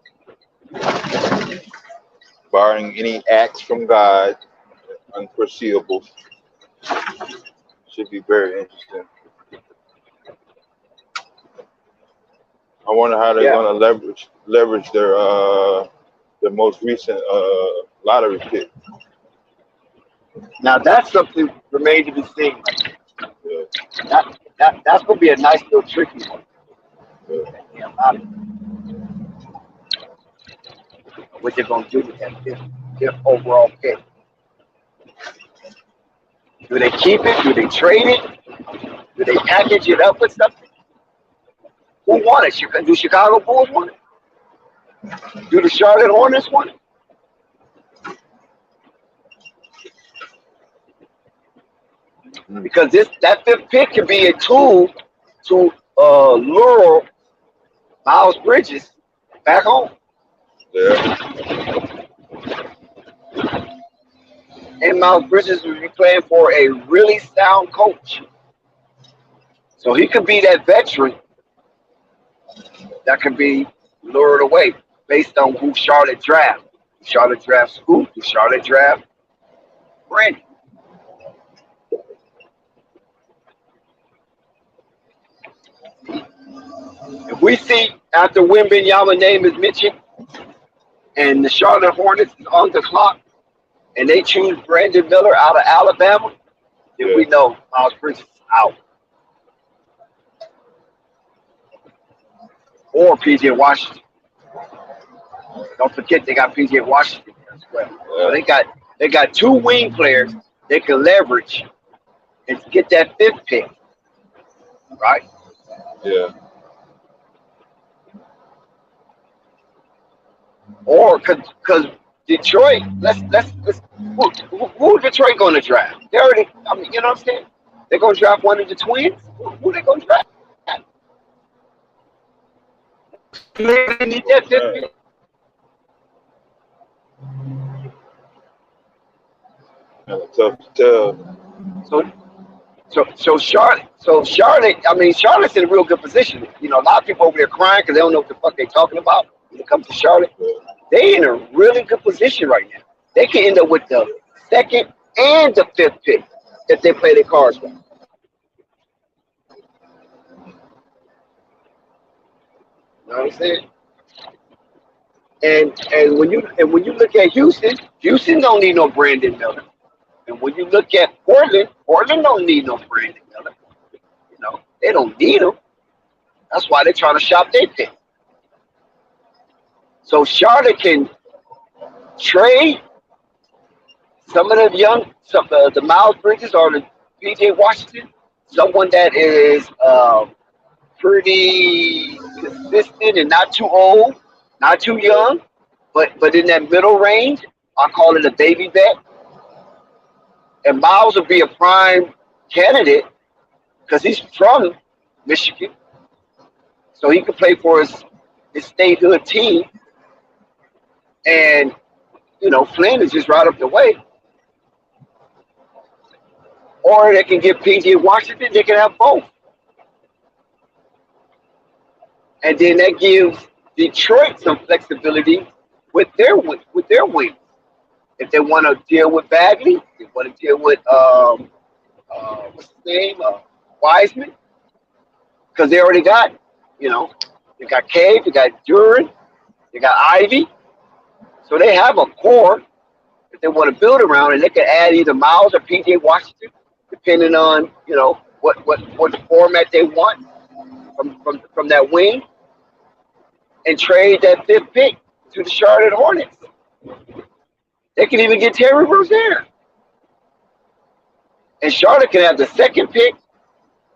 barring any acts from God, unforeseeable, should be very interesting. I wonder how they're going to leverage their most recent lottery pick. Now that's something remains to be seen. Yeah. That's going to be a nice little tricky one. Yeah. What they're going to do with that fifth overall pick. Do they keep it? Do they trade it? Do they package it up with something? Who won it? Do Chicago Bulls want it? Do the Charlotte Hornets want it? Because that 5th pick can be a tool to lure Miles Bridges back home. Yeah. And Miles Bridges will be playing for a really sound coach. So he could be that veteran that can be lured away based on who Charlotte drafts. Charlotte drafts who? Charlotte draft Randy. If we see after Wembanyama name is mentioned and the Charlotte Hornets is on the clock and they choose Brandon Miller out of Alabama, then we know Miles Bridges is out. Or P.J. Washington. Don't forget they got P.J. Washington as well. So they got 2 wing players they can leverage and get that 5th pick. Right? Yeah. Or because Detroit, let's who Detroit going to draft? They already, I mean, you know what I'm saying? They're going to draft one of the twins. Who they going to draft? They need that 5th pick. tough to tell. So Charlotte. I mean, Charlotte's in a real good position. You know, a lot of people over there crying because they don't know what the fuck they're talking about when it comes to Charlotte. They in a really good position right now. They can end up with the 2nd and the 5th pick if they play their cards right. You know what I'm saying? And when you look at Houston don't need no Brandon Miller. And when you look at Portland don't need no Brandon Miller. You know, they don't need him. That's why they're trying to shop their pick. So Charlotte can trade some of the Miles Bridges or the PJ Washington, someone that is pretty consistent and not too old, not too young, but in that middle range. I call it a baby vet. And Miles will be a prime candidate because he's from Michigan. So he could play for his statehood team. And, you know, Flynn is just right up the way. Or they can get PJ Washington. They can have both. And then that gives Detroit some flexibility with their wings. If they want to deal with Bagley, they want to deal with what's his name, Wiseman, because they already got, you know, they got Cade, they got Duran, they got Ivy, so they have a core that they want to build around, and they can add either Miles or PJ Washington, depending on, you know, what format they want from that wing, and trade that 5th pick to the Charlotte Hornets. They can even get Terry Rozier. And Charlotte can have the 2nd pick.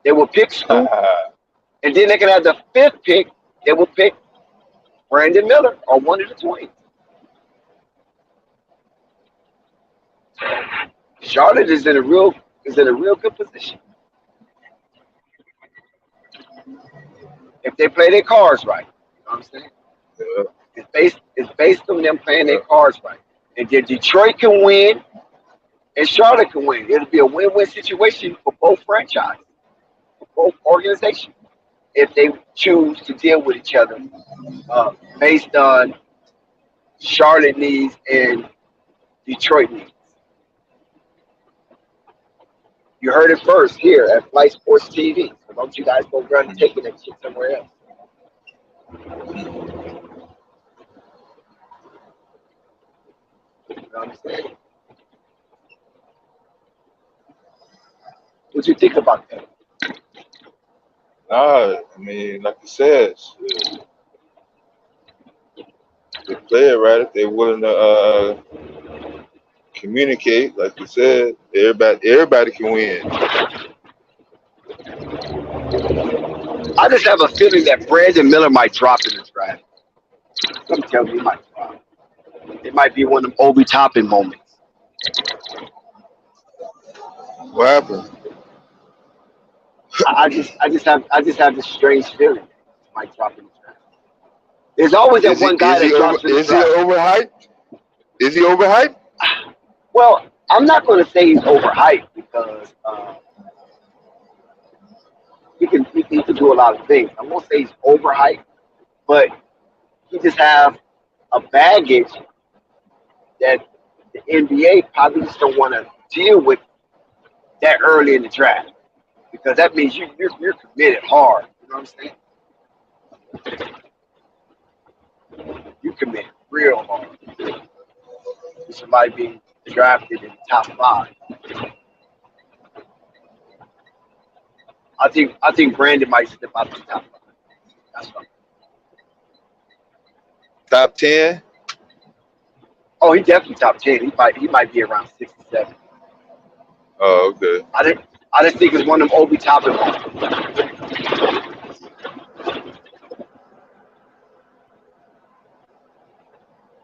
They will pick Scoop. And then they can have the 5th pick. They will pick Brandon Miller or one of the twins. Charlotte is in a real good position. If they play their cards right. You know what I'm saying? Yeah. It's based on them playing their cards right. And then Detroit can win, and Charlotte can win. It'll be a win-win situation for both franchises, for both organizations, if they choose to deal with each other based on Charlotte needs and Detroit needs. You heard it first here at Flight Sports TV. So don't you guys go run and taking that shit somewhere else. You know what I'm saying? What you think about that? Nah, I mean, like you said, they play it right if they're willing to communicate. Like you said, everybody can win. I just have a feeling that Brandon Miller might drop in the draft. I'm telling you, he might drop. It might be one of them Obi Toppin moments. What happened? I just have this strange feeling that he might drop in the draft. There's always that one guy that drops in the draft. Is he overhyped? Is he overhyped? Well, I'm not going to say he's overhyped because he can do a lot of things. I won't say he's overhyped, but he just have a baggage that the NBA probably just don't want to deal with that early in the draft, because that means you're committed hard. You know what I'm saying? You commit real hard. Somebody being drafted in the top 5. I think Brandon might step out to the top 5. That's right. Top 10? Oh, he definitely top 10. He might be around 6 or 7. Oh, okay. I just think it's one of them Obi Toppin moments.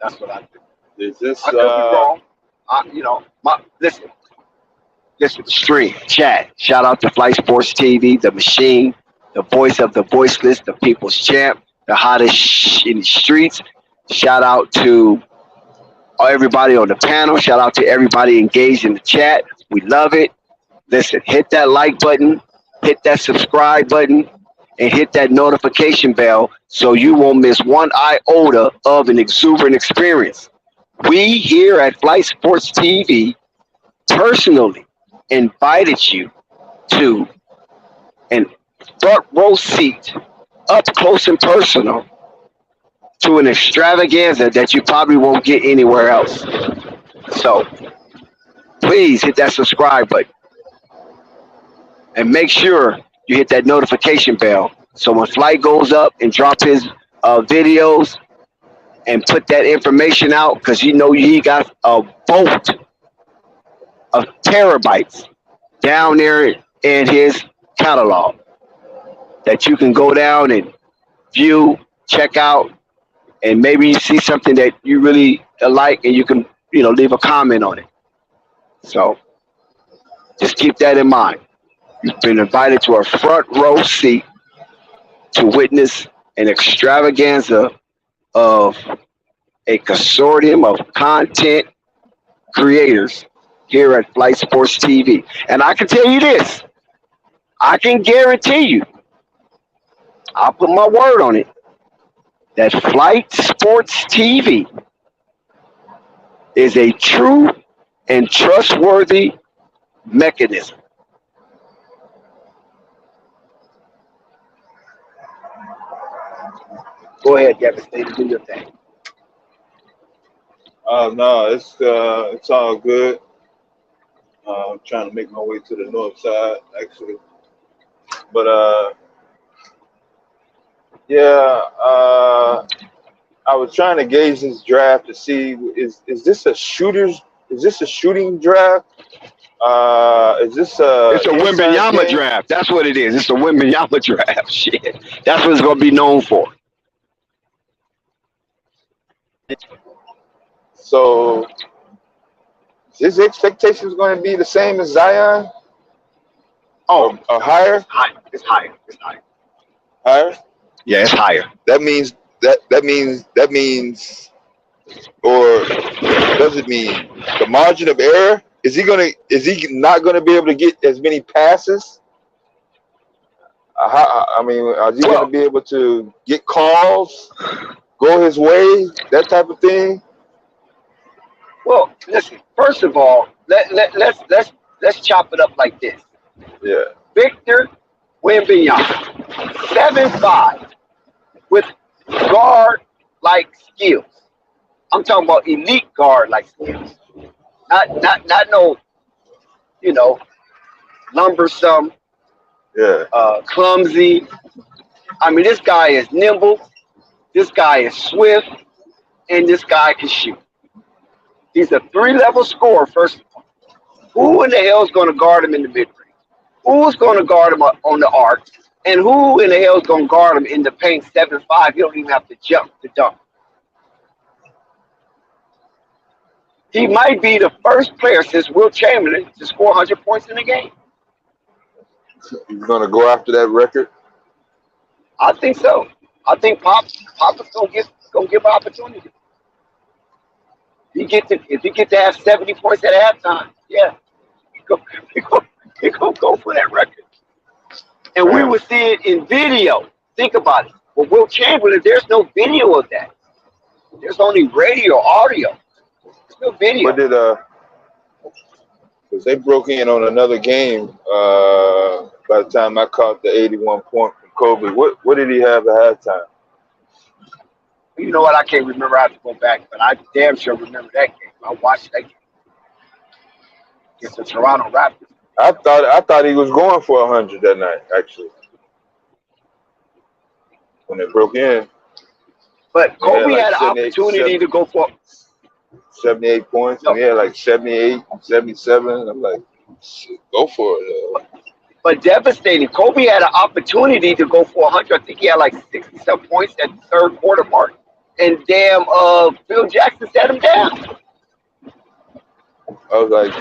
That's what I think. Is this I could be wrong. Listen, stream, chat. Shout out to Flight Sports TV, the machine, the voice of the voiceless, the people's champ, the hottest in the streets. Shout out to everybody on the panel. Shout out to everybody engaged in the chat. We love it. Listen, hit that like button, hit that subscribe button, and hit that notification bell so you won't miss one iota of an exuberant experience. We here at Flight Sports TV personally invited you to an front row seat, up close and personal, to an extravaganza that you probably won't get anywhere else. So please hit that subscribe button and make sure you hit that notification bell so when Flight goes up and drop his videos and put that information out, because you know he got a vault of terabytes down there in his catalog that you can go down and view, check out, and maybe you see something that you really like and you can, leave a comment on it. So just keep that in mind. You've been invited to a front row seat to witness an extravaganza of a consortium of content creators here at Flight Sports TV. And I can tell you this, I can guarantee you, I'll put my word on it, that Flight Sports TV is a true and trustworthy mechanism. Go ahead, Devastator, do your thing. No, it's all good. I'm trying to make my way to the north side, actually. But I was trying to gauge this draft to see is this a shooting draft? Is this it's a Wembanyama draft. That's what it is. It's a Wembanyama draft. Shit. That's what it's gonna be known for. So his expectations going to be the same as Zion? Oh, or higher? It's higher. It's higher. Higher? Yeah, it's higher. That means, or does it mean the margin of error? Is he not gonna be able to get as many passes? I mean, is he gonna be able to get calls, go his way, that type of thing? Well, listen. First of all, let's chop it up like this. Yeah. Victor Wembanyama, 7'5", with guard-like skills. I'm talking about elite guard-like skills. Not no, lumbersome, clumsy. I mean, this guy is nimble, this guy is swift, and this guy can shoot. He's a 3-level scorer, first of all. Who in the hell is going to guard him in the mid-range? Who's going to guard him on the arc? And who in the hell is going to guard him in the paint 7'5"? You don't even have to jump to dunk. He might be the first player since Will Chamberlain to score 100 points in a game. He's going to go after that record? I think so. I think Papa's going to give an opportunity. If he get to have 70 points at halftime, yeah, he gonna go for that record. And we will see it in video. Think about it. Well, Will Chamberlain, there's no video of that. There's only radio, audio. There's no video. What did because they broke in on another game by the time I caught the 81 point from Kobe. What did he have at halftime? You know what? I can't remember. I have to go back, but I damn sure remember that game. I watched that game against the Toronto Raptors. I thought he was going for 100 that night, actually, when they broke in. But Kobe had an opportunity to go for 78 points. No. And he had like 78, 77. I'm like, shit, go for it. But devastating. Kobe had an opportunity to go for 100. I think he had like 60-some points at the third quarter mark. And damn, Phil Jackson set him down. I was like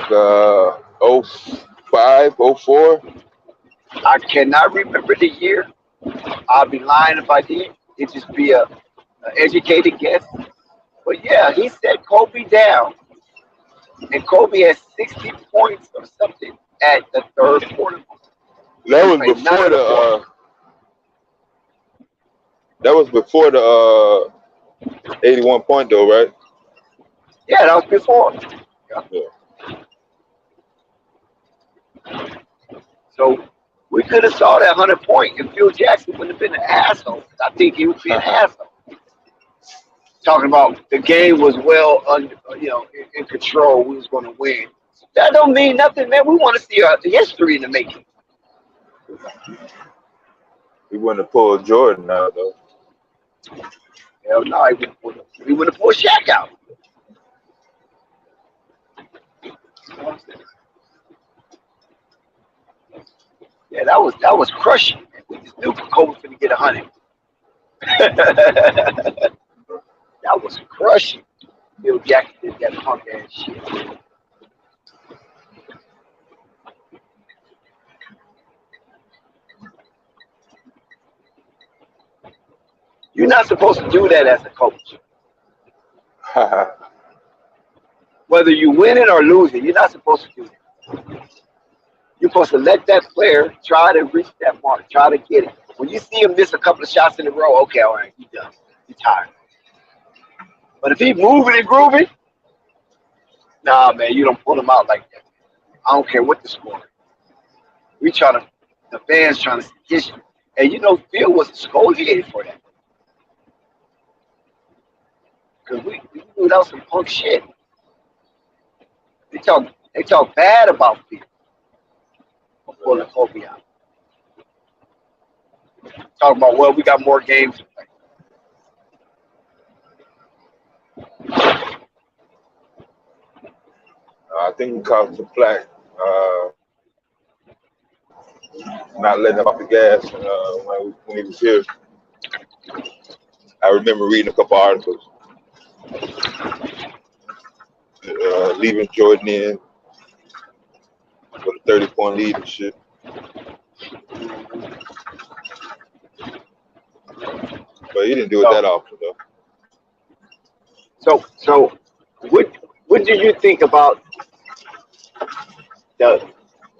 05, 04. I cannot remember the year. I'll be lying if I did. It'd just be an educated guess. But yeah, he set Kobe down, and Kobe had 60 points or something at the third quarter. That was before the. That was before the 81 point though, right? Yeah, that was before. Yeah. So we could have saw that 100 point, and Phil Jackson wouldn't have been an asshole. I think he would be an asshole. Talking about the game was well under, in control. We was going to win. That don't mean nothing, man. We want to see the history in the making. He wouldn't have pulled Jordan out though. Hell no, he would have pulled Shaq out. Yeah, that was crushing. We just knew Kobe was going to get 100. That was crushing. Phil Jackson did that punk ass shit. You're not supposed to do that as a coach. Whether you win it or lose it, you're not supposed to do that. You're supposed to let that player try to reach that mark, try to get it. When you see him miss a couple of shots in a row, okay, all right, he's done. He's tired. But if he's moving and grooving, nah, man, you don't pull him out like that. I don't care what the score is. The fans trying to get you. And Phil was exfoliated for that. Because we knew that was some punk shit. They talk bad about Phil for pulling Kobe out. Talking about, well, we got more games to play. I think we caught some flack. Not letting him off the gas when he was here. I remember reading a couple articles. Leaving Jordan in with a 30-point lead and shit. But he didn't do it that often though. So what do you think about the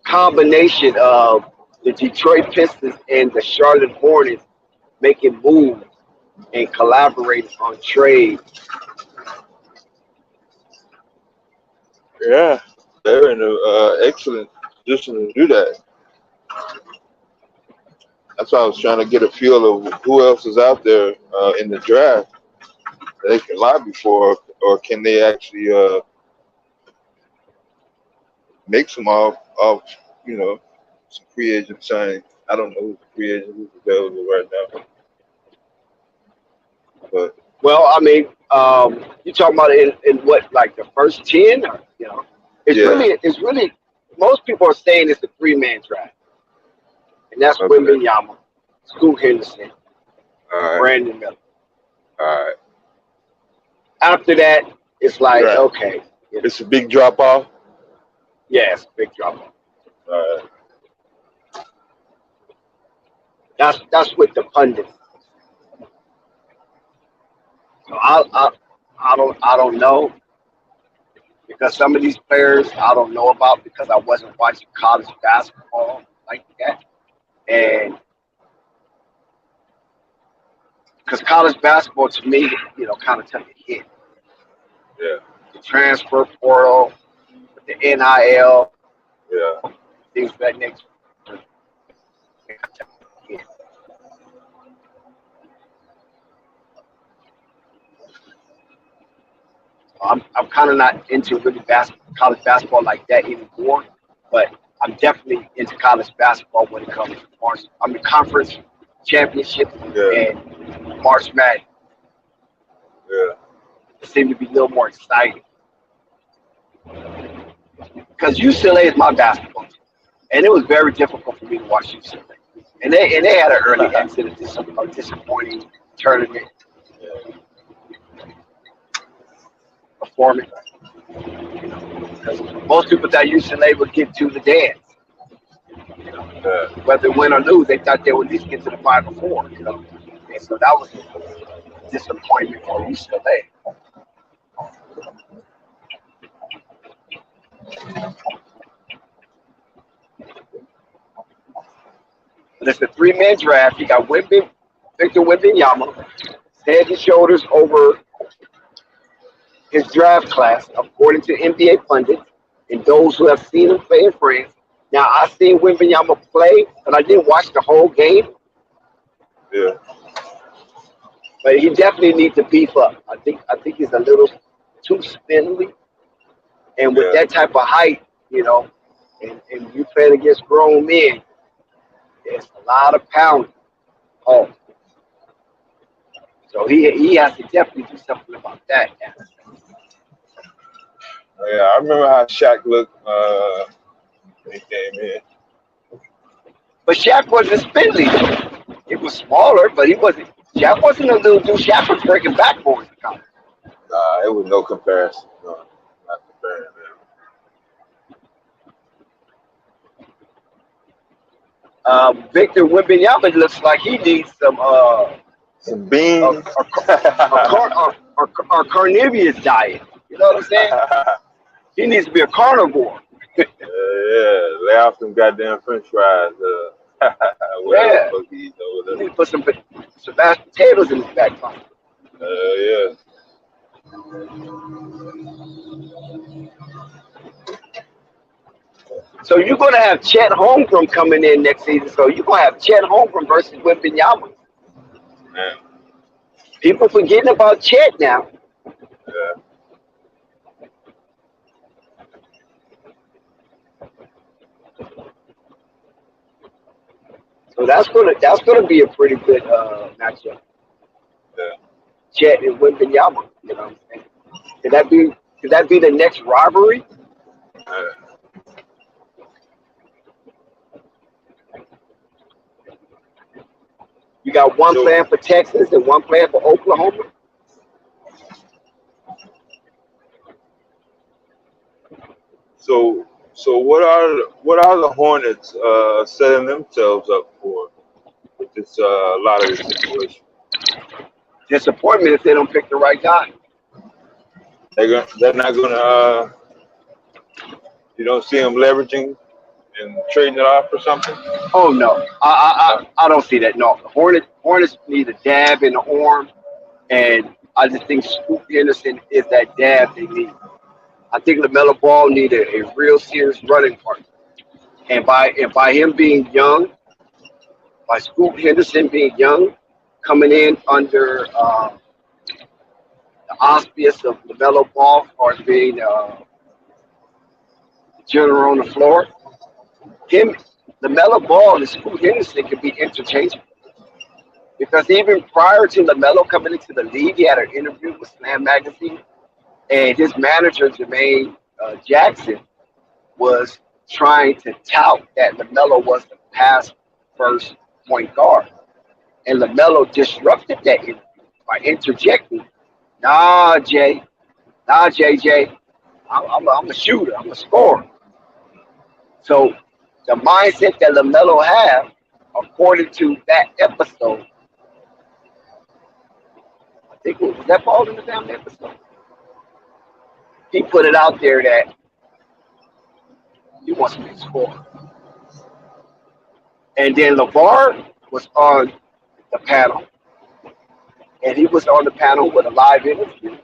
combination of the Detroit Pistons and the Charlotte Hornets making moves and collaborating on trades? Yeah, they're in an excellent position to do that. That's why I was trying to get a feel of who else is out there in the draft that they can lobby for, or can they actually make some off some free agent signing. I don't know who's the free agent who's available right now. But well, I mean, you talking about in what, like the first 10, or it's really most people are saying it's a 3-man draft, and that's okay. Wembanyama, Scoot Henderson, right. Brandon Miller. All right. After that, it's like okay, it's a big drop off. Yeah, it's a big drop off. All right. That's with the pundits. So I don't know, because some of these players I don't know about because I wasn't watching college basketball like that, and because college basketball to me, kind of took a hit. Yeah. The transfer portal, the NIL, things of that nature. I'm kind of not into really college basketball like that anymore, but I'm definitely into college basketball when it comes to conference championship and March Madness. Yeah. It seemed to be a little more exciting. Because UCLA is my basketball team, and it was very difficult for me to watch UCLA. And they had an early exit of a disappointing tournament performance. Because most people thought UCLA would get to the dance. Whether win or lose, they thought they would at least get to the Final Four. And so that was a disappointment for UCLA. But it's a 3-man draft. You got Victor Wembanyama, head and shoulders over his draft class, according to NBA pundits and those who have seen him play in France. Now, I've seen Wembanyama play, but I didn't watch the whole game. Yeah. But he definitely needs to beef up. I think he's a little too spindly. And with that type of height, you know, and you playing against grown men, there's a lot of pounding. Oh. So he has to definitely do something about that. Yeah, I remember how Shaq looked when he came in. But Shaq wasn't spindly. He was smaller, but he wasn't. Shaq wasn't a little dude. Shaq was breaking backboards. Nah, it was no comparison. No, not comparing, man. Victor Wembanyama looks like he needs some beans, a carnivorous diet. You know what I'm saying? He needs to be a carnivore. yeah, lay off them goddamn French fries. Yeah. He need to put some mashed potatoes in his back pocket. Yeah. So you're going to have Chet Holmgren coming in next season. So you're going to have Chet Holmgren versus Wembanyama. Man. People forgetting about Chet now. Yeah. So that's gonna be a pretty good matchup. Yeah. Chet and Wembanyama. You know what I'm saying? Could that be the next rivalry? You got one playing for Texas and one playing for Oklahoma. So what are the Hornets setting themselves up for with this lottery situation? Disappointment if they don't pick the right guy. They're not gonna. You don't see them leveraging and trading it off or something. Oh no, I don't see that. No, the Hornets need a dab in the arm, and I just think Scoot Henderson is that dab they need. I think LaMelo Ball needed a real serious running partner, and by him being young, by Scoot Henderson being young, coming in under the auspice of LaMelo Ball or being the general on the floor, LaMelo Ball and Scoot Henderson could be interchangeable. Because even prior to LaMelo coming into the league, he had an interview with Slam Magazine, and his manager, Jermaine Jackson, was trying to tout that LaMelo was the past first point guard. And LaMelo disrupted that interview by interjecting, Nah, JJ, I'm a shooter, I'm a scorer. So the mindset that LaMelo had, according to that episode, I think was that Ball in the damn episode? He put it out there that he wants to be a scorer. And then LeVar was on the panel. And he was on the panel with a live interview.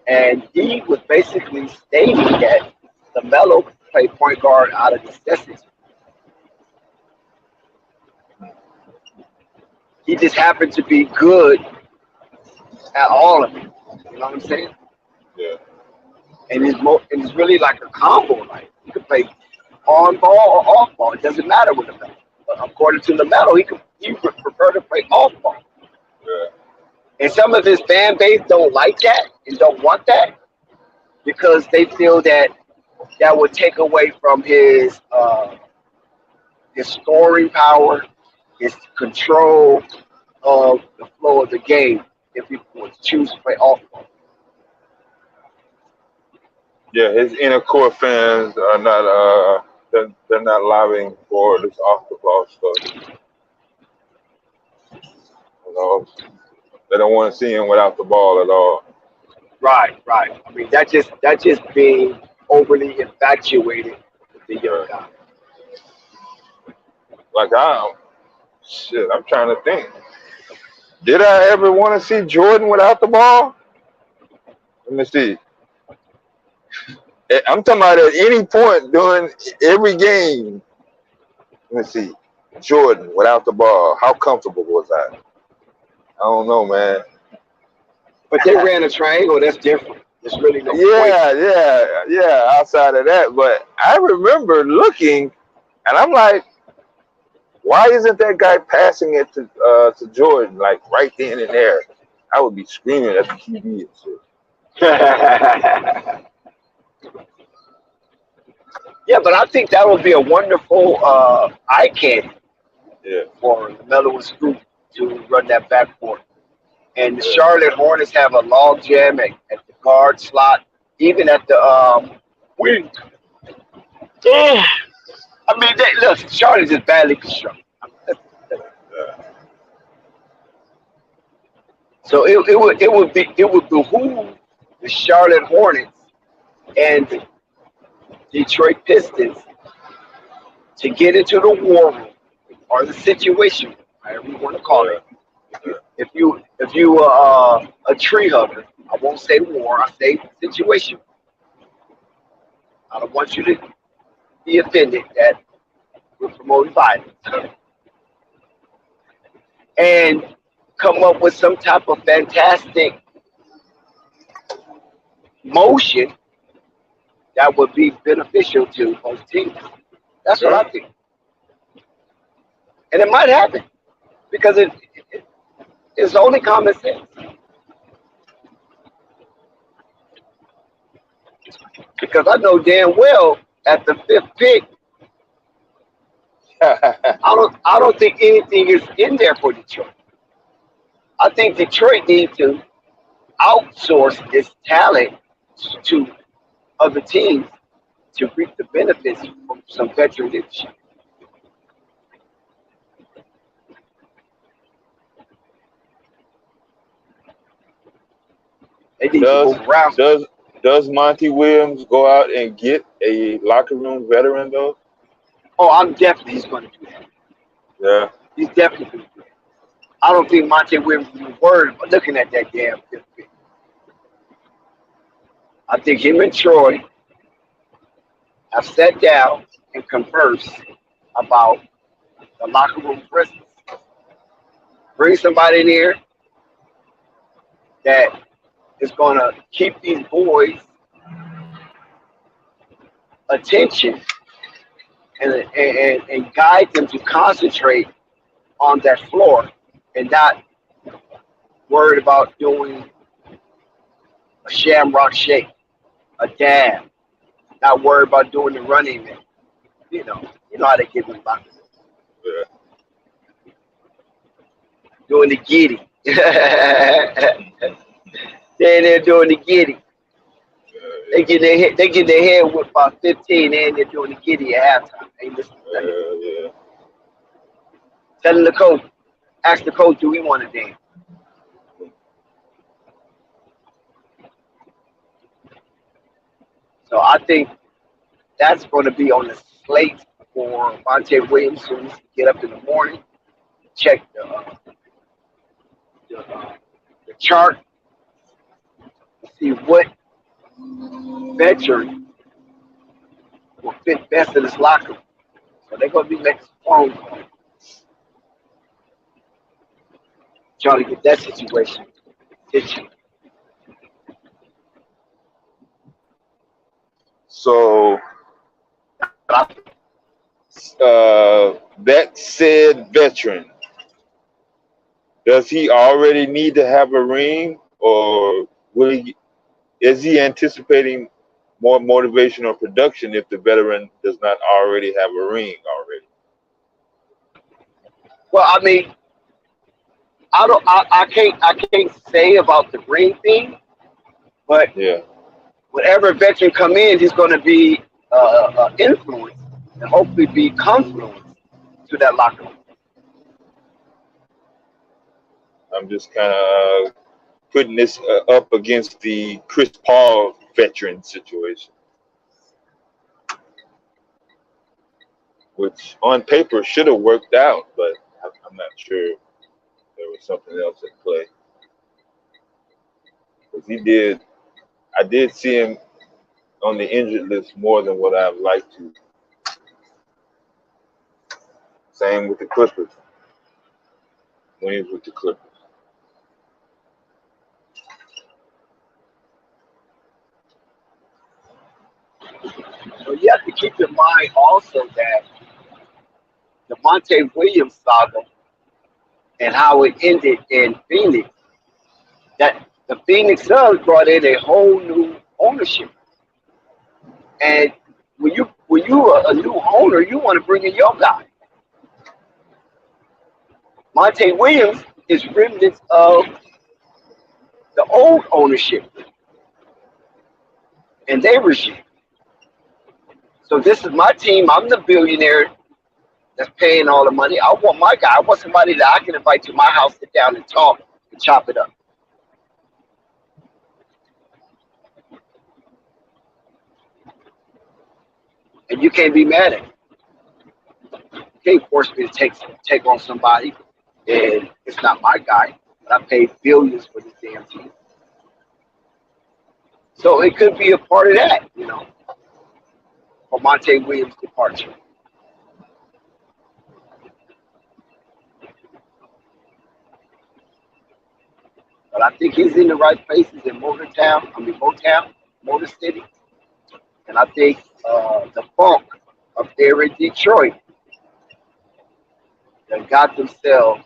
And he was basically stating that LaMelo played point guard out of necessity. He just happened to be good at all of it. You know what I'm saying? Yeah. And it's really like a combo. Like you could play on ball or off ball. It doesn't matter with LaMelo. But according to LaMelo, he would prefer to play off ball. Yeah. And some of his fan base don't like that and don't want that because they feel that would take away from his scoring power, his control of the flow of the game if he would choose to play off ball. Yeah, his inner core fans are not they're not lobbying for this off the ball stuff. You know, they don't want to see him without the ball at all. Right. I mean that just being overly infatuated with the young guy. Like I'm trying to think. Did I ever want to see Jordan without the ball? Let me see. I'm talking about at any point during every game. Let me see. Jordan without the ball. How comfortable was I? I don't know, man. But they ran a triangle. That's different. There's really no Yeah. Outside of that, but I remember looking, and I'm like, why isn't that guy passing it to Jordan like right then and there? I would be screaming at the TV and shit. Yeah, but I think that would be a wonderful eye candy for Melo and Scoop to run that backcourt. And the Charlotte Hornets have a log jam at the guard slot, even at the wing. Yeah. I mean, look, Charlotte is badly constructed. So it would behoove the Charlotte Hornets and the Detroit Pistons to get into the war room or the situation room, however you want to call it. If you a tree hugger, I won't say war, I say situation. I don't want you to be offended that we're promoting violence. And come up with some type of fantastic motion that would be beneficial to both teams. That's what I think. And it might happen because it's only common sense. Because I know damn well at the 5th pick, I don't think anything is in there for Detroit. I think Detroit needs to outsource its talent to other teams to reap the benefits from some veteran leadership. They need to go around. Does Monty Williams go out and get a locker room veteran though? Oh, he's going to do that. Yeah. He's definitely going to do that. I don't think Monty Williams is worried about looking at that damn 5th pick. I think him and Troy have sat down and conversed about the locker room presence. Bring somebody in here that is going to keep these boys' attention and guide them to concentrate on that floor and not worried about doing a shamrock shake, a dab, not worried about doing the running man. You know how they get them back. Yeah. Doing the giddy. They're doing the giddy. They get their head whipped by 15 and they're doing the giddy at halftime. They listen to that. Yeah. Telling the coach, ask the coach, do we want to dance? So I think that's going to be on the slate for Monty Williams to get up in the morning, check the chart, see what veteran will fit best in his locker room. So they're going to be making some phone calls, trying to get that situation situated. So that said veteran, does he already need to have a ring, or is he anticipating more motivation or production if the veteran does not already have a ring already? Well, I mean, I can't say about the ring thing, but yeah, whatever veteran come in, he's going to be influenced and hopefully be confluenced to that locker room. I'm just kind of putting this up against the Chris Paul veteran situation. which on paper should have worked out, but I'm not sure there was something else at play. Because I did see him on the injured list more than what I'd like to. Same with the Clippers. When he was with the Clippers. But you have to keep in mind also that the Monty Williams saga and how it ended in Phoenix, that the Phoenix Suns brought in a whole new ownership. And when you are a new owner, you want to bring in your guy. Monty Williams is remnants of the old ownership and their regime. So this is my team. I'm the billionaire that's paying all the money. I want my guy. I want somebody that I can invite to my house, sit down and talk and chop it up. And you can't be mad at it. You can't force me to take on somebody, and it's not my guy. But I paid billions for this damn team. So it could be a part of that, for Monty Williams' departure. But I think he's in the right places in Motor City. And I think the funk up there in Detroit that got themselves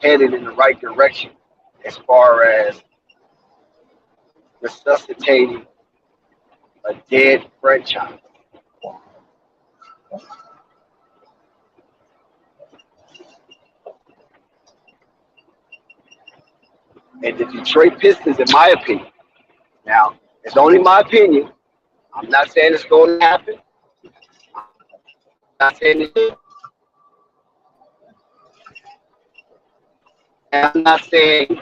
headed in the right direction as far as resuscitating a dead franchise. And the Detroit Pistons, in my opinion, now, it's only my opinion. I'm not saying it's going to happen. I'm not saying it is. And I'm not saying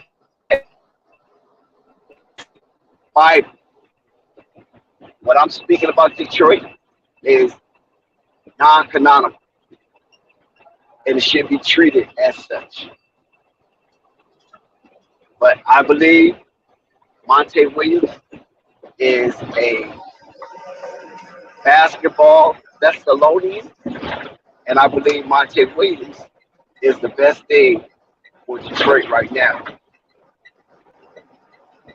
Bible. What I'm speaking about Detroit is non-canonical. And it should be treated as such. But I believe Monty Williams is a basketball Thessalonian, and I believe Monty Williams is the best thing for Detroit right now.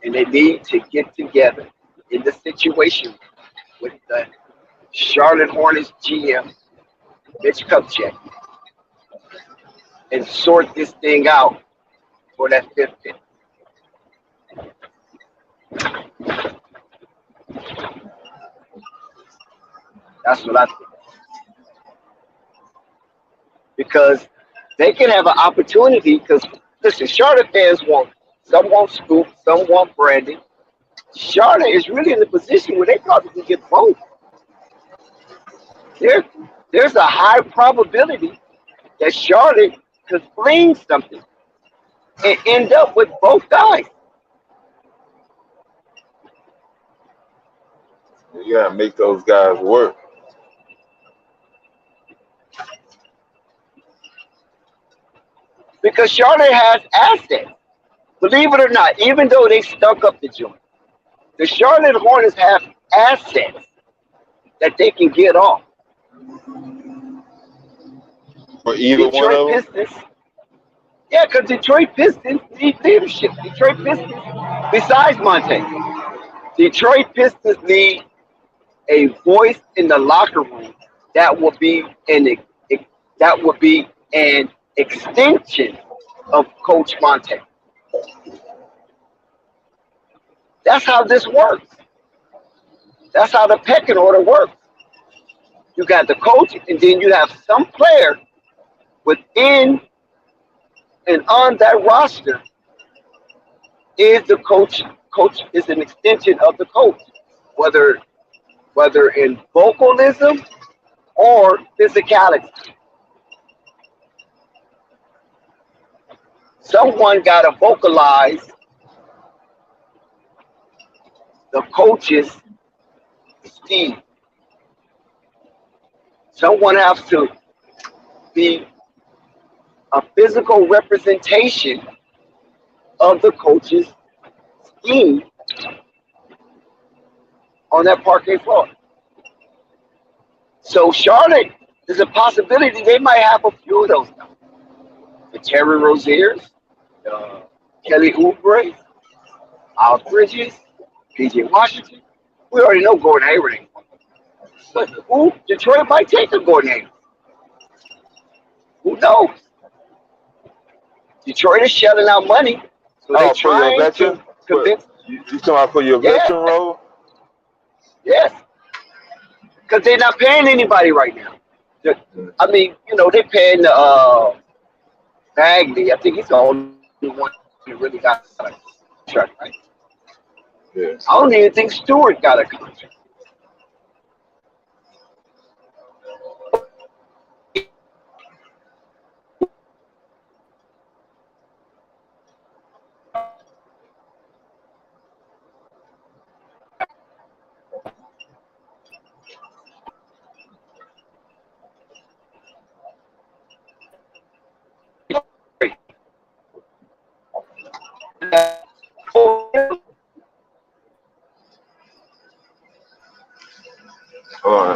And they need to get together in the situation with the Charlotte Hornets GM, Mitch Kupchak, and sort this thing out for that fifth pick. That's what I think. Because they can have an opportunity, because, listen, Charlotte fans some want Scoop, some want Brandon. Charlotte is really in the position where they probably can get both. There's a high probability that Charlotte could fling something and end up with both guys. You gotta make those guys work. Because Charlotte has assets. Believe it or not, even though they stuck up the joint, the Charlotte Hornets have assets that they can get off. For either one of them? Pistons. Yeah, because Detroit Pistons need leadership. Detroit Pistons, besides Monty, Detroit Pistons need a voice in the locker room that would be an extension of Coach Monty. That's how this works. That's how the pecking order works. You got the coach, and then you have some player within and on that roster is the coach. Coach is an extension of the coach, whether in vocalism or physicality. Someone got to vocalize the coach's Steve. Someone has to be a physical representation of the coach's scheme on that parquet floor. So Charlotte is a possibility. They might have a few of those now. The Terry Roziers, Kelly Oubre, Miles Bridges, PJ Washington. We already know Gordon Hayward ain't one. But who? Detroit might take a Gordon Hayward. Who knows? Detroit is shelling out money, so they're for your trying veteran? to convince. You talking about for your veteran role? Yes, because they're not paying anybody right now. I mean, they're paying Bagley. I think he's the only one who really got a contract, right? Yes. I don't even think Stewart got a contract.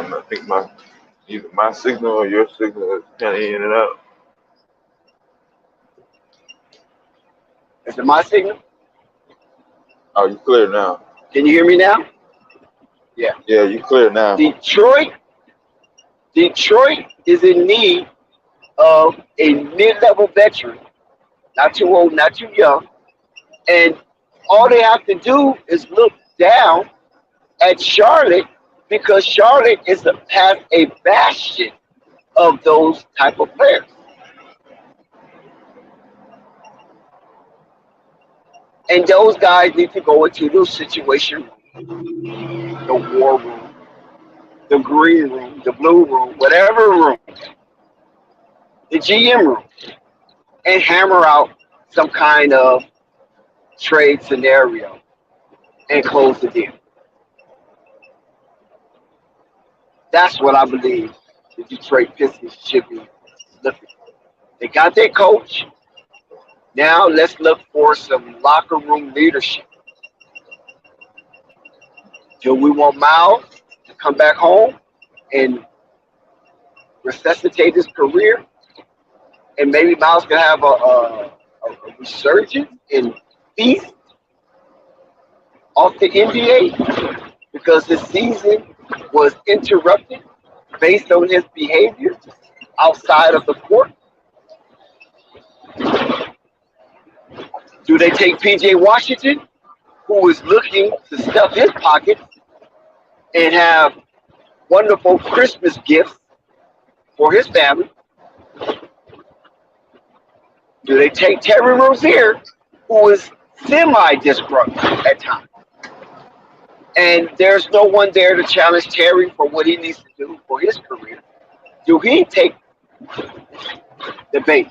And I think either my signal or your signal is kind of in and out. Is it my signal? Oh, you clear now? Can you hear me now? Yeah. Yeah, you clear now. Detroit is in need of a mid-level veteran, not too old, not too young, and all they have to do is look down at Charlotte because Charlotte has a bastion of those type of players. And those guys need to go into the situation room, the war room, the green room, the blue room, whatever room, the GM room, and hammer out some kind of trade scenario and close the deal. That's what I believe the Detroit Pistons should be looking for. They got their coach. Now let's look for some locker room leadership. Do we want Miles to come back home and resuscitate his career? And maybe Miles can have a resurgence and feast off the NBA because the season was interrupted based on his behavior outside of the court. Do they take PJ Washington, who is looking to stuff his pockets and have wonderful Christmas gifts for his family? Do they take Terry Rozier, who is semi-disgruntled at times? And there's no one there to challenge Terry for what he needs to do for his career. Do he take the bait?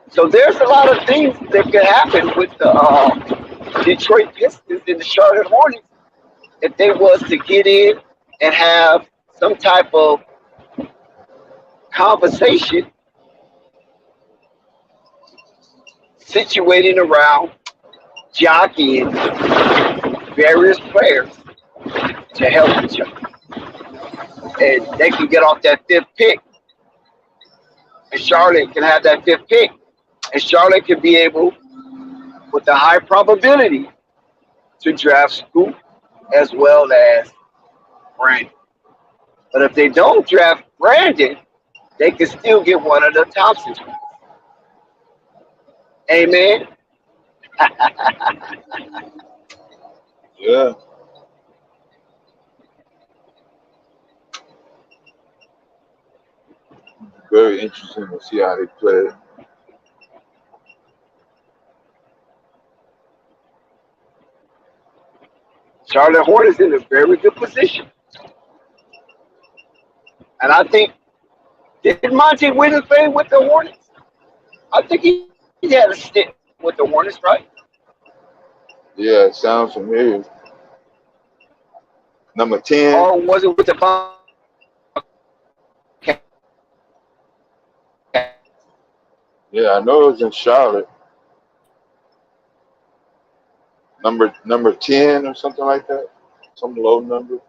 So there's a lot of things that could happen with the Detroit Pistons and the Charlotte Hornets if they was to get in and have some type of conversation situating around jockeying various players to help each other. And they can get off that fifth pick. And Charlotte can have that fifth pick. And Charlotte can be able, with a high probability, to draft Scoop as well as Brandon. But if they don't draft Brandon, they can still get one of the Thompsons. Amen. Yeah. Very interesting to see how they play. Charlotte Hornets in a very good position. And I think, did Monty Williams play with the Hornets? I think he had a stint with the Hornets, right? Yeah, it sounds familiar. Number 10. Or was it with the Bobcats? Yeah, I know it was in Charlotte. Number 10 or something like that. Some low number.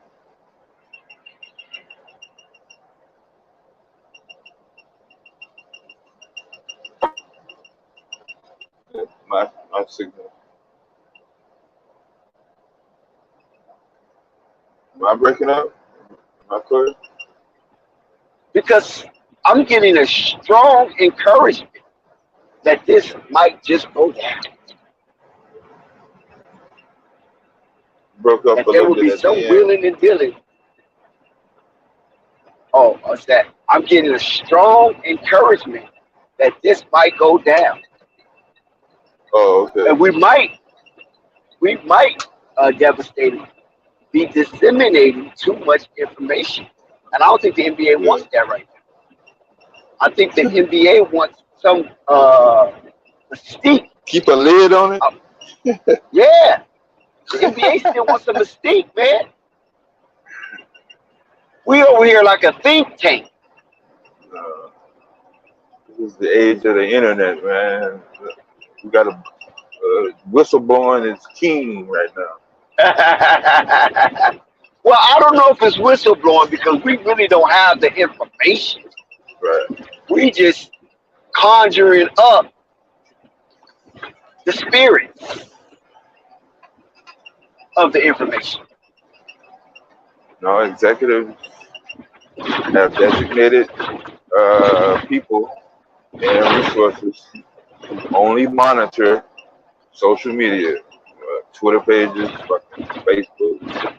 Yeah, my signal. Am I breaking up? Am I clear? Because I'm getting a strong encouragement that this might just go down. Broke up That a there little will bit be at some the end. willing and dealing. Oh, what's that? I'm getting a strong encouragement that this might go down. Oh, okay. And we might, devastating, be disseminating too much information. And I don't think the NBA Yeah. wants that right now. I think the NBA wants some mystique. Keep a lid on it. Yeah, the NBA still wants some mystique, man. We over here like a think tank. This is the age of the internet, man. We got a whistleblowing is king right now. Well, I don't know if it's whistleblowing because we really don't have the information. Right. We just conjuring up the spirit of the information. No, executives have designated people and resources to only monitor social media, Twitter pages, Facebook,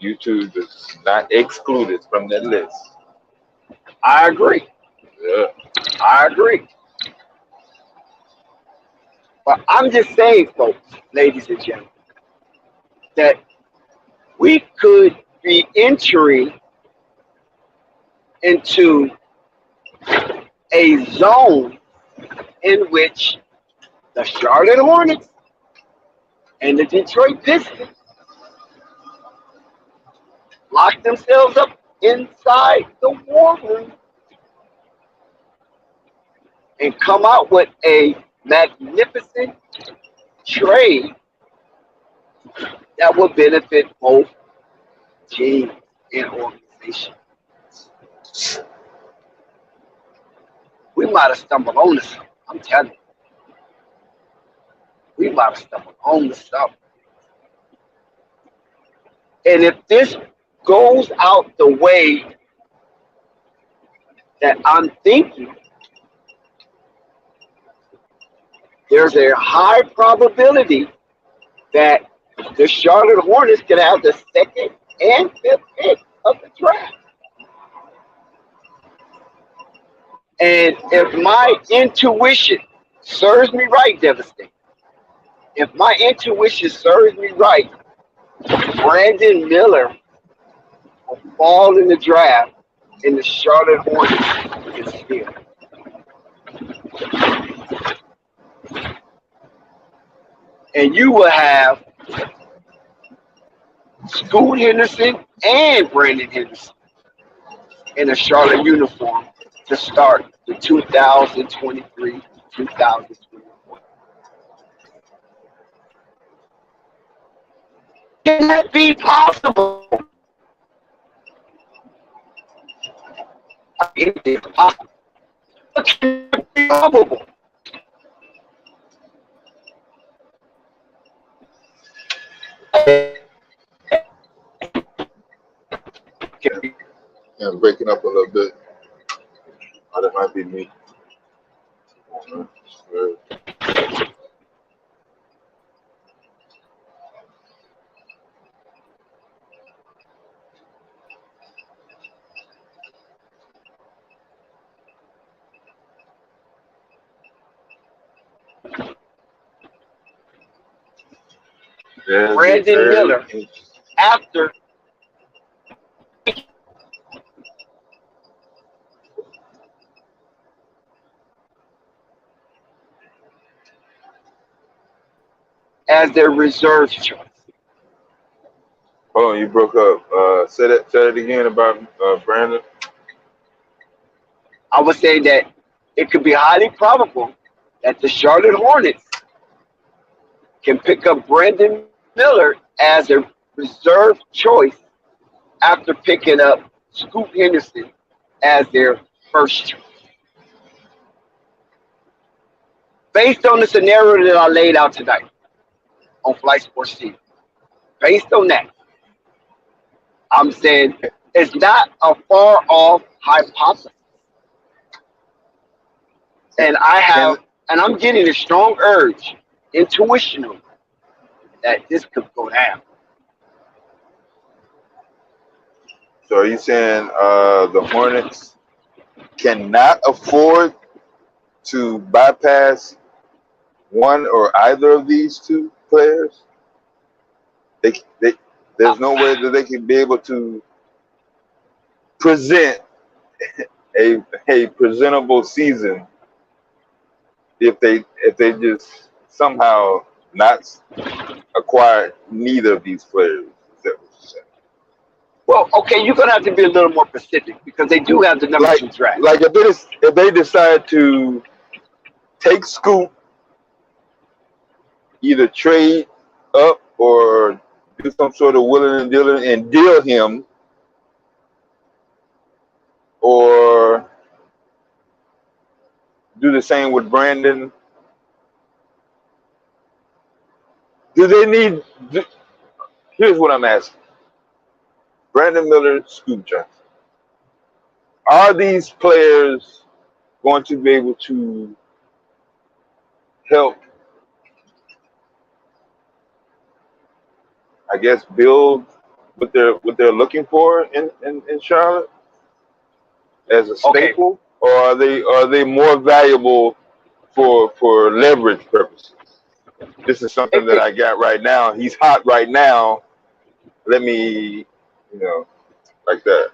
YouTube is not excluded from that list. I agree. Yeah. I agree. But I'm just saying, folks, ladies and gentlemen, that we could be entering into a zone in which the Charlotte Hornets and the Detroit Pistons lock themselves up inside the war room and come out with a magnificent trade that will benefit both teams and organizations. We might have stumbled on this. I'm telling you. We might have stumbled on this stuff. And if this goes out the way that I'm thinking, there's a high probability that the Charlotte Hornets can have the second and fifth pick of the draft. And if my intuition serves me right, Devastating, if my intuition serves me right, Brandon Miller will fall in the draft and the Charlotte Hornets can steal. And you will have Scoot Henderson and Brandon Henderson in a Charlotte uniform to start the 2023-2024. Can that be possible? It is possible. But can it be probable? Yeah, breaking up a little bit. Oh, that might be me. Brandon Miller, after as their reserve choice. Oh You broke up. Say it again about Brandon. I was saying that it could be highly probable that the Charlotte Hornets can pick up Brandon Miller as a reserve choice after picking up Scoot Henderson as their first choice. Based on the scenario that I laid out tonight on Flight Sports TV, based on that, I'm saying it's not a far off hypothesis. And I'm getting a strong urge, intuitional, that this could go down. So are you saying the Hornets cannot afford to bypass one or either of these two players? There's no way that they can be able to present a presentable season if they just somehow not acquire neither of these players. Is that what you're saying? Well, okay, you're gonna have to be a little more specific because they do have the number 2 draft. Like if they decide to take Scoop, either trade up or do some sort of willing and dealing and deal him, or do the same with Brandon. Do they need? Here's what I'm asking: Brandon Miller, Scoop Johnson. Are these players going to be able to help, I guess, build what they're looking for in Charlotte as a staple, or are they more valuable for leverage purposes? This is something that I got right now. He's hot right now. Let me, like that.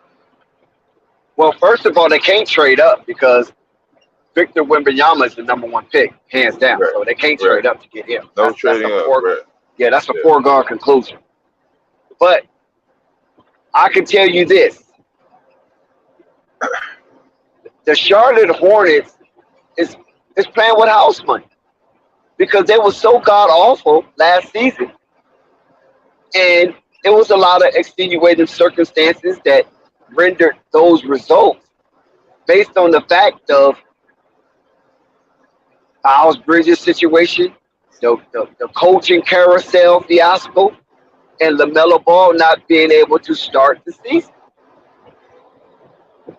Well, first of all, they can't trade up because Victor Wembanyama is the number 1 pick, hands down. Right. So they can't trade up to get him. No trading up. Right. Yeah, that's a foregone conclusion. But I can tell you this. The Charlotte Hornets is playing with house money because they were so god-awful last season. And it was a lot of extenuating circumstances that rendered those results based on the fact of Miles Bridges' situation, the coaching carousel fiasco, and LaMelo Ball not being able to start the season.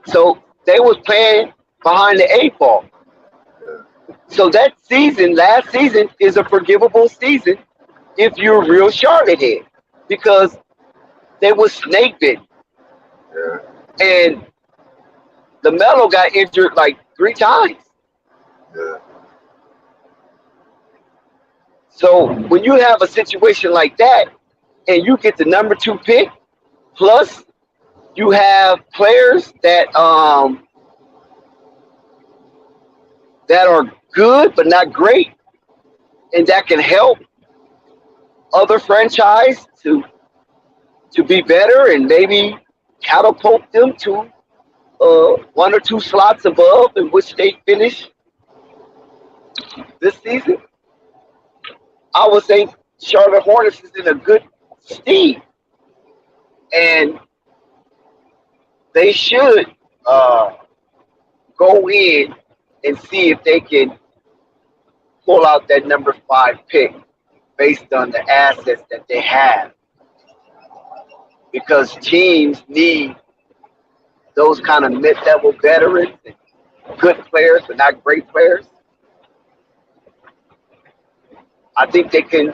So they was playing behind the 8 ball. So that season, last season, is a forgivable season if you're a real Charlotte head because they was snake bitten. Yeah. And LaMelo got injured like 3 times. Yeah. So when you have a situation like that and you get the number 2 pick, plus you have players that are good but not great, and that can help other franchise to be better and maybe catapult them to 1 or 2 slots above in which they finish this season. I would say Charlotte Hornets is in a good steam, and they should go in and see if they can pull out that number 5 pick based on the assets that they have. Because teams need those kind of mid-level veterans and good players but not great players. I think they can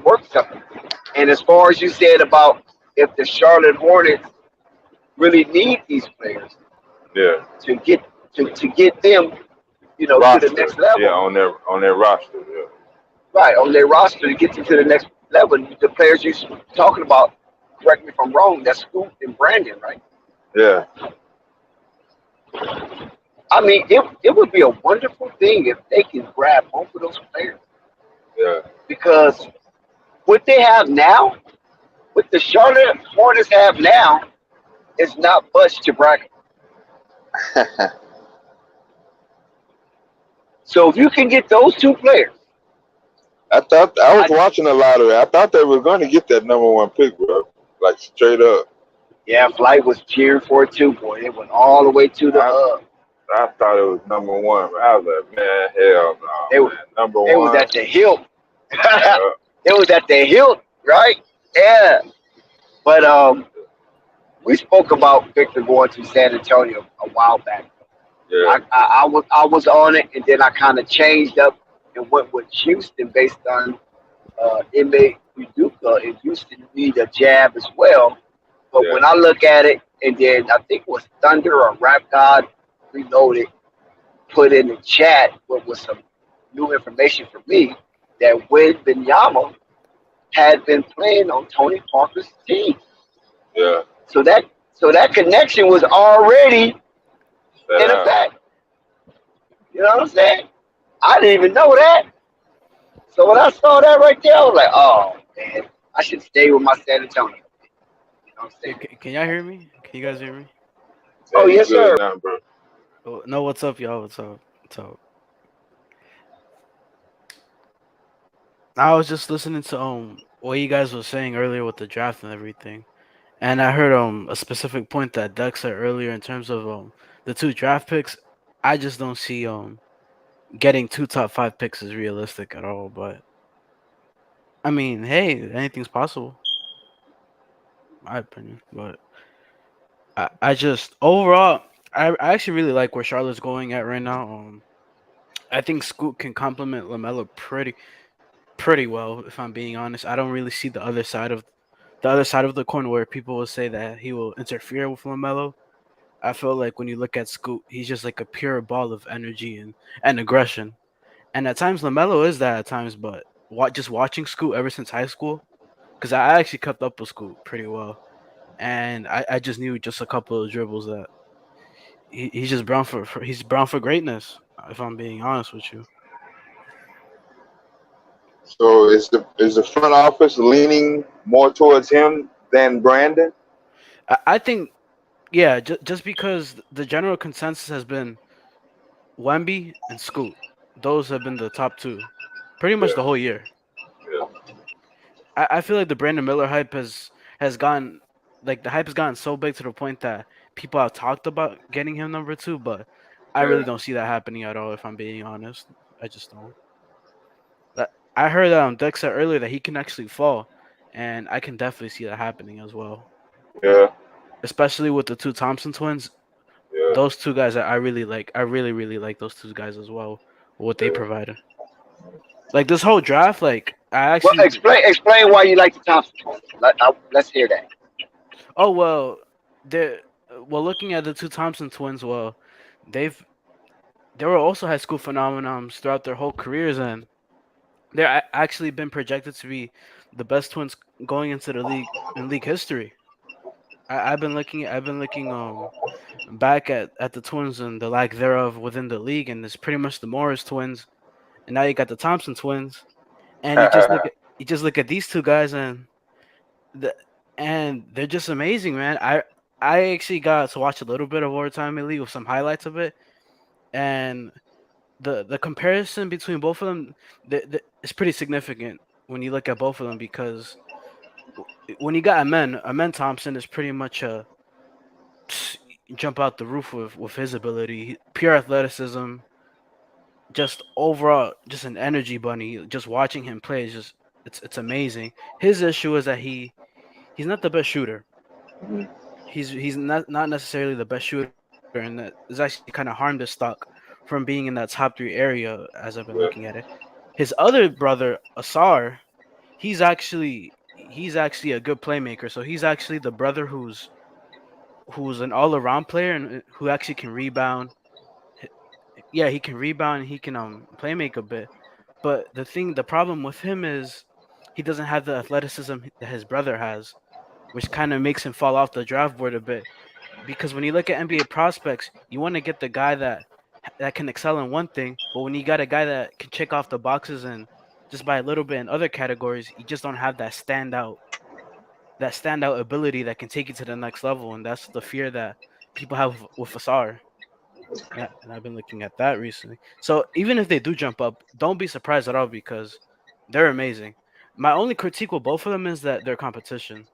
work something. And as far as you said about if the Charlotte Hornets really need these players, to get them, roster, to the next level. Yeah, on their roster. Yeah. Right, on their roster to get them to the next level. The players you're talking about, correct me if I'm wrong, that's Scoop and Brandon, right? Yeah. I mean, it would be a wonderful thing if they can grab both of those players. Yeah. Because what they have now what the Charlotte Hornets have now is not much to brag about. So if you can get those two players, I thought I was watching a lot of it. I thought they were going to get that number one pick, bro. Like straight up. yeah, Flight was cheering for it too, boy. It went all the way to the I thought it was number one. But I was like, man, hell They, no, man. Number they was one. at the hilt. Yeah, It was at the hilt, right? Yeah. But we spoke about Victor going to San Antonio a while back. yeah, I was on it, and then I kind of changed up and went with Houston based on Ime Udoka, and Houston need a jab as well. But yeah, when I look at it, and then I think it was Thunder or Rap God Reloaded put in the chat with some new information for me that Wade Benyama had been playing on Tony Parker's team. yeah. So that connection was already in effect. You know what I'm saying? I didn't even know that. So when I saw that right there, I was like, oh man, I should stay with my San Antonio. You know what I'm saying? Can y'all hear me? Can you guys hear me? Oh yes, sir. Now, bro. Oh, no, what's up, y'all? What's up? What's up? I was just listening to what you guys were saying earlier with the draft and everything, and I heard a specific point that Doug said earlier in terms of the two draft picks. I just don't see getting two top 5 picks is realistic at all. But I mean, hey, anything's possible, in my opinion. But I just overall, I actually really like where Charlotte's going at right now. I think Scoot can complement Lamelo pretty well. If I'm being honest, I don't really see the other side of the coin where people will say that he will interfere with Lamelo. I feel like when you look at Scoot, he's just like a pure ball of energy and aggression. And at times Lamelo is that at times, but just watching Scoot ever since high school, because I actually kept up with Scoot pretty well, and I just knew just a couple of dribbles that he's just he's brown for greatness. If I'm being honest with you. So is the front office leaning more towards him than Brandon? I think, yeah, just because the general consensus has been Wemby and Scoot. Those have been the top two, pretty much Yeah, the whole year. yeah, I feel like the Brandon Miller hype has gone, like the hype has gotten so big to the point that people have talked about getting him number 2, but I really yeah. don't see that happening at all. If I'm being honest, I just don't. I heard Dex said earlier that he can actually fall, and I can definitely see that happening as well. Yeah, Especially with the two Thompson twins, yeah, those two guys I really like. I really like those two guys as well. What they yeah. provided, like this whole draft, like I Well, actually. explain why you like the Thompson twins. Let's hear that. Oh well, they well looking at the two Thompson twins. Well, they've they were also high school phenomenons throughout their whole careers, and they're actually been projected to be the best twins going into the league in league history. I've been looking back at the twins and the lack thereof within the league, and it's pretty much the Morris twins, and now you got the Thompson twins, and you just look at these two guys, the and they're just amazing, man. I actually got to watch a little bit of Overtime Elite with some highlights of it, and the comparison between both of them is pretty significant when you look at both of them because when you got Amen Thompson is pretty much a jump out the roof with his ability, pure athleticism, just overall just an energy bunny. Just watching him play is just it's amazing. His issue is that he's not the best shooter. He's not necessarily the best shooter, and that is actually kind of harmed his stock from being in that top 3 area as I've been Yeah. looking at it. His other brother Asar, he's actually a good playmaker. So he's actually the brother who's an all-around player and who actually can rebound. H- Yeah, he can rebound and he can play make a bit. But the problem with him is he doesn't have the athleticism that his brother has, which kind of makes him fall off the draft board a bit. Because when you look at NBA prospects, you want to get the guy that can excel in one thing, but when you got a guy that can check off the boxes and just by a little bit in other categories, you just don't have that standout that standout ability that can take you to the next level, and that's the fear that people have with Asar. And I've been looking at that recently. So even if they do jump up, don't be surprised at all because they're amazing. My only critique with both of them is that they're competition.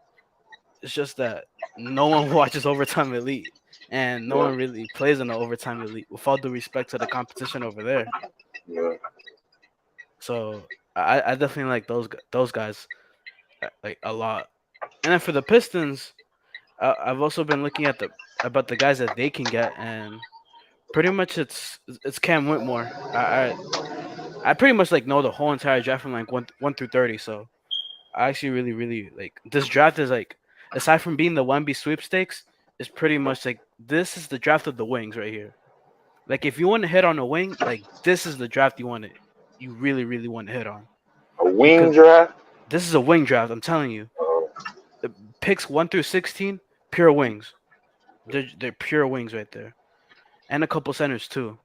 It's just that no one watches Overtime Elite, and no Yeah, one really plays in the Overtime Elite. With all due respect to the competition over there, yeah. so I definitely like those guys like a lot. And then for the Pistons, I've also been looking at the guys that they can get, and pretty much it's Cam Whitmore. I pretty much like know the whole entire draft from like one through 30. So I actually really like this draft is like aside from being the 1B sweepstakes, is pretty much like this is the draft of the wings right here. Like if you want to hit on a wing, like this is the draft you really want to hit on A wing because draft. this is a wing draft. I'm telling you, Oh, the picks 1 through 16, pure wings. They're pure wings right there, and a couple centers too.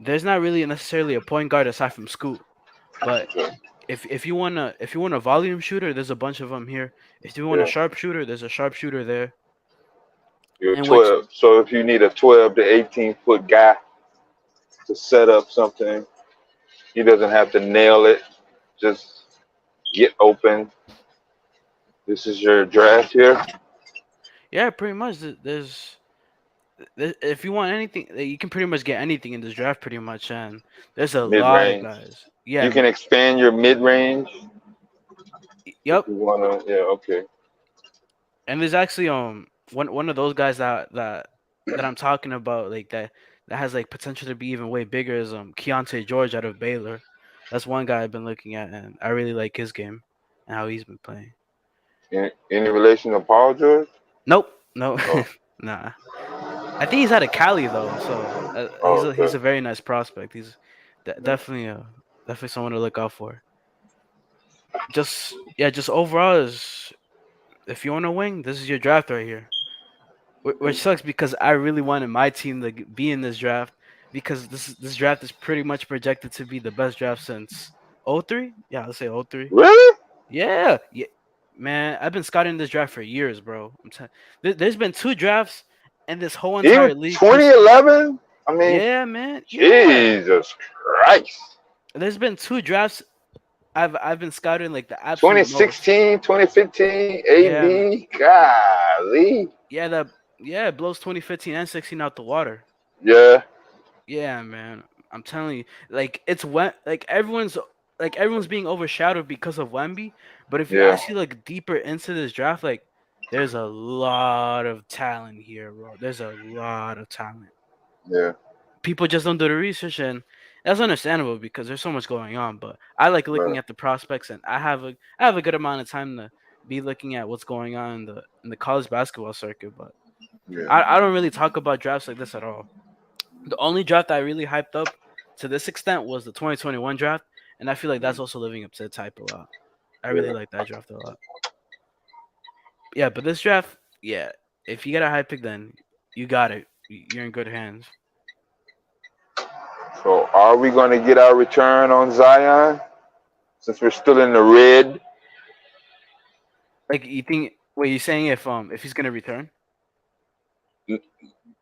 There's not really necessarily a point guard aside from Scoot, but okay. if you want a volume shooter, there's a bunch of them here. If you want a Yeah. sharpshooter, there's a sharpshooter there. You're In which 12. So if you need a 12 to 18-foot guy to set up something, he doesn't have to nail it. Just get open. This is your draft here. yeah, pretty much if you want anything, you can pretty much get anything in this draft pretty much, and there's a Mid lot of range. guys. You Yeah, can expand your mid range if yep. you wanna. Yeah, okay. And there's actually one of those guys that I'm talking about like that has like potential to be even way bigger is Keontae George out of Baylor. That's one guy I've been looking at, and I really like his game and how he's been playing. Any relation to Paul George? Nope, no, Oh, nah. I think he's out of Cali though, so oh he's okay. a very nice prospect. He's definitely someone to look out for. Just overall is if you want to wing, this is your draft right here. Which sucks because I really wanted my team to be in this draft because this draft is pretty much projected to be the best draft since '03. Yeah, let's say '03. Really? Yeah, yeah, man. I've been scouting this draft for years, bro. There's been 2 drafts in this whole Even entire league history. 2011? I mean, Yeah, man. Yeah, Jesus Christ. there's been 2 drafts I've been scouting like the absolute most. 2016, 2015, Yeah, man. AD. Golly. Yeah, it blows 2015 and 16 out the water. Yeah, Yeah, man. I'm telling you, like it's everyone's being overshadowed because of Wemby. But if you yeah, actually look deeper into this draft, like there's a lot of talent here, bro. There's a lot of talent. yeah. People just don't do the research, and that's understandable because there's so much going on. But I like looking Right. at the prospects, and I have a good amount of time to be looking at what's going on in the college basketball circuit. But Yeah. I don't really talk about drafts like this at all. The only draft I really hyped up to this extent was the 2021 draft, and I feel like that's also living up to the type a lot. I really Yeah. like that draft a lot. Yeah, but this draft, yeah, if you get a high pick, then you got it. You're in good hands. So are we going to get our return on Zion since we're still in the red? Like you think? Wait, you saying if he's gonna return?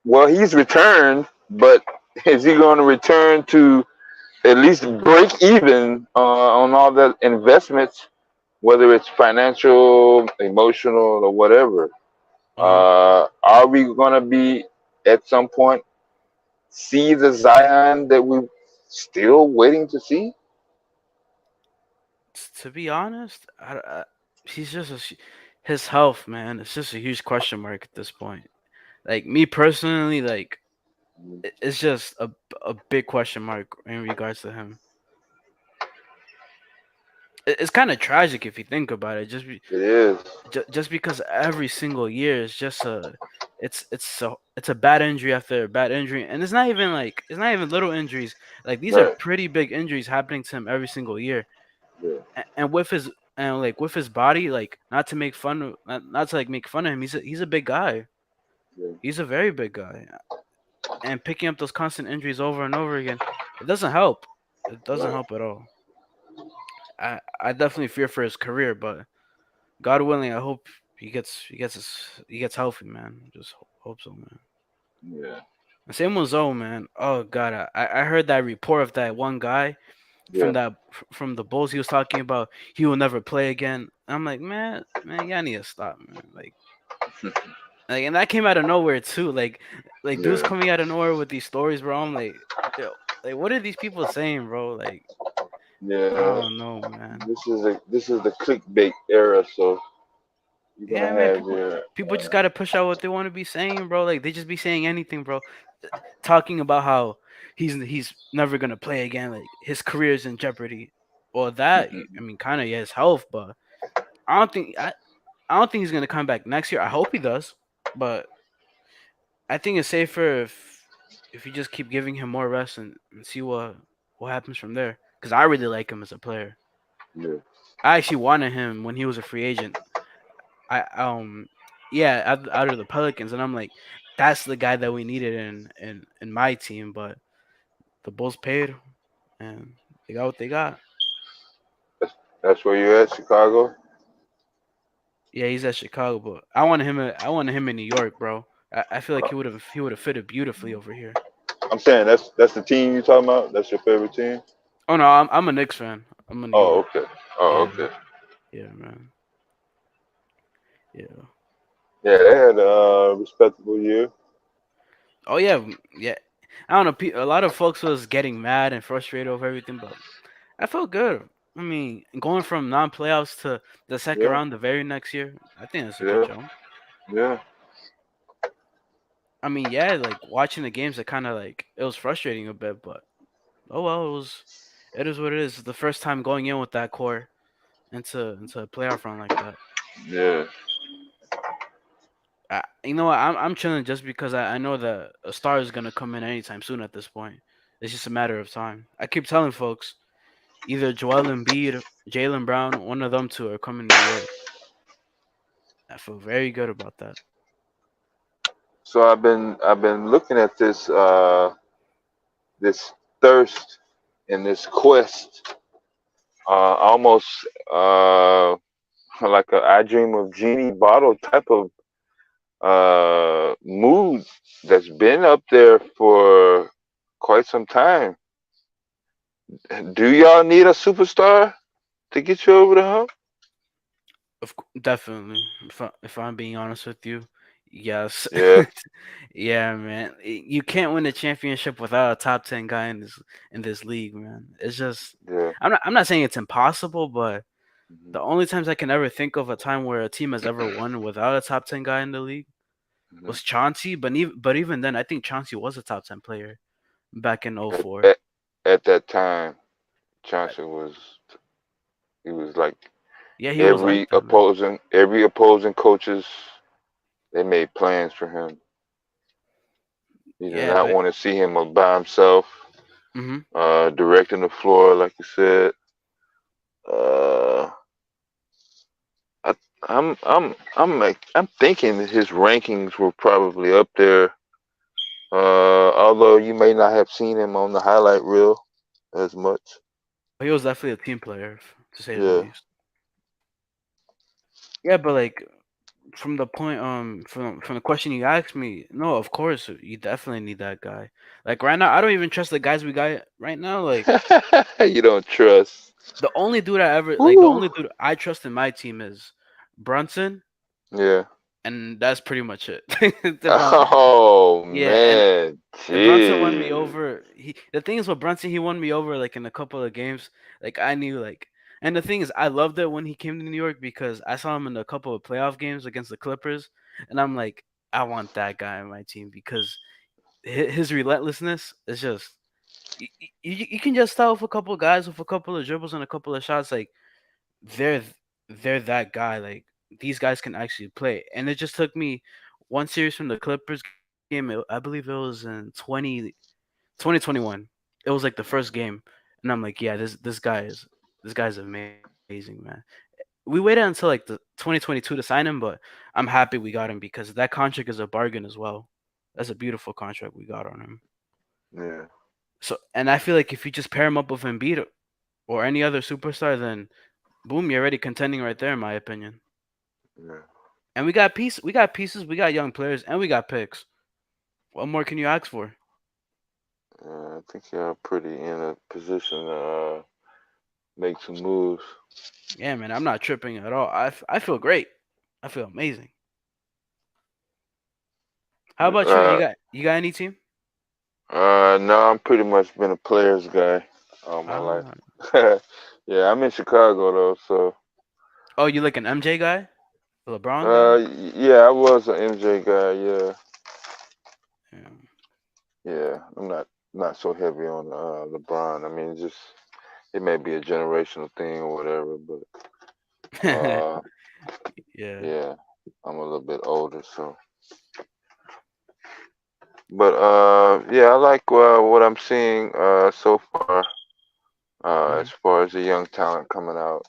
Well, he's returned, but is he going to return to at least break even on all the investments, whether it's financial, emotional, or whatever? Uh-huh. Are we going to be at some point see the Zion that we're still waiting to see? To be honest, he's just his health, man. It's just a huge question mark at this point. Like me personally, like it's just a big question mark in regards to him. It's kind of tragic if you think about it. It is. Just because every single year is just it's a bad injury after a bad injury, and it's not even little injuries. Like these are Right. pretty big injuries happening to him every single year, Yeah. and with his body, like not to make fun of not to like make fun of him. He's a big guy. Yeah. He's a very big guy, and picking up those constant injuries over and over again, it doesn't help. It doesn't Right. help at all. I definitely fear for his career, but God willing, he gets healthy, man. Just hope so, man. Yeah, And same with Zoe, man. Oh god, I heard that report of that one guy yeah. from the Bulls. He was talking about he will never play again. I'm like, man, y'all need to stop, man. Like, and that came out of nowhere too. Like dudes Yeah, coming out of nowhere with these stories, bro. I'm like, yo, like what are these people saying, bro? Like, I yeah. don't know, man. This is the clickbait era, so you're Yeah, gonna man. have People just gotta push out what they want to be saying, bro. Like they just be saying anything, bro. Talking about how he's never gonna play again. Like his career is in jeopardy. Well, that I mean, kind of yeah, his health, but I don't think I don't think he's gonna come back next year. I hope he does, but I think it's safer if you just keep giving him more rest and see what happens from there. Because I really like him as a player. yeah. I actually wanted him when he was a free agent. I yeah, out of the Pelicans, and I'm like, that's the guy that we needed in my team. But the Bulls paid, and they got what they got. That's where you're at, Chicago. Yeah, he's at Chicago, but I wanted him in New York, bro. I feel like he would have fitted beautifully over here. I'm saying that's the team you talking about. That's your favorite team. Oh no, I'm a Knicks fan. I'm a New Oh, York. okay. Oh, Yeah, okay. yeah, man. Yeah. Yeah, they had a respectable year. Oh yeah, yeah. I don't know. A lot of folks was getting mad and frustrated over everything, but I felt good. I mean, going from non-playoffs to the second Yeah, round the very next year, I think that's a good yeah, jump. yeah. I mean, yeah, like watching the games, it kind of like it was frustrating a bit, but oh well, it is what it is. It's the first time going in with that core into a playoff run like that. Yeah. You know what? I'm chilling just because I know that a star is gonna come in anytime soon. At this point, it's just a matter of time. I keep telling folks either Joel Embiid, Jalen Brown, one of them two are coming to New York. I feel very good about that. So I've been looking at this thirst and this quest, almost like a I Dream of Genie bottle type of mood that's been up there for quite some time. Do y'all need a superstar to get you over the hump? Definitely. If I'm being honest with you, yes. Yeah, Yeah, man. You can't win a championship without a top 10 guy in this league, man. It's just yeah. I'm not saying it's impossible, but Hmm. the only times I can ever think of a time where a team has ever won without a top 10 guy in the league Hmm. was Chauncey, but even then I think Chauncey was a top 10 player back in At, '04. at, at that time, Johnson he was like Yeah, he was like every that, man. opposing coaches, they made plans for him. You did Yeah, not but want to see him by himself, mhm. directing the floor, like you said. Uh, I, I'm thinking that his rankings were probably up there. Although you may not have seen him on the highlight reel as much. He was definitely a team player, to say the Yeah. least. Yeah, but like from the question you asked me, no, of course you definitely need that guy. Like right now, I don't even trust the guys we got right now. Like You don't trust. the Woo. only dude I trust in my team is Brunson, Yeah. and that's pretty much it. Oh Yeah, and man, Brunson won me jeez. over. The thing is with Brunson, he won me over like in a couple of games. Like I knew like, and the thing is, I loved it when he came to New York because I saw him in a couple of playoff games against the Clippers, and I'm like, I want that guy on my team because his relentlessness is just you can just tell with a couple of guys with a couple of dribbles and a couple of shots like they're they're that guy. Like these guys can actually play, and it just took me one series from the Clippers game. I believe it was in 2021. It was like the first game, and I'm like, yeah, this guy's amazing, man. We waited until like the 2022 to sign him, but I'm happy we got him because that contract is a bargain as well. That's a beautiful contract we got on him. Yeah, So, and I feel like if you just pair him up with Embiid or any other superstar, then boom, you're already contending right there, in my opinion. yeah. And we got pieces. We got pieces. We got young players, and we got picks. What more can you ask for? I think you're pretty in a position to make some moves. Yeah, man, I'm not tripping at all. I feel great. I feel amazing. How about you? Uh, You got any team? no, I'm pretty much been a players guy all my life. Ah. Yeah, I'm in Chicago though, so Oh, you like an MJ guy, a LeBron guy? yeah, I was an MJ guy. Yeah, Yeah. yeah, I'm not so heavy on LeBron. I mean, just it may be a generational thing or whatever, but Yeah. yeah, I'm a little bit older, so. But yeah, I like what I'm seeing so far as Mhm. far as the young talent coming out.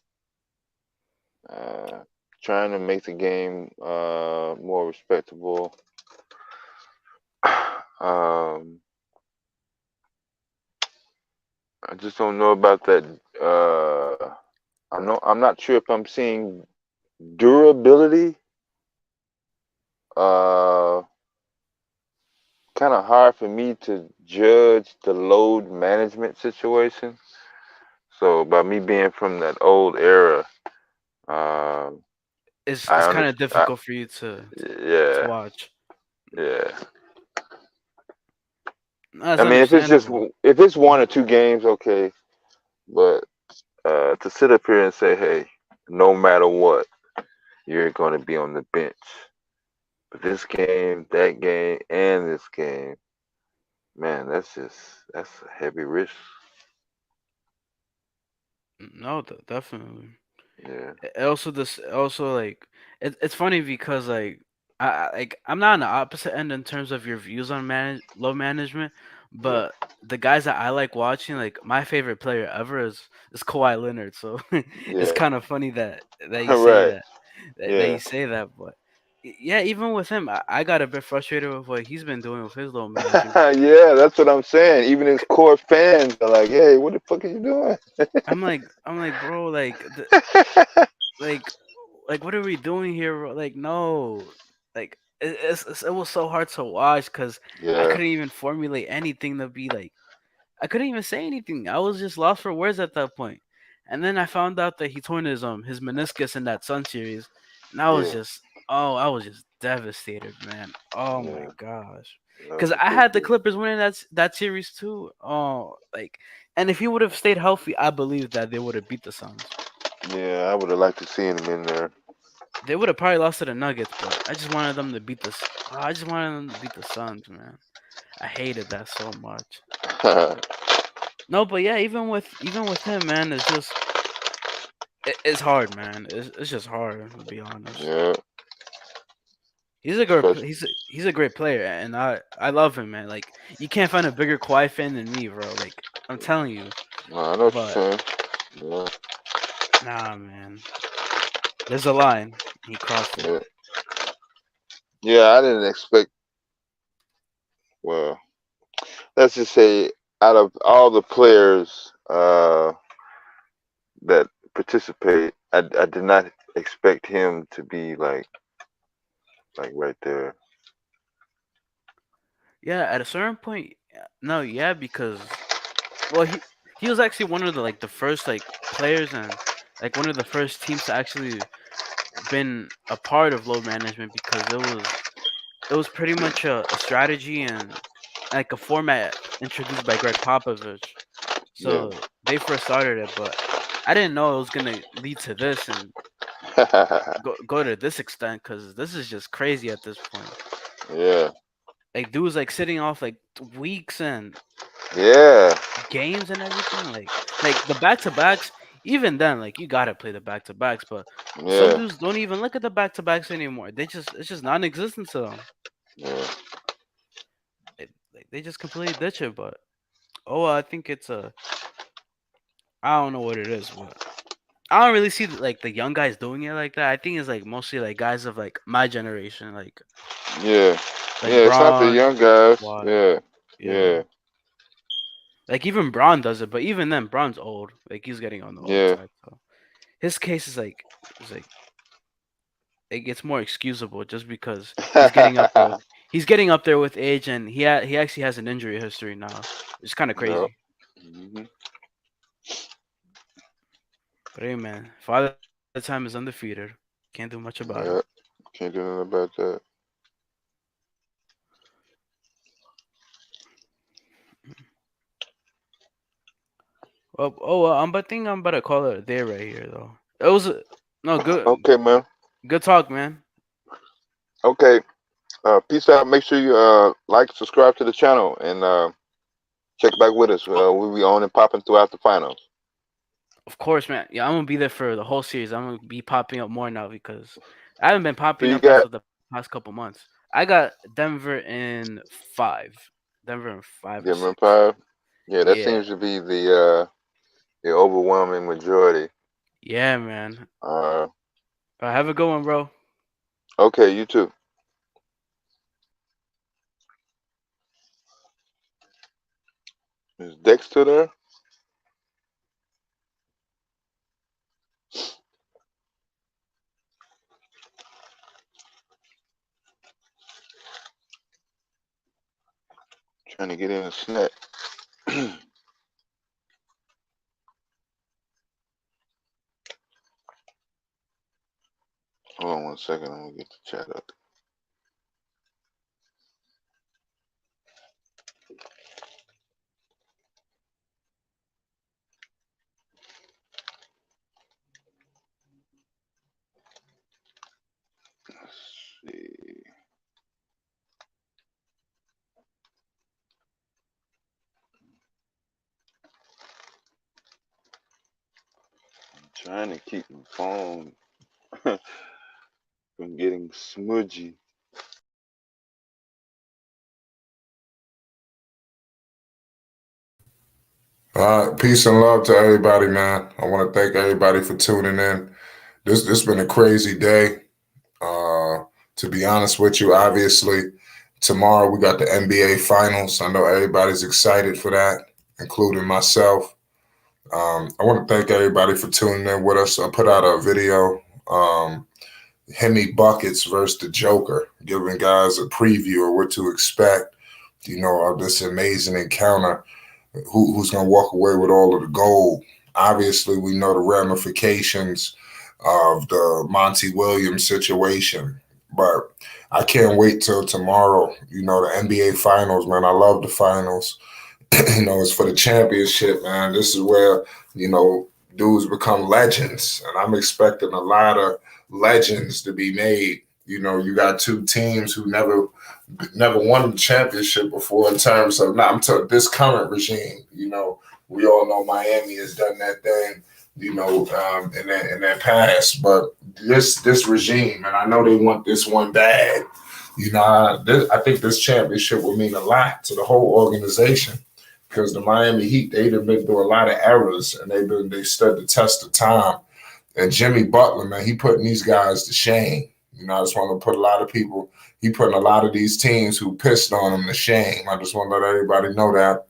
Uh, Trying to make the game more respectable. um, I just don't know about that. I'm not sure if I'm seeing durability. Uh, Kind of hard for me to judge the load management situation. So by me being from that old era, um, I It's kind of understand. difficult for you to Yeah, watch. yeah. That's I mean, understandable. if it's 1 or 2 games, okay. But to sit up here and say, hey, no matter what, you're going to be on the bench for this game, that game, and this game, man, that's a heavy risk. No, definitely. Yeah, Also this also like it's funny because I'm not on the opposite end in terms of your views on low management, yeah, but the guys that I like watching, like my favorite player ever is Kawhi Leonard. So it's yeah. kind of funny that you say Right. that Yeah. you say that, but yeah, even with him, I got a bit frustrated with what he's been doing with his low management. Yeah, that's what I'm saying. Even his core fans are like, "Hey, what the fuck are you doing?" I'm like, bro, like like what are we doing here, bro? Like no, like it was so hard to watch because I Yeah, couldn't even formulate anything to be like, I couldn't even say anything. I was just lost for words at that point. And then I found out that he torn his meniscus in that Sun series, and yeah, I was just devastated, man. Oh my yeah. gosh. That Cuz was a I big had the deal. Clippers winning that series too. Oh, like, and if he would have stayed healthy, I believe that they would have beat the Suns. Yeah, I would have liked to see him in there. They would have probably lost to the Nuggets, but I just wanted them to beat I just wanted them to beat the Suns, man. I hated that so much. No, but yeah, even with him, man, it's just it's hard, man. It's just hard to be honest. Yeah, especially. He's a great player, and I love him, man. Like you can't find a bigger Kawhi fan than me, bro. Like I'm telling you. I know what you're But saying. Yeah, nah, man. There's a line. He crossed it. yeah, yeah. I didn't expect. Well, let's just say, out of all the players that participate, I did not expect him to be like right there. Yeah, at a certain point, no, yeah, because well, he was actually one of the like the first like players and like one of the first teams to actually been a part of load management because it was pretty much a strategy and like a format introduced by Greg Popovich. Yeah. So they first started it, but I didn't know it was gonna lead to this and go to this extent because this is just crazy at this point. Yeah. Like dudes like sitting off like weeks and Yeah. games and everything. Like the back to backs. Even then, like you gotta play the back to backs, but some Yeah. dudes don't even look at the back to backs anymore. They just it's just non-existent to them. Yeah. They just completely ditch it. But oh, I think it's a I don't know what it is, but I don't really see like the young guys doing it like that. I think it's like mostly like guys of like my generation, Yeah. like Yeah. It's not the Braun, young guys. Kawhi. Yeah. Yeah, Yeah. like even Braun does it, but even then, Braun's old. Like he's getting on the old Yeah. side. So his case is like it gets more excusable just because he's getting up there with age, and he actually has an injury history now. It's kind of Yep. crazy. Hmm. But hey, man, Father Time is undefeated. Can't do much about it. Yep. Can't do nothing about that. Well, I'm but think I'm about to call it a day right here, though. It was no Okay, man. good talk, man. Okay. Peace out. Make sure you like, subscribe to the channel, and check back with us. We'll be on and popping throughout the finals. Of course, man. Yeah, I'm gonna be there for the whole series. I'm gonna be popping up more now because I haven't been So popping you up as got of the past couple months. I got Denver in 5. Denver in 5 or Denver 6. 5. Yeah, that Yeah. seems to be the overwhelming majority. Yeah, man. Uh, Have a good one, bro. okay, you too. Is Dex still there? Trying to get in a snack. Hold on one second. I'm gonna get the chat up. Let's see. I'm trying to keep my phone from getting smudgy. Peace and love to everybody, man. I want to thank everybody for tuning in. This been a crazy day. To be honest with you, obviously, tomorrow we got the NBA Finals. I know everybody's excited for that, including myself. I want to thank everybody for tuning in with us. I put out a video, Hemi Buckets versus the Joker, giving guys a preview of what to expect, of this amazing encounter. Who's going to walk away with all of the gold? Obviously, we know the ramifications of the Monty Williams situation, but I can't wait till tomorrow. The NBA Finals, man. I love the finals. It's for the championship, man. This is where, dudes become legends. And I'm expecting a lot of legends to be made. You got two teams who never won the championship before in terms of, I'm talking this current regime. We all know Miami has done that thing, in that past. But this regime, and I know they want this one bad. I think this championship will mean a lot to the whole organization, because the Miami Heat, they've been through a lot of errors, and they stood the test of time. And Jimmy Butler, man, he putting these guys to shame. I just want to put a lot of people, he putting a lot of these teams who pissed on him to shame. I just want to let everybody know that.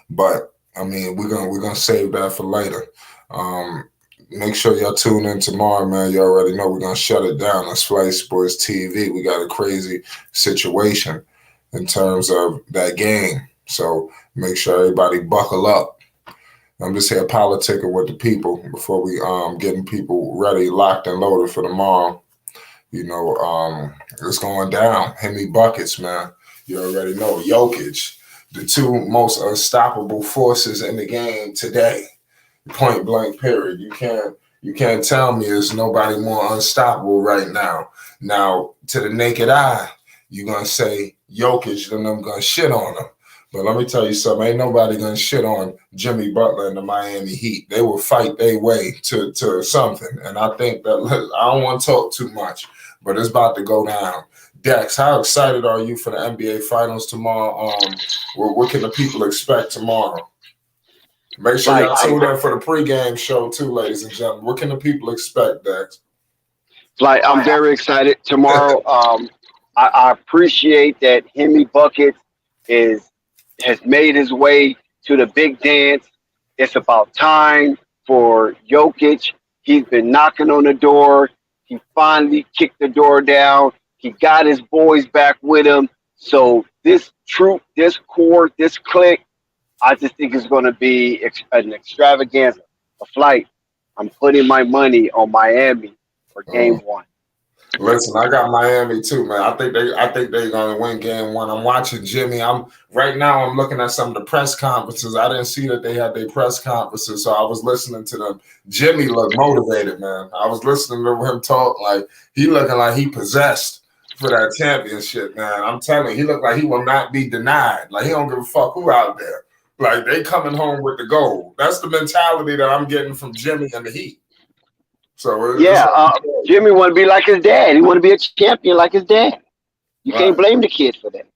But I mean, we're gonna save that for later. Make sure y'all tune in tomorrow, man. You already know we're gonna shut it down. That's Flight Sports TV. We got a crazy situation in terms of that game. So make sure everybody buckle up. I'm just here politicking with the people before we getting people ready, locked and loaded for tomorrow. It's going down. Hemi Buckets, man. You already know. Jokic, the two most unstoppable forces in the game today. Point blank, period. You can't tell me there's nobody more unstoppable right now. Now, to the naked eye, you're gonna say Jokic, then I'm gonna shit on him. But let me tell you something, ain't nobody gonna shit on Jimmy Butler and the Miami Heat. They will fight their way to something. And I think that, I don't want to talk too much, but it's about to go down. Dex, how excited are you for the NBA Finals tomorrow? What can the people expect tomorrow? Make sure y'all tune in for the pregame show too, ladies and gentlemen. What can the people expect, Dex? I'm very excited tomorrow. I appreciate that Hemi Bucket has made his way to the big dance. It's about time for Jokic. He's been knocking on the door. He finally kicked the door down. He got his boys back with him. So this troop, this core, this clique, I just think it's going to be an extravaganza, a flight. I'm putting my money on Miami for game one. Listen, I got Miami too, man. I think they're gonna win game one. I'm watching Jimmy. I'm looking at some of the press conferences. I didn't see that they had their press conferences, so I was listening to them. Jimmy looked motivated, man. I was listening to him talk like he looking like he possessed for that championship, man. I'm telling you, he looked like he will not be denied. Like he don't give a fuck who out there. Like they coming home with the gold. That's the mentality that I'm getting from Jimmy and the Heat. So Jimmy want to be like his dad. He want to be a champion like his dad. You can't blame the kid for that.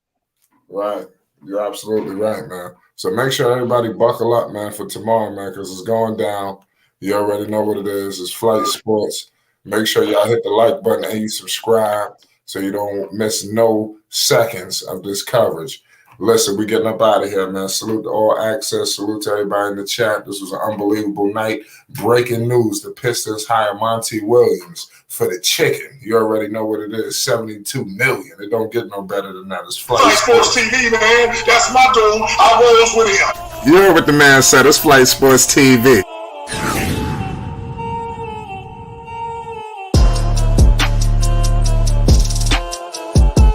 Right. You're absolutely right, man. So make sure everybody buckle up, man, for tomorrow, man, because it's going down. You already know what it is. It's Flight Sports. Make sure y'all hit the like button and you subscribe so you don't miss no seconds of this coverage. Listen, we getting up out of here, man. Salute to All Access. Salute to everybody in the chat. This was an unbelievable night. Breaking news. The Pistons hire Monty Williams for the chicken. You already know what it is. $72 million. It don't get no better than that. It's Flight Sports TV, man. That's my dude. I rolls with him. You heard what the man said. It's Flight Sports TV.